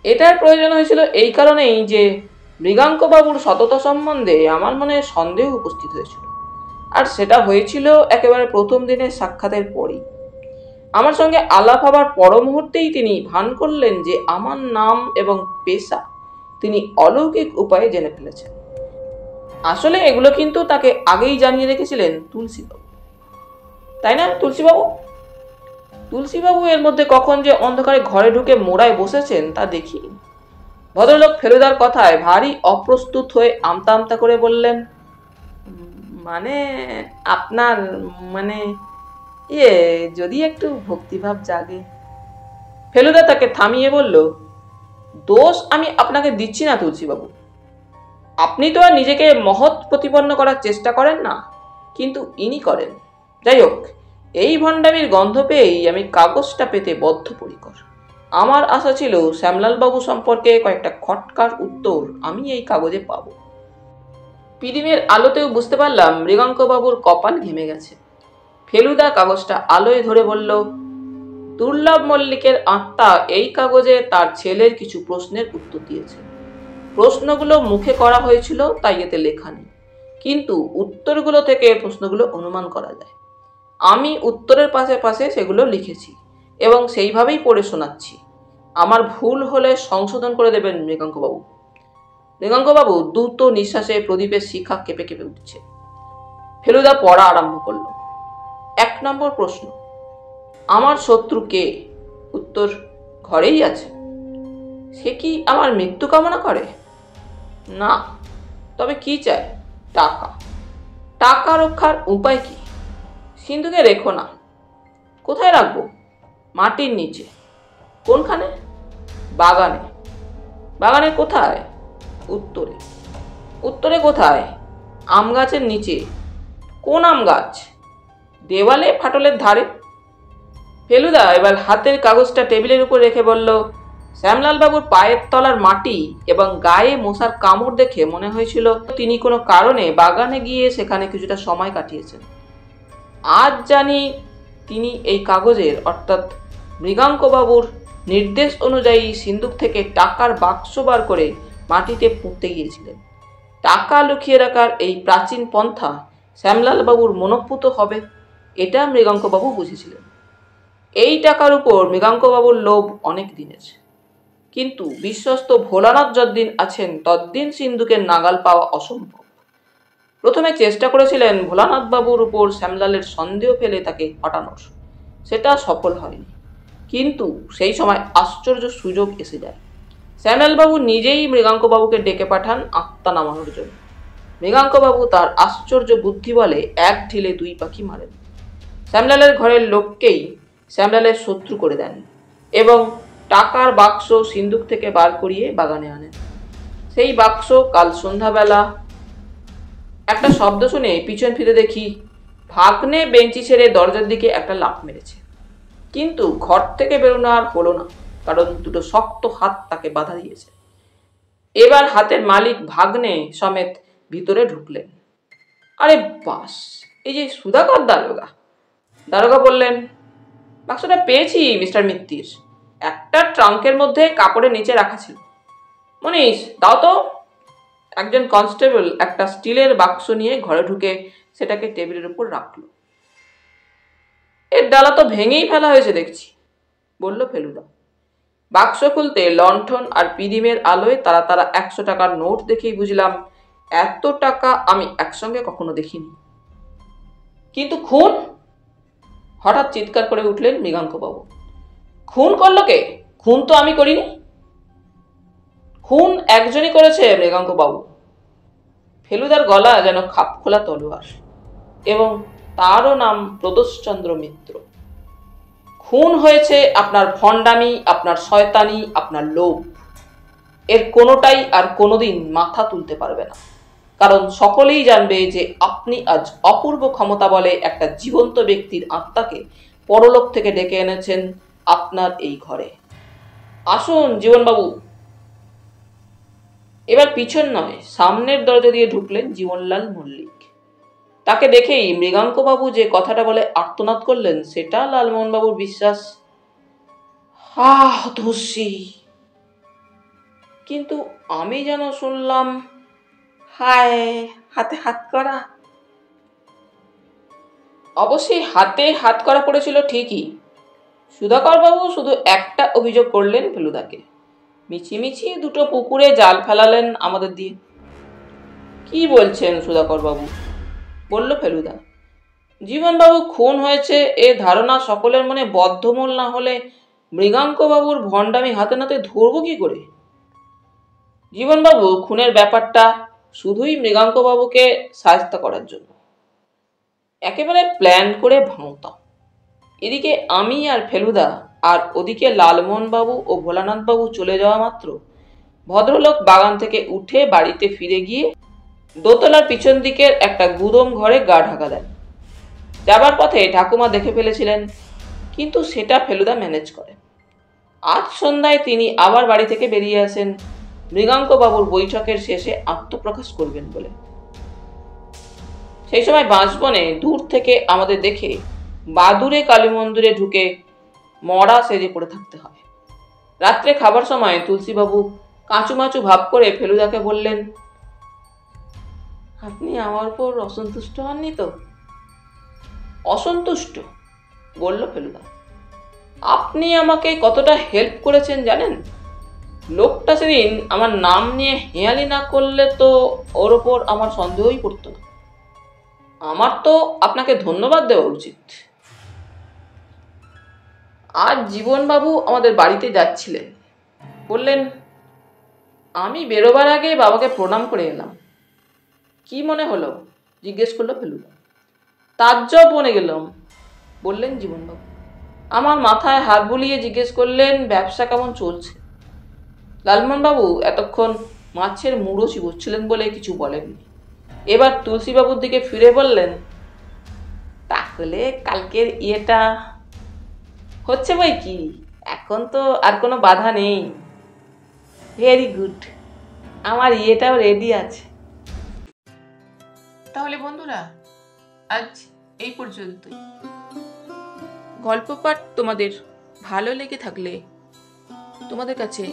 এটার প্রয়োজন হয়েছিল এই কারণেই যে মৃগাঙ্কবাবুর সততা সম্বন্ধে আমার মনে সন্দেহ উপস্থিত হয়েছিল, আর সেটা হয়েছিল একেবারে প্রথম দিনের সাক্ষাতের পরই। আমার সঙ্গে আলাপ হবার পর মুহূর্তেই তিনি ভান করলেন যে আমার নাম এবং পেশা তিনি অলৌকিক উপায়ে জেনে ফেলেছেন। আসলে এগুলো কিন্তু তাকে আগেই জানিয়ে রেখেছিলেন তুলসীবাবু, তাই না তুলসীবাবু? তুলসীবাবু এর মধ্যে কখন যে অন্ধকারে ঘরে ঢুকে মোড়ায় বসেছেন তা দেখি। ভদ্রলোক ফেলুদার কথায় ভারী অপ্রস্তুত হয়ে আমতা আমতা করে বললেন, মানে আপনার মানে যদি একটু ভক্তিভাব জাগে। ফেলুদা তাকে থামিয়ে বলল, দোষ আমি আপনাকে দিচ্ছি না তুলসীবাবু, আপনি তো আর নিজেকে মহৎ প্রতিপন্ন করার চেষ্টা করেন না, কিন্তু ইনি করেন। যাই হোক, এই ভণ্ডামির গন্ধ পেয়েই আমি কাগজটা পেতে বদ্ধপরিকর। আমার আশা ছিল শ্যামলালবাবু সম্পর্কে কয়েকটা খটকার উত্তর আমি এই কাগজে পাব। পিদিমের আলোতেও বুঝতে পারলাম মৃগাঙ্কবাবুর কপাল ঘেমে গেছে। ফেলুদা কাগজটা আলোয় ধরে বলল, দুর্লভ মল্লিকের আত্মা এই কাগজে তার ছেলের কিছু প্রশ্নের উত্তর দিয়েছে। প্রশ্নগুলো মুখে করা হয়েছিল, তাই এতে লেখা নেই, কিন্তু উত্তরগুলো থেকে প্রশ্নগুলো অনুমান করা যায়। আমি উত্তরের পাশে পাশে সেগুলো লিখেছি এবং সেইভাবেই পড়ে শোনাচ্ছি। আমার ভুল হলে সংশোধন করে দেবেন মৃগাঙ্কবাবু। মৃগাঙ্কবাবু দ্রুত নিঃশ্বাসে প্রদীপের শিখা কেঁপে কেঁপে উঠছে। ফেলুদা পড়া আরম্ভ করল। 1 নম্বর প্রশ্ন, আমার শত্রু কে? উত্তর, ঘরেই আছে। সে কি আমার মৃত্যু কামনা করে? না। তবে কি চায়? টাকা। টাকা রক্ষার উপায় কি? সিন্ধুকে রেখো না। কোথায় রাখবো? মাটির নিচে। কোনখানে? বাগানে। বাগানে কোথায়? উত্তরে। উত্তরে কোথায়? আম গাছের নিচে। কোন আম গাছ? দেওয়ালে ফাটলের ধারে। ফেলুদা এবার হাতের কাগজটা টেবিলের উপর রেখে বলল, শ্যামলালবাবুর পায়ের তলার মাটি এবং গায়ে মশার কামড় দেখে মনে হয়েছিল তিনি কোনো কারণে বাগানে গিয়ে সেখানে কিছুটা সময় কাটিয়েছেন। আজ জানি তিনি এই কাগজের অর্থাৎ মৃগাঙ্কবাবুর নির্দেশ অনুযায়ী সিন্দুক থেকে টাকার বাক্স বার করে মাটিতে পুঁততে গিয়েছিলেন। টাকা লুকিয়ে রাখার এই প্রাচীন পন্থা শ্যামলালবাবুর মনোপুত হবে, এটা মৃগাঙ্কবাবু বুঝেছিলেন। এই টাকার উপর মৃগাঙ্কবাবুর লোভ অনেক দিনের, কিন্তু বিশ্বস্ত ভোলানাথ যতদিন আছেন ততদিন সিন্ধুকের নাগাল পাওয়া অসম্ভব। প্রথমে চেষ্টা করেছিলেন ভোলানাথ বাবুর উপর শ্যামলালের সন্দেহ ফেলে তাকে হটানোর, সেটা সফল হয়নি। কিন্তু সেই সময় আশ্চর্য সুযোগ এসে যায়। শ্যামলালবাবু নিজেই মৃগাঙ্কবাবুকে ডেকে পাঠান আত্মা নামানোর জন্য। মৃগাঙ্কবাবু তার আশ্চর্য বুদ্ধি বলে 1 ঢিলে 2 পাখি মারেন। শ্যামলালের ঘরের লোককেই শ্যামলালের শত্রু করে দেন এবং টাকার বাক্স সিন্দুক থেকে বার করিয়ে বাগানে আনেন। সেই বাক্স কাল সন্ধ্যাবেলা একটা শব্দ শুনে পিছন ফিরে দেখি ভাগ্নে বেঞ্চি ছেড়ে দরজার দিকে একটা লাফ মেরেছে, কিন্তু ঘর থেকে বেরোনো আর হলো না, কারণ দুটো শক্ত হাত তাকে বাধা দিয়েছে। এবার হাতের মালিক ভাগ্নে সমেত ভিতরে ঢুকলেন। আরে বাস, এই যে সুধাকর দারোগা। দারোগা বললেন, বাক্সটা পেয়েছি মিস্টার মিত্তির, একটা ট্রাঙ্কের মধ্যে কাপড়ের নিচে রাখা ছিল। মনীষ, দাও তো। একজন কনস্টেবল একটা স্টিলের বাক্স নিয়ে ঘরে ঢুকে সেটাকে টেবিলের উপর রাখলো। এর ডালা তো ভেঙেই ফেলা হয়েছে দেখছি, বলল ফেলুদা। বাক্স খুলতে লণ্ঠন আর পিদিমের আলোয় তারা তারা 100 টাকার নোট দেখেই বুঝলাম এত টাকা আমি একসঙ্গে কখনো দেখিনি। কিন্তু খুন? হঠাৎ চিৎকার করে উঠলেন মৃগাঙ্কবাবু। খুন করলো কে? খুন তো আমি করিনি। খুন একজনই করেছে মৃগাঙ্কবাবু। ফেলুদার গলা যেন খাপখোলা তলোয়ার, এবং তারও নাম প্রদোষচন্দ্র মিত্র। খুন হয়েছে আপনার ভণ্ডামি, আপনার শয়তানি, আপনার লোভ। এর কোনোটাই আর কোনোদিন মাথা তুলতে পারবে না, কারণ সকলেই জানবে যে আপনি আজ অপূর্ব ক্ষমতা বলে একটা জীবন্ত ব্যক্তির আত্মাকে পরলোক থেকে ডেকে এনেছেন আপনার এই ঘরে। আসুন জীবনবাবু। এবার পিছন নয়, সামনের দরজা দিয়ে ঢুকলেন জীবনলাল মল্লিক। তাকে দেখেই মৃগাঙ্কবাবু যে কথাটা বলে আর্তনাদ করলেন সেটা লালমোহনবাবুর বিশ্বাস। হতশ্রী। কিন্তু আমি যেন শুনলাম, হায়, হাতে হাত করা। অবশ্যই হাতে হাত করা পড়েছিল ঠিকই। সুধাকরবাবু শুধু একটা অভিযোগ করলেন ফেলুদাকে, মিছিমিছি 2টো পুকুরে জাল ফেলালেন আমাদের দিয়ে। কি বলছেন সুধাকরবাবু? বলল ফেলুদা। জীবনবাবু খুন হয়েছে এ ধারণা সকলের মনে বদ্ধমূল না হলে মৃগাঙ্কবাবুর ভণ্ডামি হাতে নাতে ধরব কি করে? জীবনবাবু খুনের ব্যাপারটা শুধুই মৃগাঙ্কবাবুকে সাহায্য করার জন্য, একেবারে প্ল্যান করে ভাঙতাম। এদিকে আমি আর ফেলুদা, আর ওদিকে লালমোহনবাবু ও ভোলানাথবাবু চলে যাওয়া মাত্র ভদ্রলোক বাগান থেকে উঠে বাড়িতে ফিরে গিয়ে দোতলার পিছন দিকের একটা গুদম ঘরে গা ঢাকা দেন। যাবার পথে ঠাকুমা দেখে ফেলেছিলেন, কিন্তু সেটা ফেলুদা ম্যানেজ করে। আজ সন্ধ্যায় তিনি আবার বাড়ি থেকে বেরিয়ে আসেন মৃগাঙ্কবাবুর বৈঠকের শেষে আত্মপ্রকাশ করবেন বলে। সেই সময় বাঁশবনে দূর থেকে আমাদের দেখে বাদুড়ে কালী মন্দিরে ঢুকে মরা সেজে পড়ে থাকতে হয়। রাত্রে খাবার সময় তুলসীবাবু কাঁচুমাচু ভাব করে ফেলুদাকে বললেন, আপনি আমার উপর অসন্তুষ্ট হননি তো? অসন্তুষ্ট? বলল ফেলুদা। আপনি আমাকে কতটা হেল্প করেছেন জানেন? লোকটা সেদিন আমার নাম নিয়ে হেঁয়ালি না করলে তো ওর ওপর আমার সন্দেহই পড়তো না। আমার তো আপনাকে ধন্যবাদ দেওয়া উচিত। আজ জীবনবাবু আমাদের বাড়িতে যাচ্ছিলেন। বললেন, আমি বেরোবার আগে বাবাকে প্রণাম করে এলাম। কি মনে হলো? জিজ্ঞেস করলো ফেলুদা। তাজ্জব বনে গেলাম, বললেন জীবনবাবু। আমার মাথায় হাত বুলিয়ে জিজ্ঞেস করলেন, ব্যবসা কেমন চলছে? লালমোহনবাবু এতক্ষণ মাছের মুড়ো চিবোচ্ছিলেন বলে কিছু বলেননি। এবার তুলসীবাবুর দিকে ফিরে বললেন, তাহলে কালকের ইয়েটা হচ্ছে বই কি? এখন তো আর কোনো বাধা নেই। ভেরি গুড, আমার ইয়েটাও রেডি আছে। তাহলে বন্ধুরা, আজ এই পর্যন্তই। গল্প পাঠ তোমাদের ভালো লেগে থাকলে তোমাদের কাছে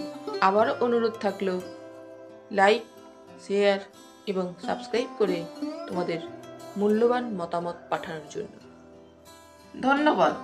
আবারও অনুরোধ থাকলো, লাইক, শেয়ার এবং সাবস্ক্রাইব করে তোমাদের মূল্যবান মতামত পাঠানোর জন্য। ধন্যবাদ।